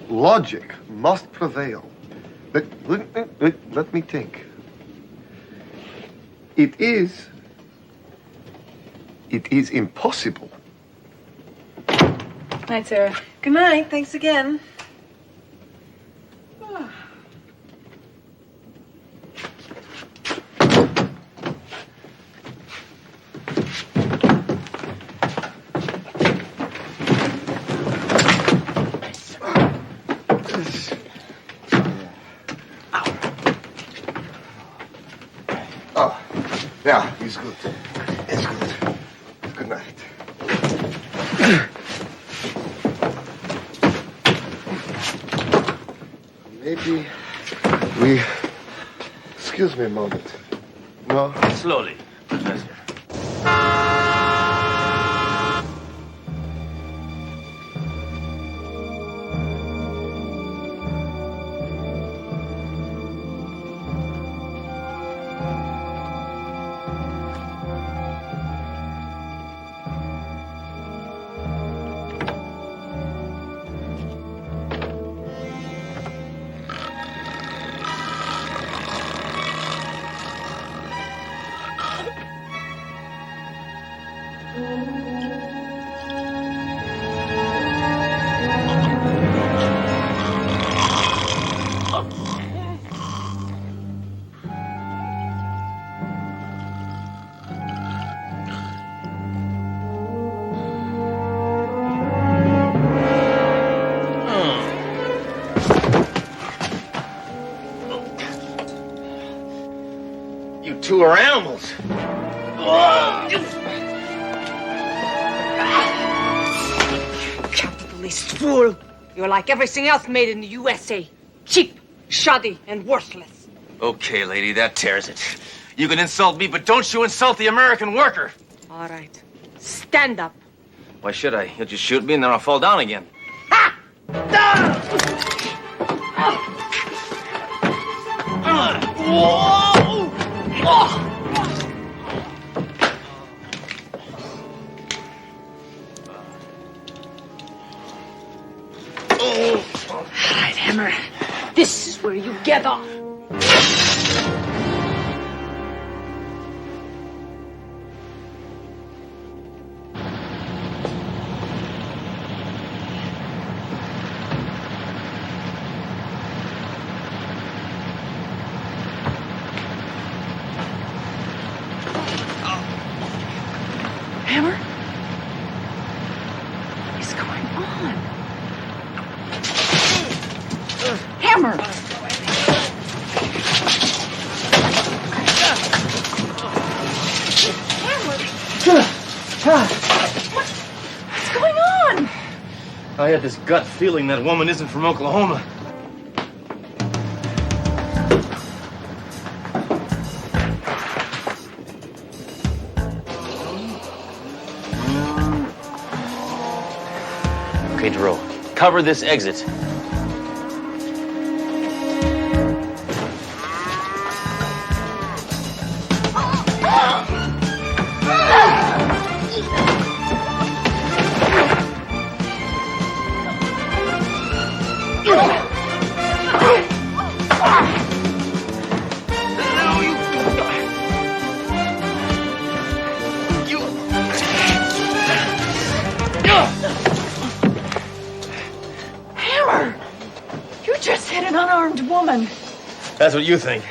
Logic must prevail. Let me think. It is impossible. Night, Sarah. Good night. Thanks again. Yeah, he's good. He's good. Good night. Maybe we... Excuse me a moment. No? Slowly, Professor. You two are animals. Capitalist fool. You're like everything else made in the USA. Cheap, shoddy, and worthless. Okay, lady, that tears it. You can insult me, but don't you insult the American worker. All right. Stand up. Why should I? You'll just shoot me and then I'll fall down again. All right, Hammer. This is where you get off. Hammer? What is going on? Hammer! What's going on? I had this gut feeling that woman isn't from Oklahoma. Okay, Drew, cover this exit. armed woman. That's what you think.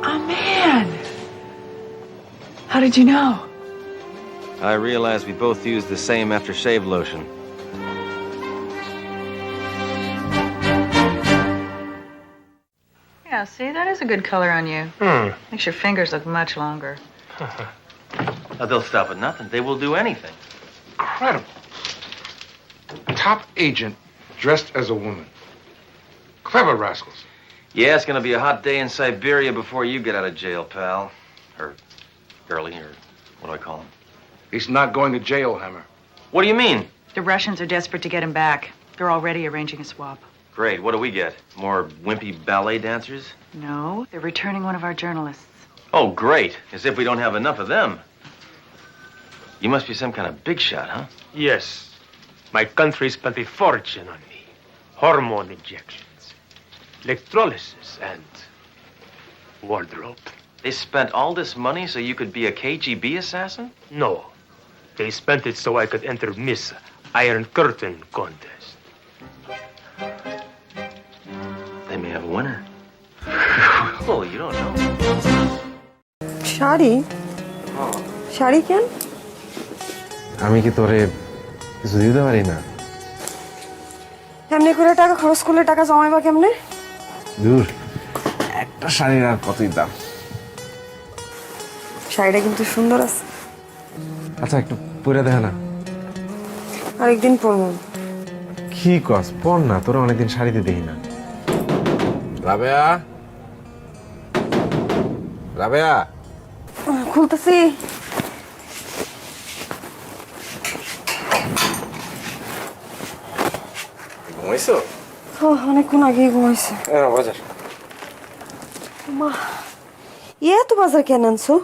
A man. How did you know? I realized we both used the same aftershave lotion. Yeah, see, that is a good color on you. Makes your fingers look much longer. They'll stop at nothing. They will do anything. Incredible. Top agent dressed as a woman. Clever rascals. Yeah, it's gonna be a hot day in Siberia before you get out of jail, pal. Or girlie, or what do I call him? He's not going to jail, Hammer. What do you mean? The Russians are desperate to get him back. They're already arranging a swap. Great. What do we get? More wimpy ballet dancers? No, they're returning one of our journalists. Oh, great. As if we don't have enough of them. You must be some kind of big shot, huh? Yes. My country spent a fortune on me. Hormone injections, electrolysis, and wardrobe. They spent all this money so you could be a KGB assassin? No. They spent it so I could enter Miss Iron Curtain contest. They may have a winner. Well, you don't know. Sari sari কেন আমি কি তোরে কিছু দিতে পারি না? এমনি করে টাকা খরচ করলে টাকা জমাইবা কেমনে? দূর, একটা শাড়ির আর কতই দাম। শাড়িটা কিন্তু সুন্দর আছে। আচ্ছা একটু পরে দেখা না। আরেকদিন পরবো। কি কস? পর না, তোরা অনেকদিন শাড়িতে দেখি না। রাবেয়া, রাবেয়া, খুলতেছি। ঘুমাইছো? অনেকক্ষণ আগেই ঘুমাইছে। বাজার। মা, এত বাজার কেন আনছো?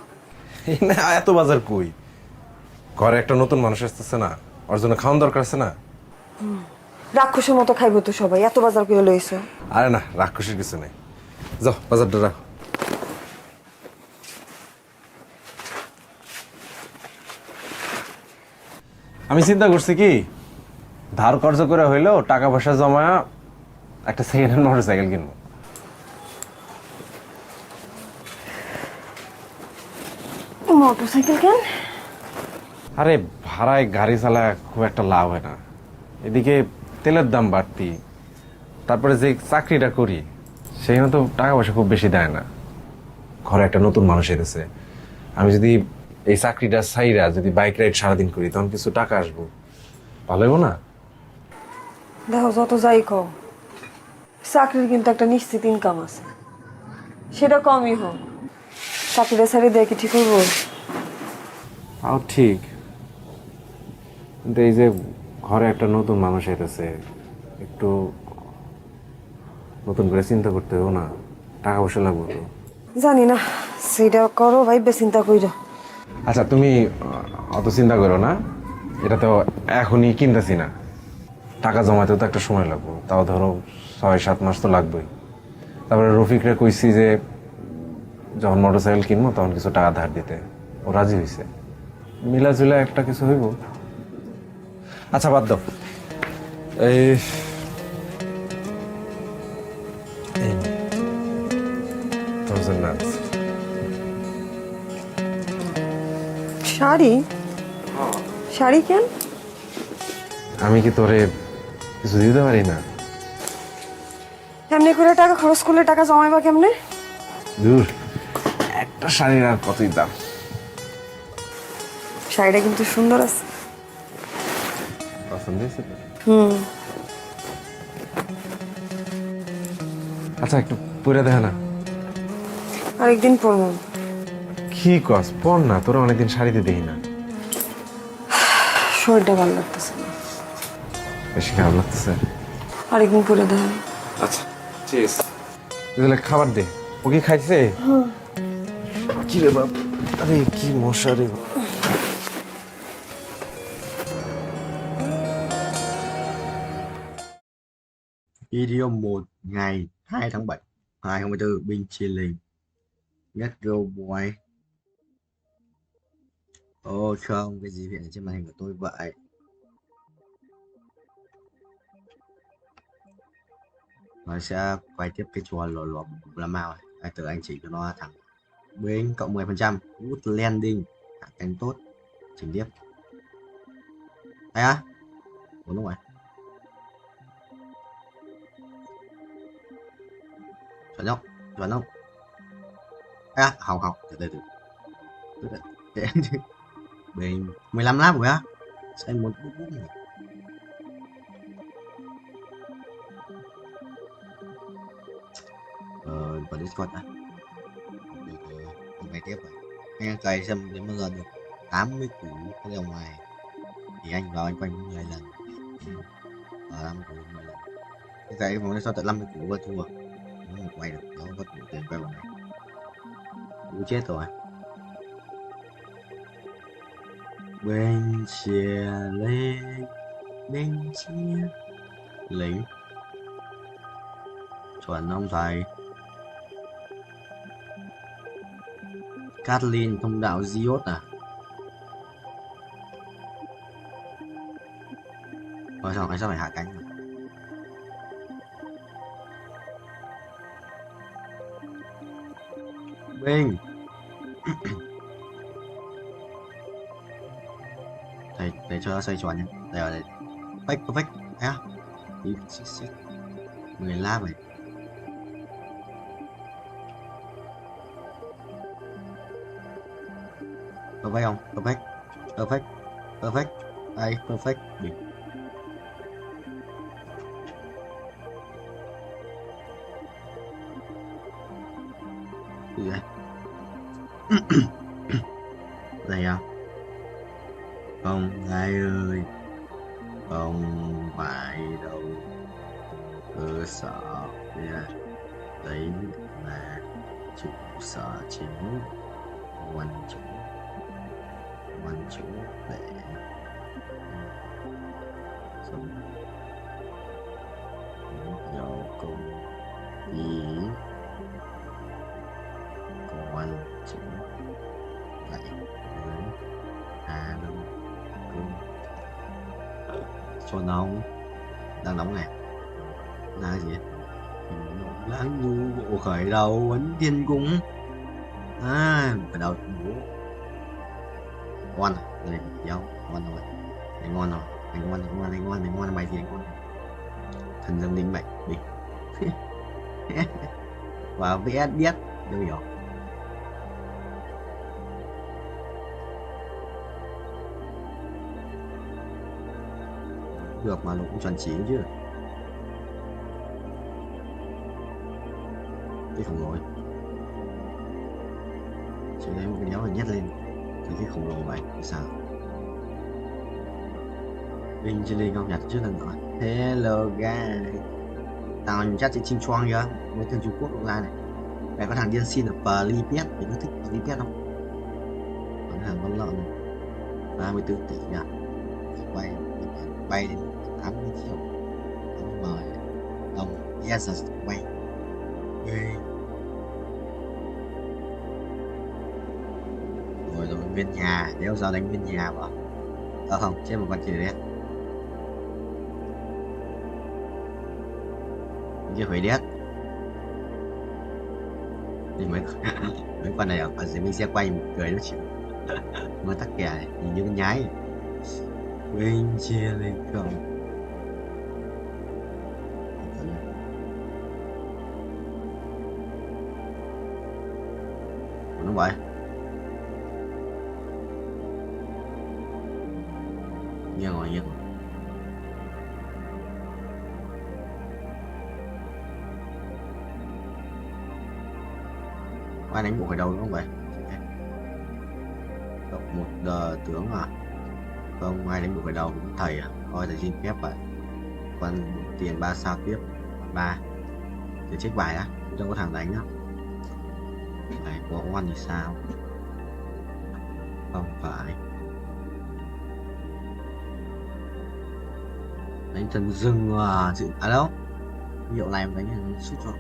না, এত বাজার কই? ঘরে একটা নতুন মানুষ আসতেছে না, ওর জন্য খাওয়ান দরকার আছে না। রাক্ষসের মতো খাইবো তো সবাই, এত বাজার করে লইছো। আরে না, রাক্ষসের কিছু নেই। যাও বাজারটা রাখো। আমি চিন্তা করছি কি, ধার কর্জ করে হইলেও টাকা পয়সা জমায়া একটা সেকেন্ড হ্যান্ড মোটরসাইকেল কিনবো। মোটরসাইকেল কেন? আরে ভাড়ায় গাড়ি চালায় খুব একটা লাভ হয় না, এদিকে তেলের দাম বাড়তি, তারপরে যে চাকরিটা করি সেখানে তো টাকা পয়সা খুব বেশি দেয় না। ঘরে একটা নতুন মানুষ এসেছে, আমি যদি এই চাকরিটা ছাইরা যদি বাইক রাইড সারাদিন করি তখন কিছু টাকা আসবো, ভালো হইব না? দেখো যত যাই কও, চাকরির কিন্তু একটা নিশ্চিত ইনকাম আছে, সেটা কমই হোক। চাকরিটা ছেড়ে দেয় কি ঠিক হইব? তাও ঠিক, কিন্তু এই যে ঘরে একটা নতুন মানুষ এসেছে, একটু নতুন করে চিন্তা করতে হবে না, টাকা পয়সা লাগবে তো। জানি না, সেটা করো ভাইবে চিন্তা কইরো। আচ্ছা তুমি অত চিন্তা করো না, এটা তো এখনই কিনতেছি না, টাকা জমাতেও তো একটা সময় লাগবে, তাও ধরো 6-7 মাস তো লাগবেই। তারপরে রফিকরে কইছি যে যখন মোটরসাইকেল কিনবো তখন কিছু টাকা ধার দিতে, ও রাজি হয়েছে, মিলাজুলা একটা কিছু হইব। আচ্ছা বাদ দাও, এই শাড়ি শাড়ি কেন? আমি কি তোরে কিছু দিতে পারি না? এমনি করে টাকা খরচ করলে টাকা জমাইবা কেমনে? দূর, একটা শাড়ির আর কতই দাম। শাড়িটা কিন্তু সুন্দর আছে। পছন্দ হয়েছে তো? আচ্ছা একটু পরে দেখা না। আরেকদিন পরবো। কি কস? পর না, তোরা অনেকদিন শাড়িতে দেখি না। শরীরটা ভালো লাগতেছে না। বেশি খারাপ লাগতেছে? আরেকদিন পরে দেখা। আচ্ছা ঠিক আছে, তাহলে খাবার দে। ও কি খাইছে? কি রে বাপ, আরে কি মশা রে। Video 1 ngày 2 tháng 7 2024 bên Chile. Get go boy. Ồ không, cái gì hiện ở trên màn hình của tôi vậy? Nó sẽ quay tiếp cái trò lò lò là màu. Ai từ anh chỉ cho nó thẳng bên cộng 10%. Good landing. Hạ cánh tốt. Chỉnh tiếp. Đây á. Ủa đúng rồi. Chuẩn không? Chuẩn không? À, không. Từ từ. Bên 15 lap rồi á. Sẽ một bút bút này. Vào Discord á. Ngày tiếp rồi. Anh cày xem nếu mà giờ được 80 củ cái dòng ngoài thì anh vào anh quanh 10 lần. Ở 5 củ 10 lần. Cái cày vòng này sao tận 50 củ và thua. Nó một quay được, nó có đủ tiền quay vòng này. Cú chết rồi. Bên chia lên, bên chia lính. Chuẩn ông thầy. Kathleen thông đạo Diốt à? Rồi xong anh sẽ phải hạ cánh rồi. Binh. thầy cho nó xoay tròn nhé. Đây là perfect á. Đi xích 10 lap này. Perfect không? Perfect. Đây, perfect. Đi. Đi đây. Đây à? Không, ai ơi. Không phải đâu. Cơ sở đấy là trụ sở chính. Quan chủ để sống nhiều công ý quan chủ lại với Hà Đông Cung cho nóng đang nóng này là gì lãng nhu bộ khởi đầu vấn tiên cung khởi đầu bố ngon rồi đâu ngon rồi anh ngon mày thì anh ngon thần dân linh mệnh đi và vẽ biết đâu hiểu được mà nó cũng chuẩn chỉ chứ cái khổng lồ chỉ lấy một cái đéo là nhét lên cái khổng lồ vậy sao Vinh trên đây không nhặt trước lần nữa. Hello guys, tao chắc sẽ chim choang chưa với thằng Trung Quốc cũng ra này. Mày có thằng điên xin ở Pripyat, mày có thích Pripyat không? Có thằng con lợn này 34 tỷ nha, bay đến 80 triệu 80 đồng yes bay rồi bên nhà đéo giờ đánh bên nhà vào không trên một con chữ đét chưa phải đét thì mấy con này ở dưới mình sẽ quay một cười nó chịu mà tắc kè này nhìn như con nhái bên chia lên không nó vậy nghe ngồi nghe ai đánh bộ khởi đầu đúng không vậy cộng một tướng à không ai đánh bộ khởi đầu thầy à thôi thầy xin phép vậy còn tiền 3 sao tiếp 3 để check bài á trong có thằng đánh á này có oan thì sao không phải đánh thần rừng à chữ đâu hiệu này mà đánh sút cho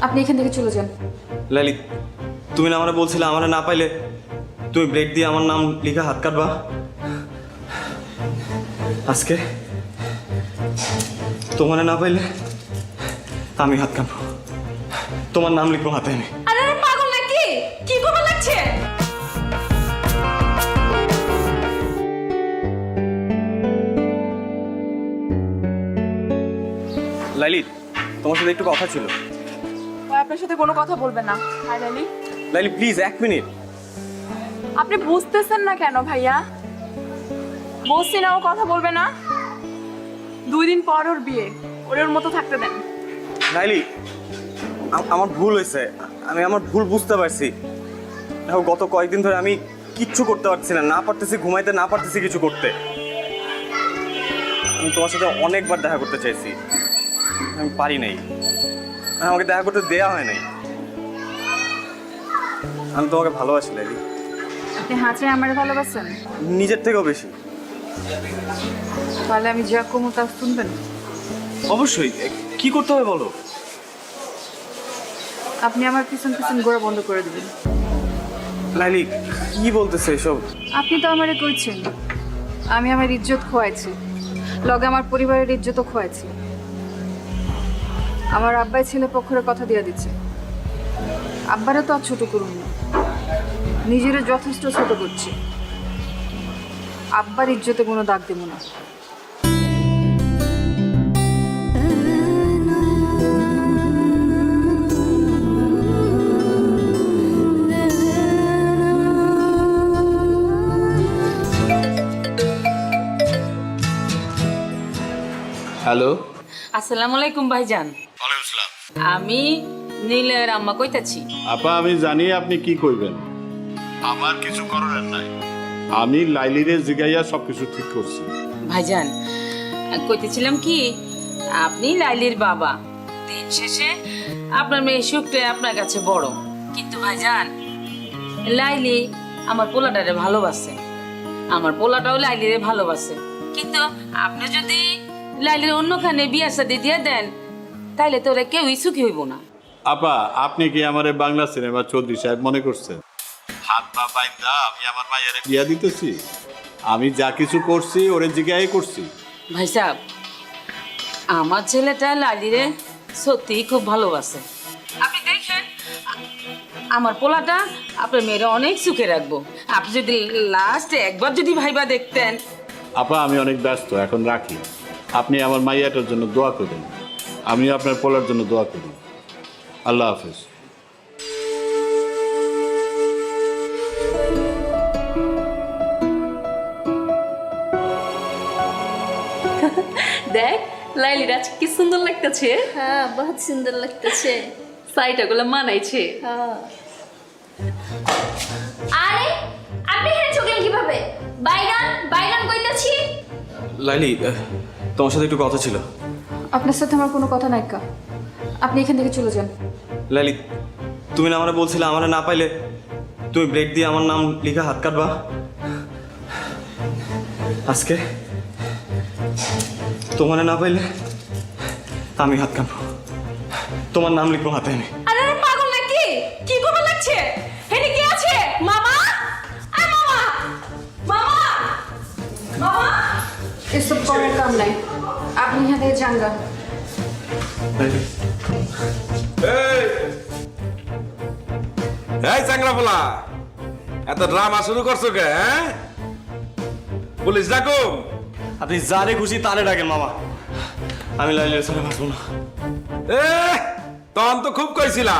আপনি এখান থেকে চলে যান। লাইলি, তুমি না আমারে বলছিলে আমারে না পাইলে তুমি ব্লেড দিয়ে আমার নাম লিখা হাত কাটবা। আজকে তোমারে না পাইলে আমি হাত কাটবো, তোমার নাম লিখবো হাতে আমি। আরে পাগল নাকি? কি করবে লাগছে? লাইলি, তোমার সাথে একটু কথা ছিল। আপনার সাথে কোনো কথা বলবে না। Hi Laili. Laili please 1 minute. আপনি বুঝতেছেন না কেন ভাইয়া? বলছি না ও কথা বলবে না। 2 দিন পর ওর বিয়ে, ওর মতো থাকতে দেন। লাইলি, আমার ভুল হয়েছে, আমি আমার ভুল বুঝতে পারছি। দেখো গত কয়েকদিন ধরে আমি কিচ্ছু করতে পারছি না, না পারতেছি ঘুমাইতে, না পারতেছি কিছু করতে। আমি তোমার সাথে অনেকবার দেখা করতে চাইছি, আমি পারি নাই, আমাকে দেখা করতে দেয়া হয় নাই। আমি তোমাকে ভালোবাসি লাইলি। আপনি হাঁচে আমার ভালোবাসেন? নিজের থেকেও বেশি। তাহলে আমি যা কমু তা শুনবেন? অবশ্যই। কি করতে হবে বলো? আপনি আমার পিছন পিছন ঘোরা বন্ধ করে দিবেন। লাইলি, কি বলতেছে এসব? আপনি তো আমারে কইছেন আমি আমার ইজ্জত খোয়াইছি, লগে আমার পরিবারের ইজ্জতও খোয়াইছি। আমার আব্বাই ছেলে পক্ষের কথা দিয়ে দিচ্ছে। আব্বারে তো আর ছোট করুন না, নিজেরও যথেষ্ট ছোট করছি। আব্বার ইজ্জতে কোনো দাগ দেব না। হ্যালো, আসসালামু আলাইকুম ভাইজান। ওয়ালাইকুম আসসালাম। আমি নীলের আম্মা কইতাছি। আপা, আমি জানি আপনি কি কইবেন। আমার কিছু করার নাই, আমি লাইলিরে জিগাইয়া সবকিছু ঠিক করছি। ভাইজান, কইতেছিলাম কি, আপনি লাইলির বাবা, দিন শেষে আপনার মেয়ে সুখটা আপনার কাছে বড়। কিন্তু ভাইজান, লাইলি আমার পোলাটারে ভালোবাসে, আমার পোলাটাও লাইলিরে ভালোবাসে। কিন্তু আপনি যদি লাইলির অন্যখানে বিয়া শাদী দিয়ে দেন, তাইলে তো ওরা কেউই সুখী হইব না। আপা, আপনি কি আমার বাংলা সিনেমা চৌধুরী সাহেব মনে করছেন? হাত পা বাইন্দা আমি আমার মায়ের বিয়া দিতেছি? আমি যা কিছু করছি ওরে জিগাই করছি। ভাই সাহেব, আমার ছেলেটা লালিরে সত্যিই খুব ভালোবাসে। আপনি দেখেন, আমার পোলাটা আপনার মেয়েরা অনেক সুখে রাখবো। আপনি যদি লাস্টে একবার যদি ভাইবা দেখতেন। আপা, আমি অনেক ব্যস্ত, এখন রাখি। আপনি আমার মাইয়াটার জন্য দোয়া করবেন, আমি আপনার পোলার জন্য দোয়া করি। আল্লাহ হাফেজ। দেখ লাইলির আজ কি সুন্দর লাগতেছে। হ্যাঁ, বহুত সুন্দর লাগতেছে। সাইটাগুলো মানাইছে। আরে আপনি এখানে চকলেন কিভাবে? বাইগান বাইগান কইতাছি। লাইলি, তোমার সাথে একটু কথা ছিল। আপনার সাথে আমার কোনো কথা নাই কা, আপনি এখান থেকে চলে যান। লাইলি, তুমি না আমারে বলছিলে আমারে না পাইলে তুমি ব্লেড দিয়ে আমার নাম লিখা হাত কাটবা। আজকে তোমারে না পাইলে আমি হাত কাটবো, তোমার নাম লিখবো হাতে আমি। আরে পাগল নাকি? কি করবে লাগছে? হেনি কি আছে? মামা, আয় মামা, মামা, মামা। এসব কোনো কাম নাই, আপনি এখান থেকে যান গা। এই চাংরাফলা, এত ড্রামা শুরু করছো কে? হ্যাঁ, পুলিশ ডাকুম? আপনি যারে খুশি তারে ডাকেন মামা, আমি লাইলির সাথে বাঁচবো না। তখন তো খুব কইছিলা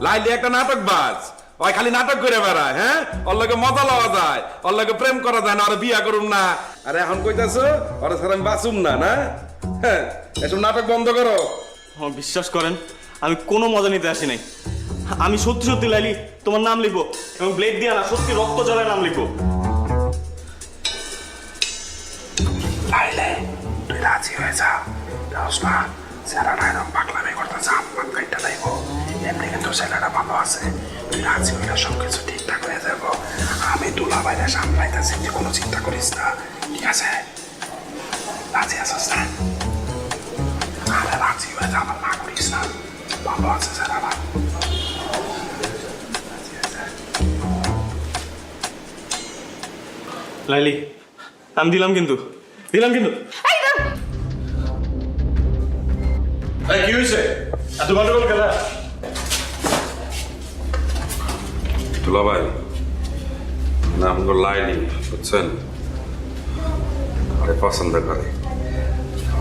লাইলি একটা নাটক বাজ, ওই খালি নাটক করে বেড়ায়। হ্যাঁ, ওর লগে মজা লওয়া যায়, ওর লগে প্রেম করা যায় না, আর বিয়া করুম না। আর এখন কইতাছো ওর সাথে আমি বাঁচুম না? না, হ্যাঁ, এসব নাটক বন্ধ করো। আমার বিশ্বাস করেন, আমি কোনো মজা নিতে আসি নাই। আমি সত্যি সত্যি লাইলি তোমার নাম লিখবো, এবং ব্লেড দিয়ে না, সত্যি রক্ত জলের নাম লিখবো। লাইলে, তুই রাজি হয়ে যা। না, ছেলেটা এরকম পাগলামি করতেছে, আমার কাইটা লাইব। এমনি কিন্তু ছেলেটা ভালো আছে, তুই রাজি হইলে সবকিছু ঠিকঠাক হয়ে যাব। আমি দুলা বাইরে সামলাইতেছি, তুই কোনো চিন্তা করিস না, ঠিক আছে? রাজি আছিস না? আরে রাজি হয়ে যা। ভালো আছে স্যার আমার। লাইলি, আমি দিলাম কিন্তু। কি হয়েছে এত গন্ডগোল খেলা? দুলা ভাই না আমাকে লাইনি বুঝছেন, আরে পছন্দ করে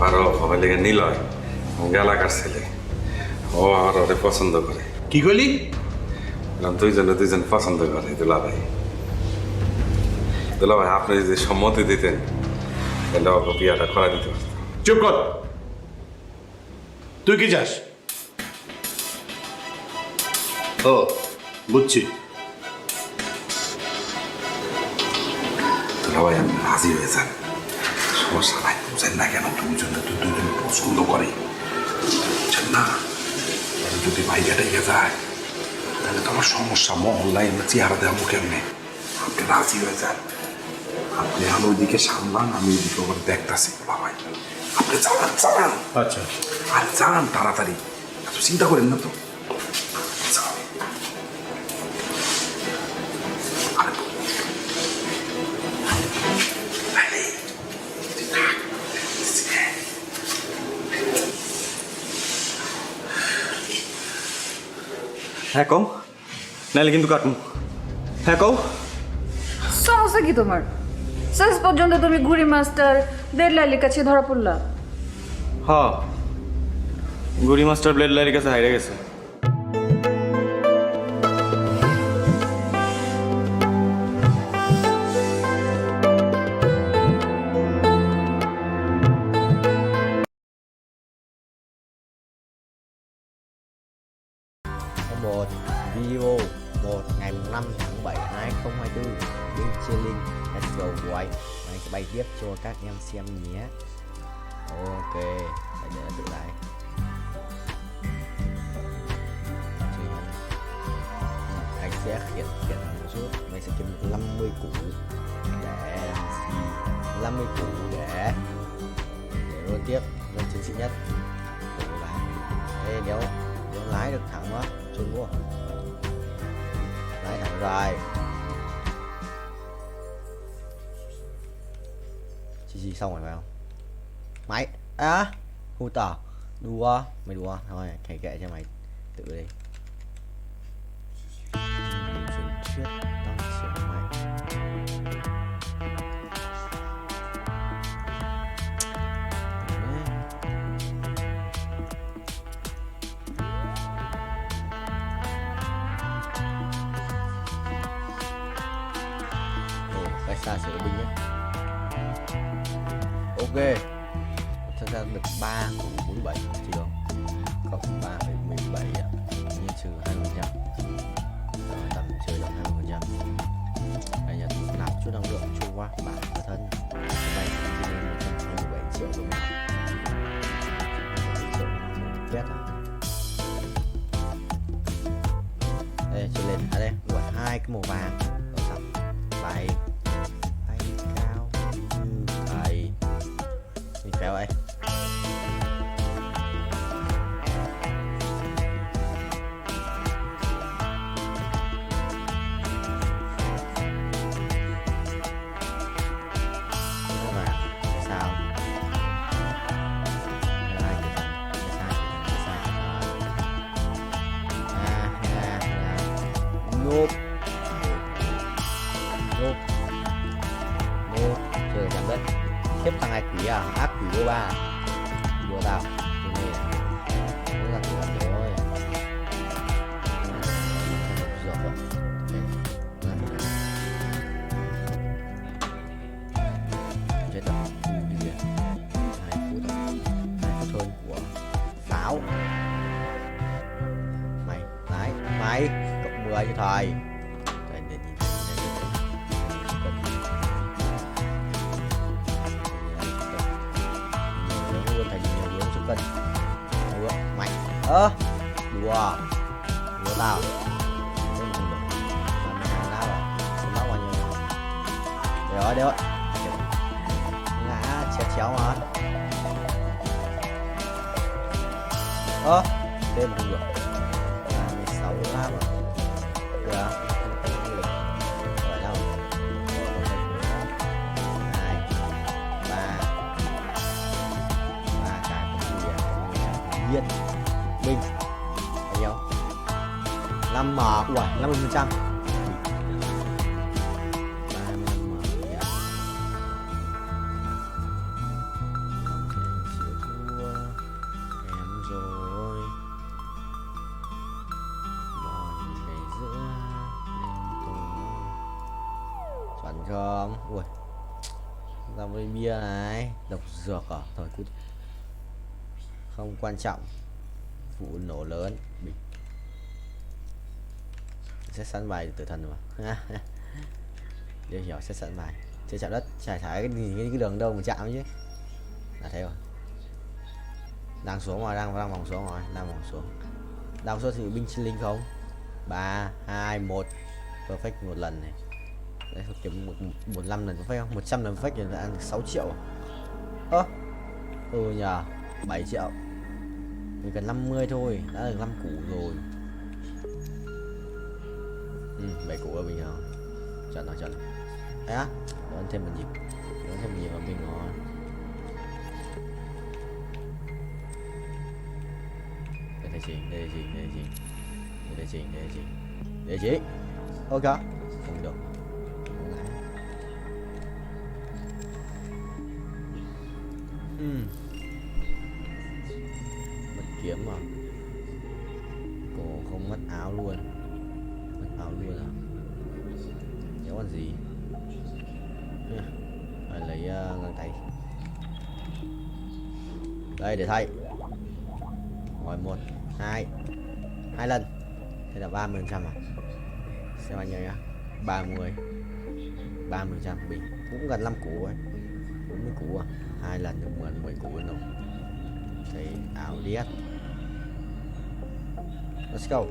আরো হবে লেগে নিলয় এলাকার ছেলে, ও আর ওরে পছন্দ করে। কি কইলি? দুইজন পছন্দ করে দুলা ভাই। দুলা ভাই আপনি যদি সম্মতি দিতেন তাহলে ওকে বিয়াটা করা দিতে পারতাম। চুপ কর, তুই কি চাস? ও বুঝছি। দুলা ভাই আপনি রাজি হয়ে যান, সমস্যা নাই। বুঝেন না কেন দুজন পছন্দ করে, বুঝছেন না? যদি ভাইয়াটা এগিয়ে যায় তাহলে তো আমার সমস্যা, মহল্লায় আমরা চেহারা দেবো কেমনে? আপনি রাজি হয়ে যান, আপনি আমি ওইদিকে সামলান, আমি ওইদিকে ওখানে দেখতেছি। ভাই আপনি চালান। আচ্ছা আর যান তাড়াতাড়ি, এত চিন্তা করেন না তো। হ্যাঁ কও, নাহলে কিন্তু কাটুন। হ্যাঁ কও। সমস্যা কি তোমার? শেষ পর্যন্ত তুমি ঘুড়ি মাস্টার ব্লেড লাইলির কাছে ধরা পড়লা। হ, গুড়ি মাস্টার ব্লেড লাইলির কাছে হাইরে গেছে। Một video 1 ngày 5 tháng 7 2024 bên Chilling Let's Go White. Mình sẽ bày tiếp cho các em xem nhé. Ok, để tự lại. Anh sẽ khiển một chút. Mình sẽ kiếm 50 củ để 50 củ để luôn tiếp luôn chiến sĩ nhất. Đây nếu lái được thẳng quá trốn quá, lái thẳng rồi. Chi xong rồi phải không? Máy hút tỏ đùa, mày đùa thôi, kệ cho mày tự đi. Chuyển trước tăng chiều mày. Xa sửa binh nhé. Ok, thật ra được 3 của 47 chỉ không? Cộng 3,17 nhân trừ 20%, tầm chơi được 20%. Đây là nạp chút năng lượng trôi qua bản thân thân. Đây là 127 triệu của mình. 127 triệu quét à? Đây chơi lên đây, gọi 2 cái màu vàng ở sẵn bài cao như thầy mình kéo ấy. Sao nộp trời chẳng đất xếp thằng này quỷ à, ác quỷ vô ba đùa tao cái này nó là quỷ rồi chết rồi đi kìa 2 phút hơn của pháo mày cộng 10 cho thầy. Mày đùa tao bao nhiêu rồi đấy ngã chéo mà thêm không được. Viên Bình bao nhiêu 5 mở ủa 50%. Không ui ra với bia này độc dược à thôi cút không quan trọng vụ nổ lớn bình sẽ sẵn bài tử thần mà đều hiểu sẽ sẵn bài chơi chạm đất trải thải cái đường đâu mà chạm chứ là thế rồi đang xuống rồi đang vòng xuống rồi đang số thử binh sinh linh không 3 2 1 perfect một lần này. Đấy, kiếm 15 lần perfect không 100 lần perfect thì đã ăn được 6 triệu nhờ 7 triệu mình cần 50 thôi đã được 5 củ rồi 7 củ là bình thường chuẩn rồi đấy á đón thêm một nhịp vào mình rồi đây gì ok không được mất kiếm mà cổ không mất áo luôn à nếu còn gì phải lấy găng tay đây để thay rồi 1 2 lần thế là 30% à xem anh nhá 30% bình cũng gần 5 củ ấy 40 củ à 2 lần được 10 củ rồi thì ảo điếc let's go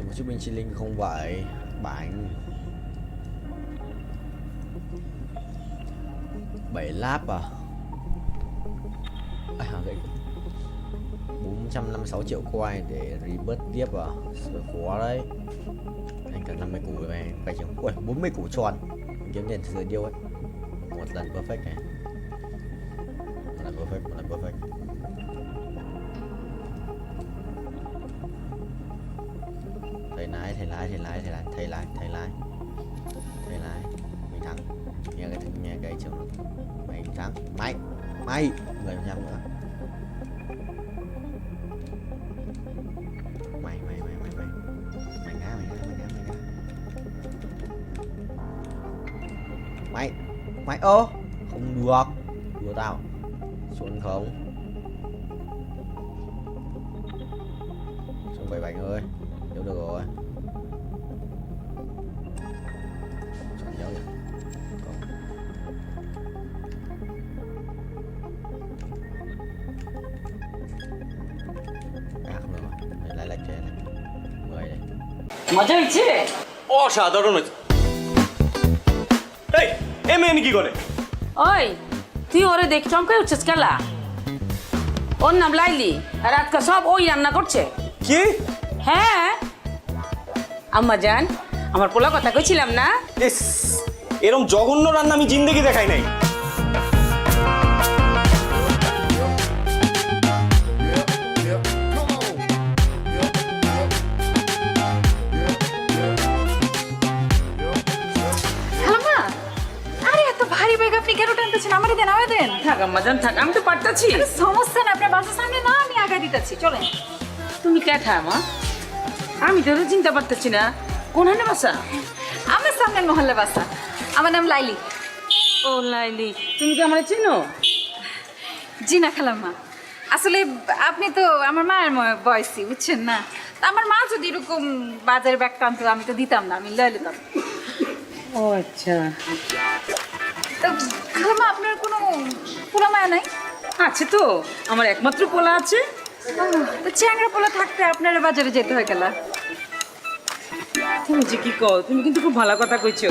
một chiếc binh chi linh không vậy bánh 7 láp à gậy 456 triệu coin để rebirth tiếp à khó đấy anh cần 50 củ rồi anh phải chừng 40 củ tròn kiếm tiền thừa điêu ấy một lần perfect này một lần perfect thầy lái mình thắng nghe cái trường mày thắng mày 10% nữa mày ngã mày ô không được đùa tao xuống không xuống 7 bánh ơi nếu được rồi chọn dấu vậy lại lệch này 10 này মজা হয়েছে অসাধারণ হয়েছে এই মেয়ে কি করে ওই তুই ওরে দেখ চমকাই উঠছিস কেলা ওর নাম লাইলি আর আজকে সব ওই রান্না করছে কি হ্যাঁ আম্মা জান আমার পোলা কথা কইছিলাম না এরকম জঘন্য রান্না আমি জিন্দেগি দেখাই নাই থাক আম্মা জান থাক আমি তো পারতাছি সমস্যা না আপনার বাসার সামনে না আমি আগে দিতেছি চলেন তুমি কেঠা মা আমি তো চিন্তা পারতেছি না কোনখানে বাসা আমার সামনের মহল্লা বাসা আমার নাম লাইলি ও লাইলি তুমি কি আমার চিনো জি না খালাম্মা আসলে আপনি তো আমার মায়ের বয়সী বুঝছেন না তা আমার মা যদি এরকম বাজারে ব্যাগ টানতো আমি তো দিতাম না আমি লয়ে নিতাম ও আচ্ছা তো খালাম্মা আপনার কোনো পোলা মায়া নাই আছে তো আমার একমাত্র পোলা আছে তো চ্যাংরা পোলা থাকতে আপনারা বাজারে যেতে হয় গেলা। তুমি যে কি কও, তুমি কিন্তু খুব ভালো কথা কইছো।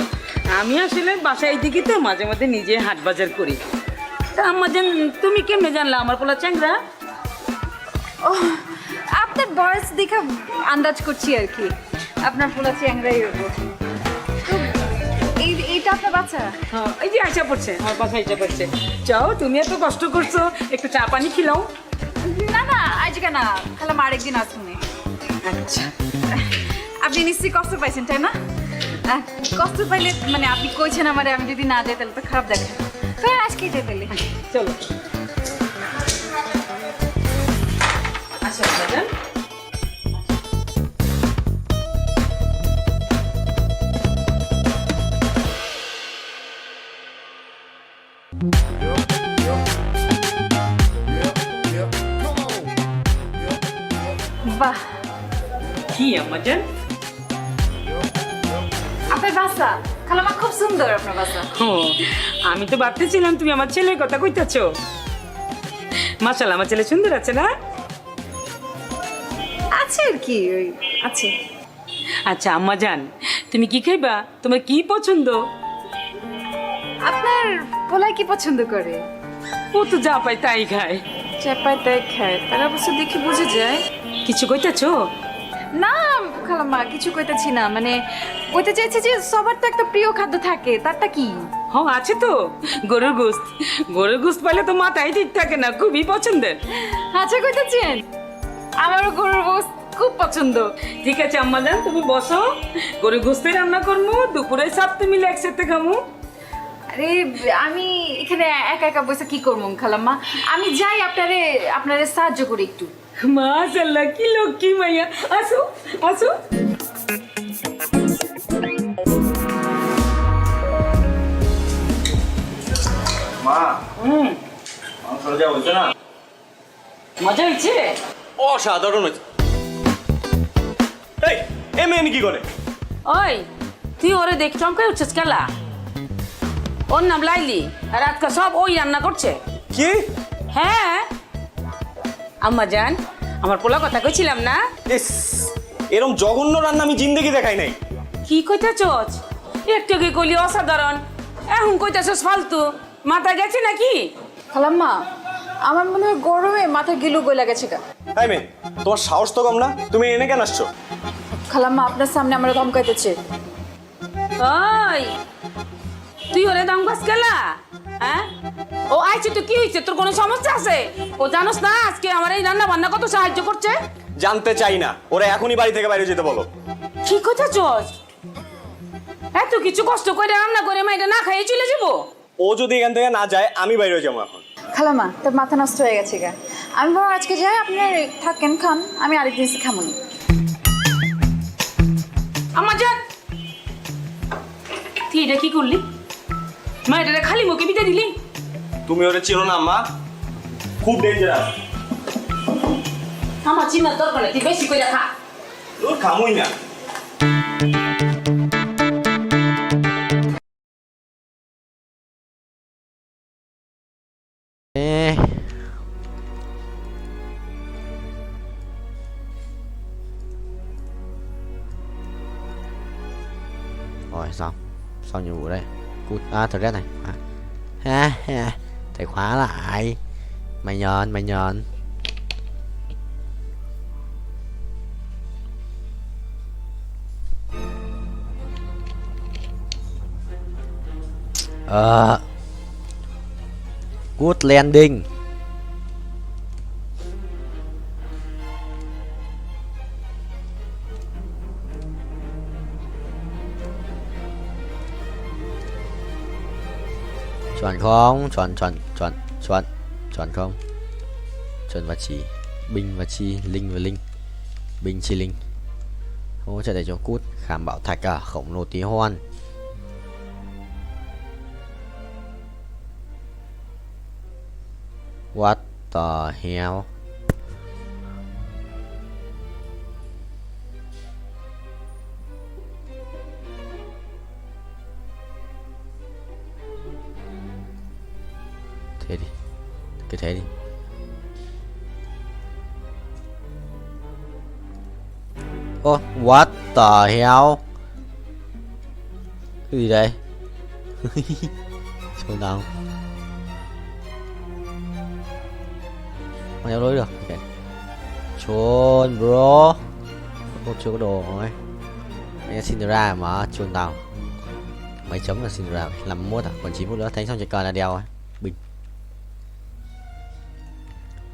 আমি আসলে বাসায় দিকে তো মাঝে মাঝে নিজে হাট বাজার করি। তা আমাজন তুমি কেমনে জানলা আমার পোলা চ্যাংরা? ও আপনার বয়স দেখে আন্দাজ করছি আর কি, আপনার পোলা চ্যাংরাই হবো। এইটা আপনার বাচ্চা? হ্যাঁ, এই যে আশা পড়ছে, আমার বাসায় আশা পড়ছে। যাও, তুমি এত কষ্ট করছো, একটু চা পানি খিলাও। না না আজকে না, খালাম আরেকদিন আসুন। আচ্ছা, আপনি নিশ্চয়ই কষ্ট পাইছেন তাই না? কষ্ট পাইলে মানে আপনি কইছেন আমারে, আমি যদি না যাই তাহলে তো খারাপ দেখে। তাহলে আজকেই যাই তাহলে। চলো আচ্ছা ম্যাডাম। বাহ, কি আমাজন? আপনার বাসা খালামা খুব সুন্দর, আপনার বাসা। ও, আমি তো ভাবতেছিলাম তুমি আমার ছেলের কথা কইতাছো। মাশাআল্লাহ, আমার ছেলে সুন্দর আছে না? আছে আর কি, ওই আছে। আচ্ছা আম্মা জান, তুমি কি খাইবা? তোমার কি পছন্দ? আপনার পোলাই কি পছন্দ করে? ও তো যা পায় তাই খায়। যা পায় তাই খায়, তার অবশ্য দেখে বুঝে যায়। কিছু কইতাছো? না খালাম্মা, কিছু কইতেছি না, মানে কইতে চাইছি যে সবার তো একটা প্রিয় খাদ্য থাকে, তারটা কি? হ্যাঁ আছে তো, গরুর গোশত। গরুর গোশত পাইলে তো মাথায় ঠিক থাকে না, খুবই পছন্দের। আচ্ছা কইতেছেন, আমারও গরুর গোশত খুব পছন্দ। ঠিক আছে আম্মা জান, তুমি বসো, গরুর গোশতে রান্না করবো, দুপুরে সাথে মিলে একসাথে খামু। আরে আমি এখানে একা একা বসে কি করবো খালাম্মা, আমি যাই আপনারে সাহায্য করি একটু। মাশাআল্লাহ, কি লক্ষ্মী মাইয়া। আসো আসো। মা, মাংসটা যা হয়েছে না, মজা হয়েছে? অসাধারণ হয়েছে। এই এ মেয়ে কি করে? ওই তুই ওরে দেখ চমকাই উঠছিস কেলা? ওর নাম লাইলি, আর আজকে সব ওই রান্না করছে। কি? হ্যাঁ আম্মা জান, আমার পোলা কথা কইছিলাম না? ইস, এরকম জঘন্য রান্না আমি জিন্দেগি দেখাই নাই। কি কইতাছস? একটু কি কইলি অসাধারণ, এখন কইতাছস ফালতু। মাথা গেছে নাকি? খালাম্মা, আমার মনে হয় গরমে মাথা গিলু গইলা গেছে গা। এই মেয়ে, তোমার সাহস তো কম না, তুমি এনে কেন আসছো? খালাম্মা আপনার সামনে আমরা ধমকাইতেছে। ওই তুই ওরে ধমকাস কেলা? হ্যাঁ, ও আইছে তো কি হইছে? তোর কোনো সমস্যা আছে? ও জানোস না আজকে আমার এই রান্না বান্না কত সাহায্য করছে? জানতে চাই না, ওরা এখনই বাড়ি থেকে বাইরে যেতে বলো। কি কইতাছস? এত কিছু কষ্ট করে রান্না করে মাইটা না খাইয়ে চলে যাবো? ও যদি এখান থেকে না যায় আমি বাইরে যাবো এখন। খালাম্মা, তোর মাথা নষ্ট হয়ে গেছে গা। আমি বরং আজকে যাই, আপনি থাকেন খান, আমি আরেকদিন এসে খামুনি। আমার জান, তুই এটা কি করলি? মা এটা খালি মুখে বিতে দিলি? তুমি ওরে চিনো না আম্মা, খুব ডেঞ্জারাস। আমার চিনার দরকার নেই, তুই বেশি করে খা। তোর খামুই না। Rồi xong nhiệm vụ đây. Cút thật ra này ha ha, thầy khóa lại. Mày nhờn Good landing. Chuẩn không? Chuẩn không? Chuẩn và chỉ. Binh và chi. Linh và linh. Binh chi linh. Hỗ trợ để cho cút. Khảm bảo thạch à. Khổng lồ tí hoan. What the hell? Thế đi. Cứ thế đi. Ô, what the hell? Cái gì đây? Trốn đâu? Không leo lối được. Okay. Trốn bro. Cô chưa có đồ rồi. Anh xin ra mà trốn đâu? Mấy chấm là xin ra 51 à? Còn 9 phút nữa thấy xong chỉ cần là đeo rồi. Bình.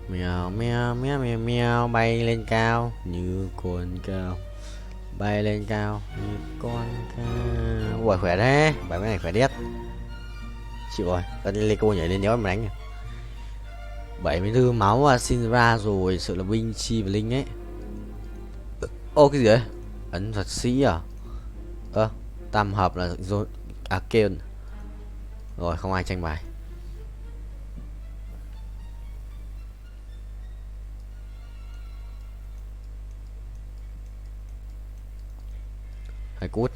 Mèo mèo mèo mèo mèo bay lên cao như con cao. Bay lên cao như con cao. Ui khỏe thế. Bài máy này khỏe điết. Chịu rồi. Tao lên cô nhảy lên đéo em đánh. 74 máu à, xin ra rồi. Sự là binh chi và linh ấy. Ô cái gì đấy? Ấn thuật sĩ à? Tam hợp là Arcane. Rồi không ai tranh bài. Hay cút.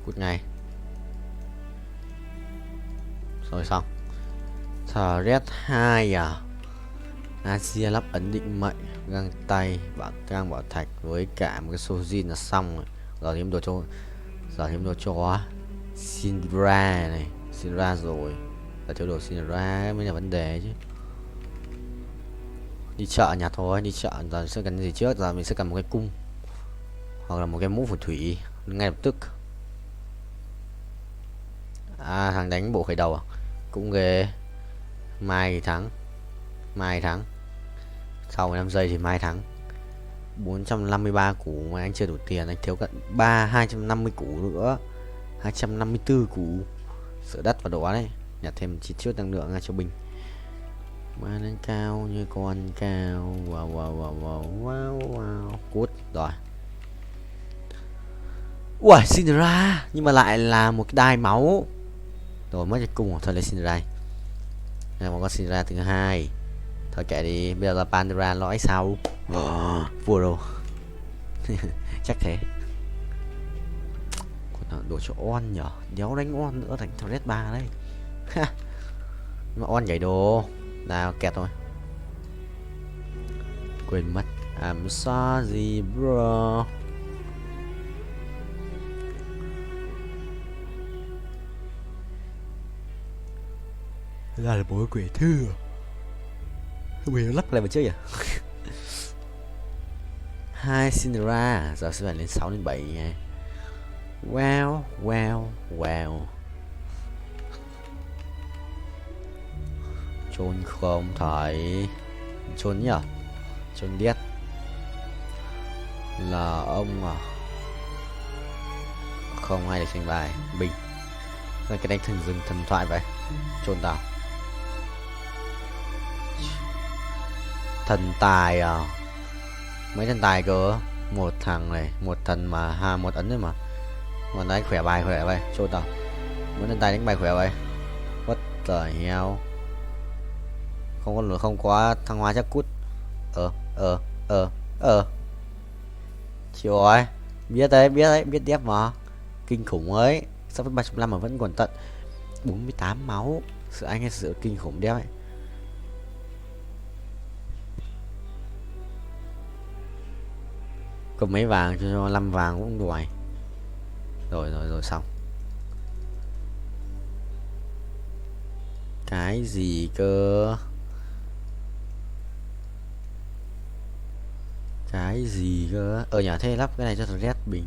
Cút ngay. Rồi xong. Thread 2 à? Asia lắp ấn định mệnh, găng tay, găng bảo thạch với cả một cái sojin là xong rồi. Giờ thêm đồ cho Syndra này, Syndra rồi. Giờ thiếu đồ Syndra mới là vấn đề chứ. Đi chợ nhặt thôi, đi chợ giờ sẽ cần gì trước? Giờ mình sẽ cần một cái cung hoặc là một cái mũ phù thủy ngay lập tức. À thằng đánh bộ khởi đầu à? Cũng ghê. Mai thắng. Sau 15 giây thì Mai thắng. 453 củ mà anh chưa đủ tiền, anh thiếu cận 250 củ nữa. 254 củ. Sợ đất và đồ đấy. Nhặt thêm chi chút năng lượng ra cho binh. Bay lên cao như con cao. Wow. Cút rồi. Ui Syndra. Nhưng mà lại là một cái đai máu. Rồi mất cái cung thôi lấy Syndra. Đây một con Syndra thứ hai. Thôi kệ đi, bây giờ là Pandora lõi sau. Vua rồi. Chắc thế. Còn đồ cho on nhở. Đéo đánh on nữa thành Thread 3 đấy. Nhưng mà on nhảy đồ. Nào kẹt thôi. Quên mất. I'm sorry bro. Ra là một quỷ thư. Quỷ lắp lại một chứ vậy. 2 Syndra. Giờ sẽ phải lên 6 đến 7 nha. Wow. Trôn không thấy. Trôn nhỉ? Trôn điết. Là ông à? Không ai để tranh bài. Bình. Rồi cái đánh thần thoại vậy. Trôn tao. Thần tài à? Mấy thần tài cơ? Một thằng này, một thần mà một ấn đấy mà. Mà đánh khỏe bài vậy, trôn tao. Mấy thần tài đánh bài khỏe vậy. What the hell? Không có thăng hoa chắc cút. Chịu rồi. Biết đấy, biết đép mà. Kinh khủng ấy. Sắp với 305 mà vẫn còn tận 48 máu. Sự anh ấy sự kinh khủng đép ấy. Có mấy vàng cho 5 vàng cũng đuổi. Rồi xong. Cái gì cơ? Nhà thế lắp cái này cho thằng Red bình.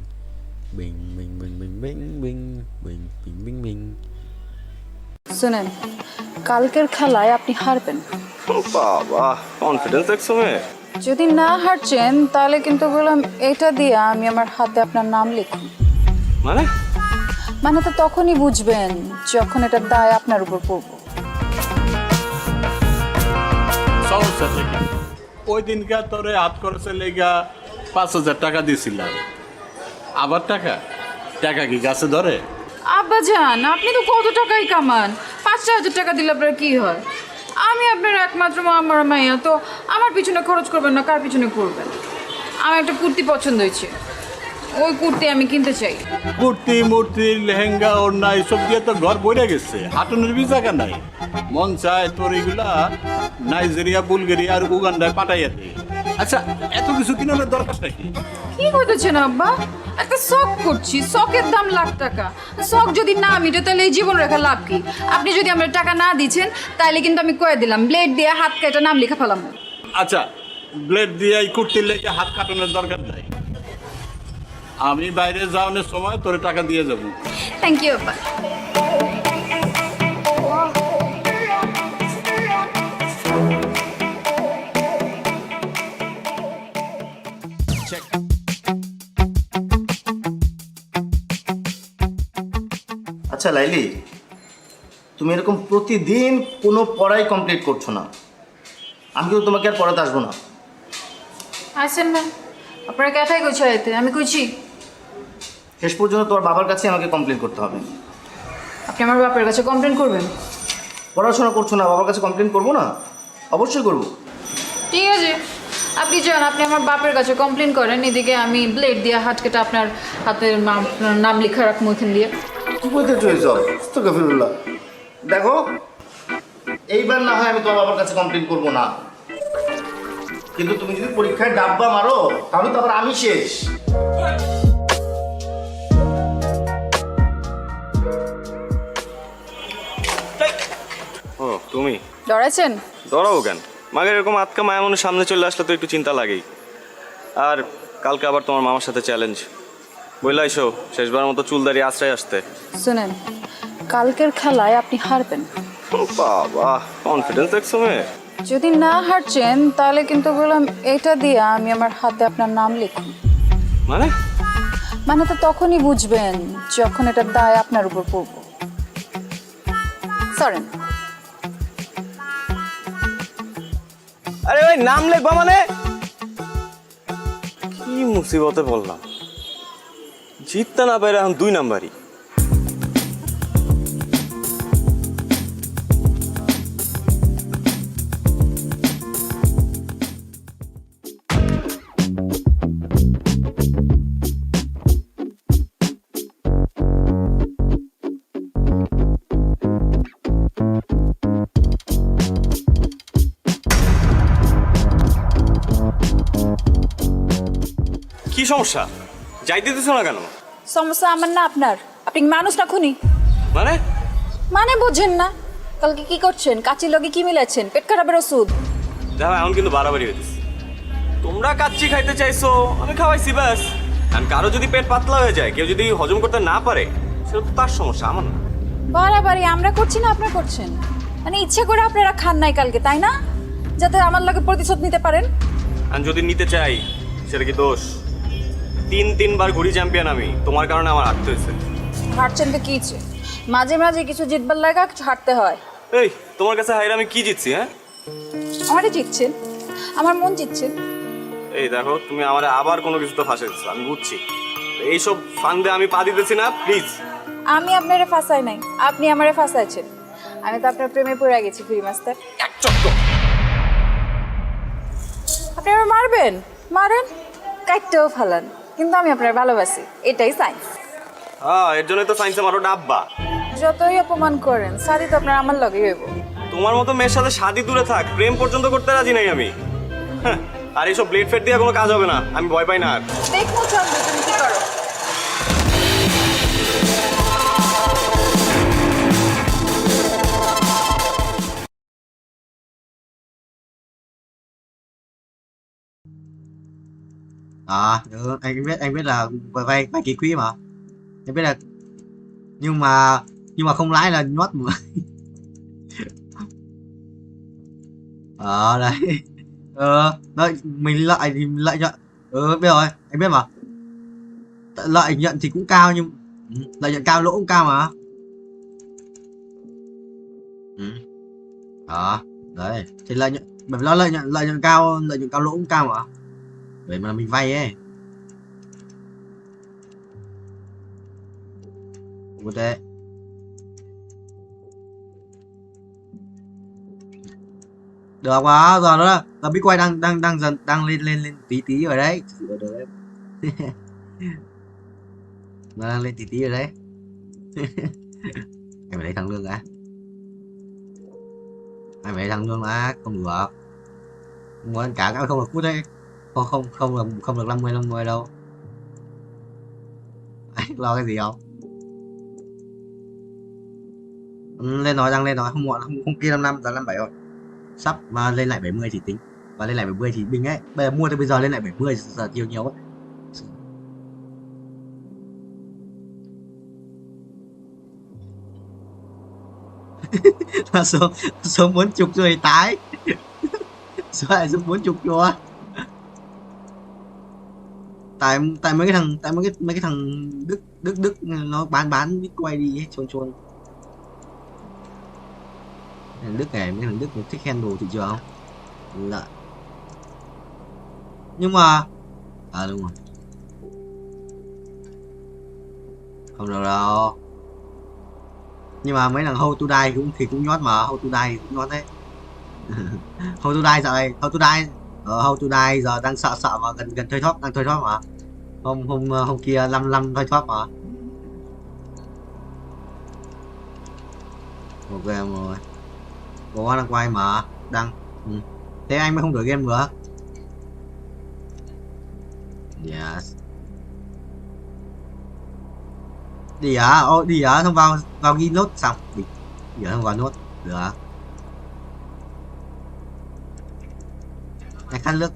শুনেন কালকের খেলায় আপনি হারবেন। বাবা confidence দেখছো মেয়ে? যদি না হারছেন তাহলে কিন্তু বললাম এটা দিয়ে আমি আমার হাতে আপনার নাম লিখুন। মানে তো তখনই বুঝবেন যখন এটা দায় আপনার উপর পড়বো। ওই দিনকার তোরে হাত খরচে লেগা 5,000 টাকা দিয়েছিলাম। আবার টাকা কি গাছে ধরে? আব্বাজান আপনি তো কত টাকাই কামান, 5,000 টাকা দিলে আপনার কি হয়? আমি আপনার একমাত্র আমার মাইয়া, তো আমার পিছনে খরচ করবেন না কার পিছনে করবেন? আমার একটা কুর্তি পছন্দ হয়েছে, ওই কুর্তি আমি কিনতে চাই। কুর্তি মূর্তি লেহেঙ্গা ওড়না এসব দিয়ে তো ঘর বইরে গেছে, হাঁটুনের বি জায়গা নাই। মন চায় তোর এগুলা নাইজেরিয়া বুলগেরিয়া আর উগান্ডায় পাঠাইয়া দে। আচ্ছা এত কিছু কিনার দরকার নাকি? কি করতেছেন আব্বা? একটা শখ করছি, শখের দাম লাখ টাকা। শখ যদি না মিটে তাহলে এই জীবন রেখা লাভ কি? আপনি যদি আমার টাকা না দিচ্ছেন তাহলে কিন্তু আমি কয়ে দিলাম ব্লেড দিয়ে হাত কেটে নাম লেখা ফেলাম। আচ্ছা ব্লেড দিয়ে এই কুর্তির লেগে হাত কাটানোর দরকার নাই। আমি বাইরে যাওয়ানোর সময় তোরে টাকা দিয়ে যাবো। থ্যাংক ইউ আব্বা। আচ্ছা লাইলি, তুমি এরকম প্রতিদিন কোনো পড়াই কমপ্লিট করছো না, আমি কিন্তু তোমাকে আর পড়াতে আসবো না। আসেন না, আপনারা ক্যাথাই গুছাইতে আমি কইছি। শেষ পর্যন্ত তোমার বাবার কাছে আমাকে কমপ্লেন করতে হবে। আপনি আমার বাপের কাছে কমপ্লেন করবেন? পড়াশোনা করছো না, বাবার কাছে কমপ্লেন করবো না? অবশ্যই করবো। ঠিক আছে, আপনি যান, আপনি আমার বাপের কাছে কমপ্লেন করেন, এদিকে আমি ব্লেড দিয়ে হাত কেটে আপনার হাতের নাম লেখা রাখবো এখান দিয়ে। দেখো এইবার না হয় আমি তোমার বাবার কাছে কমপ্লেন করবো না, কিন্তু তুমি যদি পরীক্ষায় ডাব্বা মারো তাহলে তো আবার আমি শেষ। ও তুমি ডরাইছেন? ডরাবো কেন? মাগের এরকম আটকা মায়া মনে সামনে চলে আসলে তো একটু চিন্তা লাগেই। আর কালকে আবার তোমার মামার সাথে চ্যালেঞ্জ, বললে আইসো শেষবার মতো চুল দাঁড়িয়ে আশ্রয় আসতে। শুনেন, কালকের খেলায় আপনি হারবেন। বাবা কনফিডেন্স দেখছো মেয়ে। যদি না হারছেন তাহলে কিন্তু বললাম এটা দিয়ে আমি আমার হাতে আপনার নাম লিখুন। মানে তো তখনই বুঝবেন যখন এটার দায় আপনার উপর পড়বো। সরেন। আরে ভাই নাম লিখবা মানে? কি মুসিবতে বললাম, জিততে না পারে এখন 2 নাম্বারই। কি সমস্যা? যাইতে দিতেছ না কেন? সমস্যা আমার না আপনার। আপনি মানুষ না খুনি? মানে বোঝেন না? কালকে কি করছেন? কাচির লগে কি মিলাচ্ছেন? পেট খারাপের ওষুধ। দেখো এখন কিন্তু বাড়াবাড়ি হইতেছে। তোমরা কাচ্চি খাইতে চাইছো, আমি খাওয়াইছি ব্যাস। আর কারো যদি পেট পাতলা হয়ে যায়, কেউ যদি হজম করতে না পারে, সেটা তো তার সমস্যা, আমার না। বাড়াবাড়ি আমরা করছি না আপনারা করছেন? মানে ইচ্ছে করে আপনারা খান নাই কালকে, তাই না? যাতে আমার লগে প্রতিশোধ নিতে পারেন। আর যদি নিতে চাই সেটা কি দোষ? 3-3বার ঘুরি চ্যাম্পিয়ন আমি, তোমার কারণে আমার হারতে হয়েছে। হারছেন তো কি? মাঝে মাঝে কিছু জিতবার লাগা কিছু হারতে হয়। এই তোমার কাছে হাইরা আমি কি জিতছি? হ্যাঁ আমারই জিতছেন, আমার মন জিতছেন। এই দেখো তুমি আমার আবার কোনো কিছু তো ফাঁসে দিচ্ছ, আমি বুঝছি। এইসব ফান্দে আমি পা দিতেছি না, প্লিজ। আমি আপনারে ফাঁসাই নাই, আপনি আমারে ফাঁসাইছেন। আমি তো আপনার প্রেমে পড়ে গেছি ফ্রি মাস্টার। আপনি আমার মারবেন, মারেন, কাটতেও ফালান, কিন্তু আমি আপনার ভালোবাসি, এটাই সায়েন্স। হ্যাঁ এর জন্যই তো সায়েন্সে মারো ডাব্বা। যতই অপমান করেন শাদি তো আপনার আমার লগে হইব। তোমার মতো মেয়ের সাথে শাদি দূরে থাক, প্রেম পর্যন্ত করতে রাজি নাই আমি। আর এইসব ব্লেড ফেড দিয়ে কোনো কাজ হবে না, আমি ভয় পাই না আর। দেখো চন্দ্র তুমি কি করো। Được, anh biết là vay vay ký quỹ mà. Em biết là nhưng mà không lãi là nhót mà. Đấy. Đấy, mình lợi thì lợi nhuận. Biết rồi, anh biết mà. Lợi nhuận thì cũng cao nhưng lợi nhuận cao lỗ cũng cao mà. Đấy, thì lợi nhuận bởi vì nó lợi nhuận cao lỗ cũng cao mà. Vậy mà mình vay ấy. Không tệ. Được quá, giờ đó là Bitcoin đang dần đang lên tí rồi đấy. Được đấy. Nó đang lên tí tí rồi đấy. Em phải lấy thằng Lương đã. Em phải lấy thằng Lương đã, không được. Muốn cả các không được cút đấy. Không được 50 đâu. Anh lo cái gì không? Lên nói, đang lên nói, không muộn, không kia 55 giờ 57 rồi. Sắp mà lên lại 70 thì tính. Và lên lại 70 thì bình ấy. Bây giờ mua từ bây giờ lên lại 70 giờ nhiều ấy. Là số muốn chục rồi tái. Số lại số muốn chục rồi. Tại mấy cái thằng Đức nó bán Bitcoin đi ấy, chôn. Thằng Đức này, mấy thằng Đức nó thích handle thị trường không? Lợi. Nhưng mà đúng rồi. Không được đâu. Nhưng mà mấy thằng How to Die cũng nhót mà, How to Die cũng nhót đấy. How to Die giờ này, How to Die giờ đang sợ mà gần thôi thoát, đang thôi thoát mà. Hôm kia 55 thôi thoát mà. Ok rồi. Có đang quay mà, đang. Thế anh mới không đổi game nữa. Yes. Đi á, xong vào ghi nốt xong. Đi không vào nốt, được. Anh khăn nước.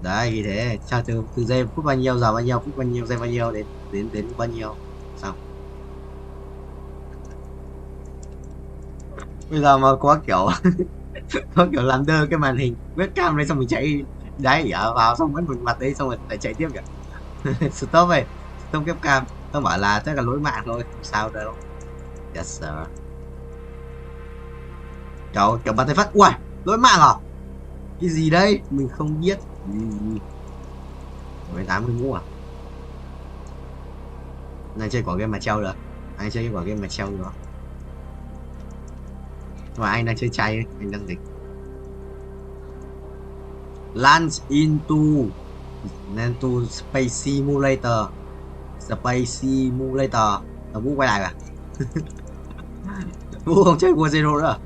Đấy, như thế, cho từ giây phút bao nhiêu, giờ bao nhiêu, phút bao nhiêu, giây bao nhiêu đến bao nhiêu. Xong. Bây giờ mà có kiểu có kiểu làm đơ cái màn hình webcam đấy xong mình chạy đấy vào xong vẫn một mặt đấy xong rồi lại chạy tiếp kìa. Stop rồi, stop webcam. Tôi bảo là chắc là lỗi mạng thôi, không sao đâu. Yes sir. Kiểu bật tay phát, ui lỗi mạng à? Cái gì đấy mình không biết. Với 80 mũ à? Anh chơi quả game mà treo được. Anh chơi quả game mà treo được. Mà anh đang chơi chay, anh đang dịch. Launch into Space Simulator. Space Simulator. Vũ quay lại à? Vũ không chơi War Zero nữa à?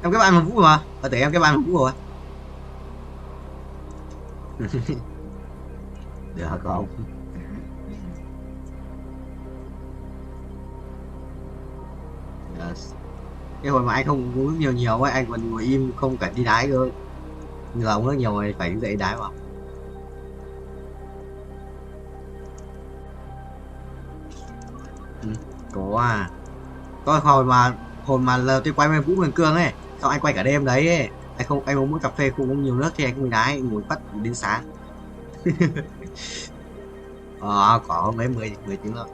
Em cái bạn mà Vũ mà. Để em cái bạn mà Vũ rồi. Được không? Yes. Cái hồi mà anh không uống nhiều ấy, anh còn ngồi im không cần đi đái cơ. Giờ uống nước nhiều rồi phải dậy đái vào. Có à. Có hồi mà lần tôi quay với Vũ Huyền Cương ấy, xong anh quay cả đêm đấy ấy. Anh uống mỗi cà phê không uống nhiều nước thì anh không đi đái, ngồi bắt đến sáng. Có mấy 10 tiếng rồi.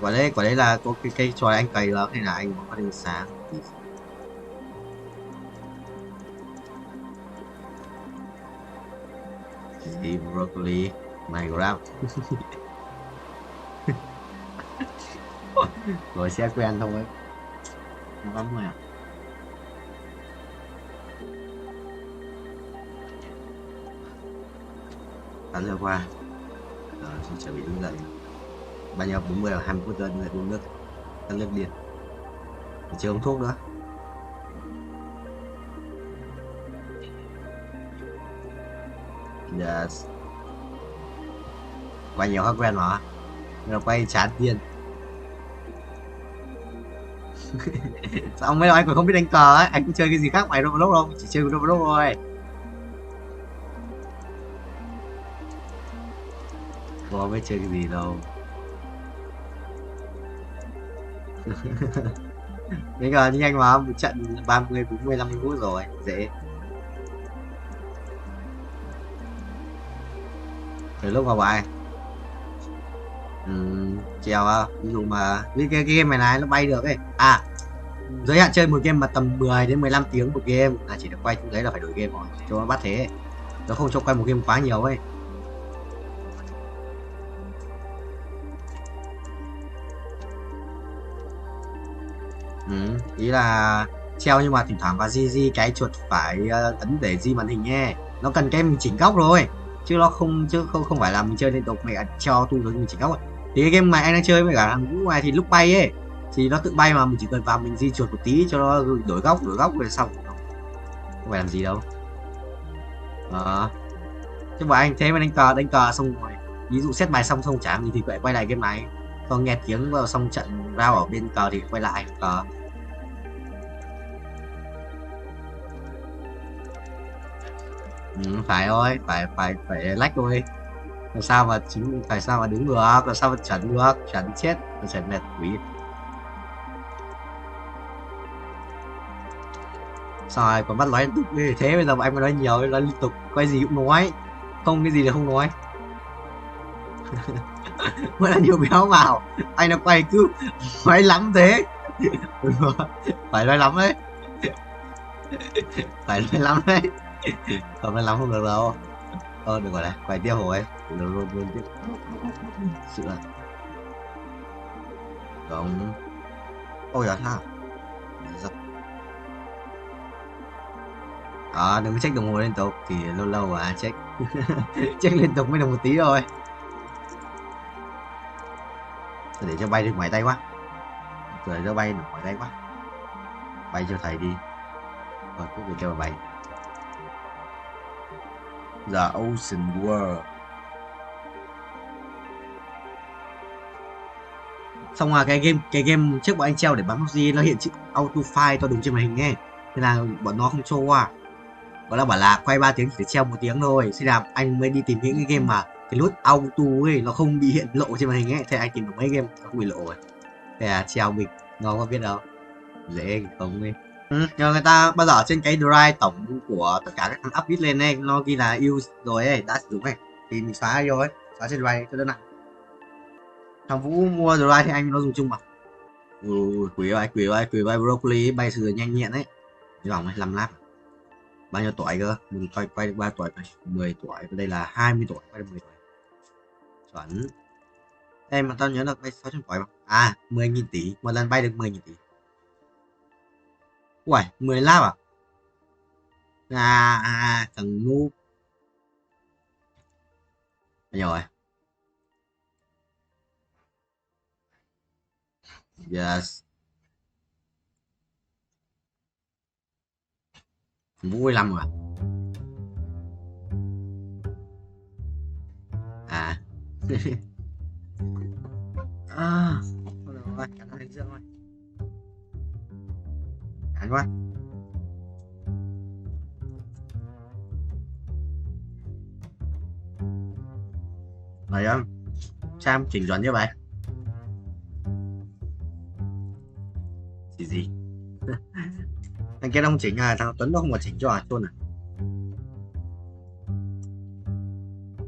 Quả đấy là có cái trò anh cày đó, hay là anh có đến sáng. Thì broccoli mày grab. Rồi sẽ quen thôi. Không lắm mà. Tán giờ qua. Rồi xin chuẩn bị đứng dậy. Bao nhiêu 40 hoặc 20 phút rồi người uống nước. Tán nước điện. Chưa uống thuốc nữa. Yes. Quay nhiều khác quen mà. Rồi quay chán tiền. Sao mấy anh còn không biết đánh cờ ấy, anh cũng chơi cái gì khác ngoài Roblox đâu, chỉ chơi Roblox thôi. Có biết chơi cái gì đâu. Bây giờ nhanh mà, một trận 30, 40, 50 phút rồi, dễ. Từ lúc vào bài treo ví dụ mà cái game này nó bay được ấy, giới hạn chơi một game mà tầm 10 đến 15 tiếng một game, là chỉ được quay trong đấy là phải đổi game rồi cho nó bắt thế, nó không cho quay một game quá nhiều ấy. Ý là treo nhưng mà thỉnh thoảng vào di cái chuột phải ấn để di màn hình nghe, nó cần cái mình chỉnh góc rồi, chứ nó không phải là mình chơi liên tục mày treo tu rồi mình chỉnh góc rồi. Thì cái game này anh đang chơi với cả thằng Vũ này thì lúc bay ấy thì nó tự bay mà mình chỉ cần vào mình di chuột một tí cho nó đổi góc rồi xong, không phải làm gì đâu. Chứ bọn anh thế mà đánh cờ xong rồi ví dụ xét bài xong chả gì thì lại quay lại game này, xong nghe tiếng vào xong trận rao ở bên cờ thì quay lại cờ. Phải thôi, phải lách thôi. Làm sao mà phải sao mà đứng được, làm sao mà chuẩn được, chuẩn chết, chuẩn mệt quỷ. Sao rồi còn bắt nói liên tục như thế, bây giờ anh mà nói nhiều, nói liên tục, cái gì cũng nói, không cái gì là không nói. Mới là nhiều béo vào, anh nó quay cứ nói lắm thế. Phải nói lắm đấy. Phải nói lắm đấy. Không nói lắm không được đâu. Được rồi này, quay tiếp rồi. Luôn tiếp. Sự là cộng. Ôi giời ha. Đừng có check đồng hồ liên tục thì lâu mà check. Check liên tục mới được một tí thôi. Để cho bay được ngoài tay quá. Để cho bay được ngoài tay quá. Bay cho thầy đi. Rồi cứ việc kêu bay. The Ocean World. Xong rồi cái game trước bọn anh treo để bắn PUBG nó hiện chữ auto file to đúng trên màn hình nghe. Thế là bọn nó không cho qua. Gọi là bảo là quay 3 tiếng chỉ để treo 1 tiếng thôi. Thế là anh mới đi tìm những cái game mà cái nút auto ấy nó không bị hiện lộ trên màn hình ấy. Thế anh tìm được mấy game nó không bị lộ rồi. Thế là treo mình ngon có biết đâu. Dễ không ấy. Nhưng người ta bao giờ trên cái drive tổng của tất cả các thằng update lên ấy nó ghi là use rồi ấy, đã sử dụng ấy thì mình xóa vô ấy, xóa trên drive cho đỡ nặng. Thằng Vũ mua drive thì anh nó dùng chung mà. Quỷ ơi broccoli bay sửa nhanh nhẹn ấy. Cái vòng ấy 5 lap. Bao nhiêu tuổi cơ? Mình quay được 3 tuổi này, 10 tuổi, đây là 20 tuổi, quay được 10 tuổi. Chuẩn. Em mà tao nhớ được bay 600 tuổi không? 10.000 tỷ, một lần bay được 10.000 tỷ. Uầy, 10 lap à? Thằng noob. Rồi. Yes. Vui lắm rồi. Thôi được rồi, cắn hành dương thôi. Cắn quá. Này em, Sam chỉnh chuẩn như vậy. Gì? Thằng kia không chỉnh thằng Tuấn nó không có chỉnh cho chôn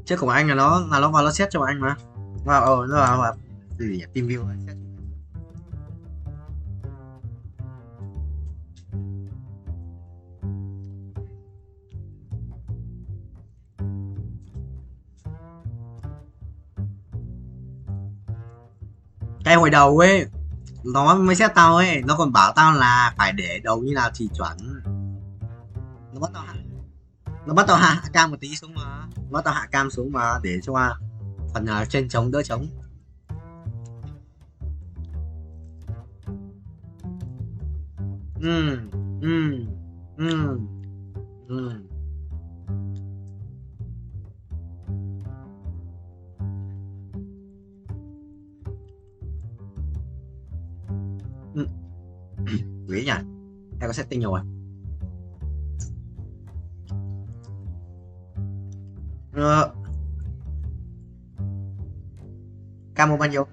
Trước của anh là nó vào nó xét cho anh mà. Nó vào gì nhỉ? Team view xét. Cái hồi đầu ấy nó mới xét tao ấy, nó còn bảo tao là phải để đầu như nào thì chuẩn. Nó bắt tao hạ cam một tí xuống mà. Nó bắt tao hạ cam xuống mà để cho phần trên trống đỡ trống. Quý nhỉ, em có setting rồi. Camo bao nhiêu?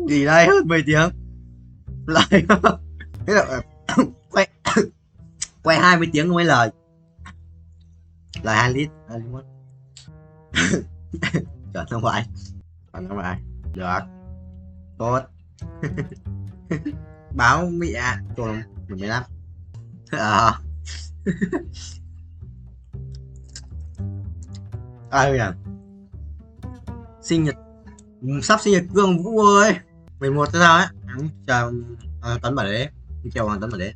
Gì đây, hơn 10 tiếng lại. Thế là quay 20 tiếng mới lời 2 lít chuẩn không phải được tốt. Báo mẹ cho 15 ai nhỉ? Sinh nhật Sắp sinh nhật của ông Vũ ơi. 11 sao ấy. Chào Tấn bảo đấy. Chào Hoàng Tấn bảo đấy.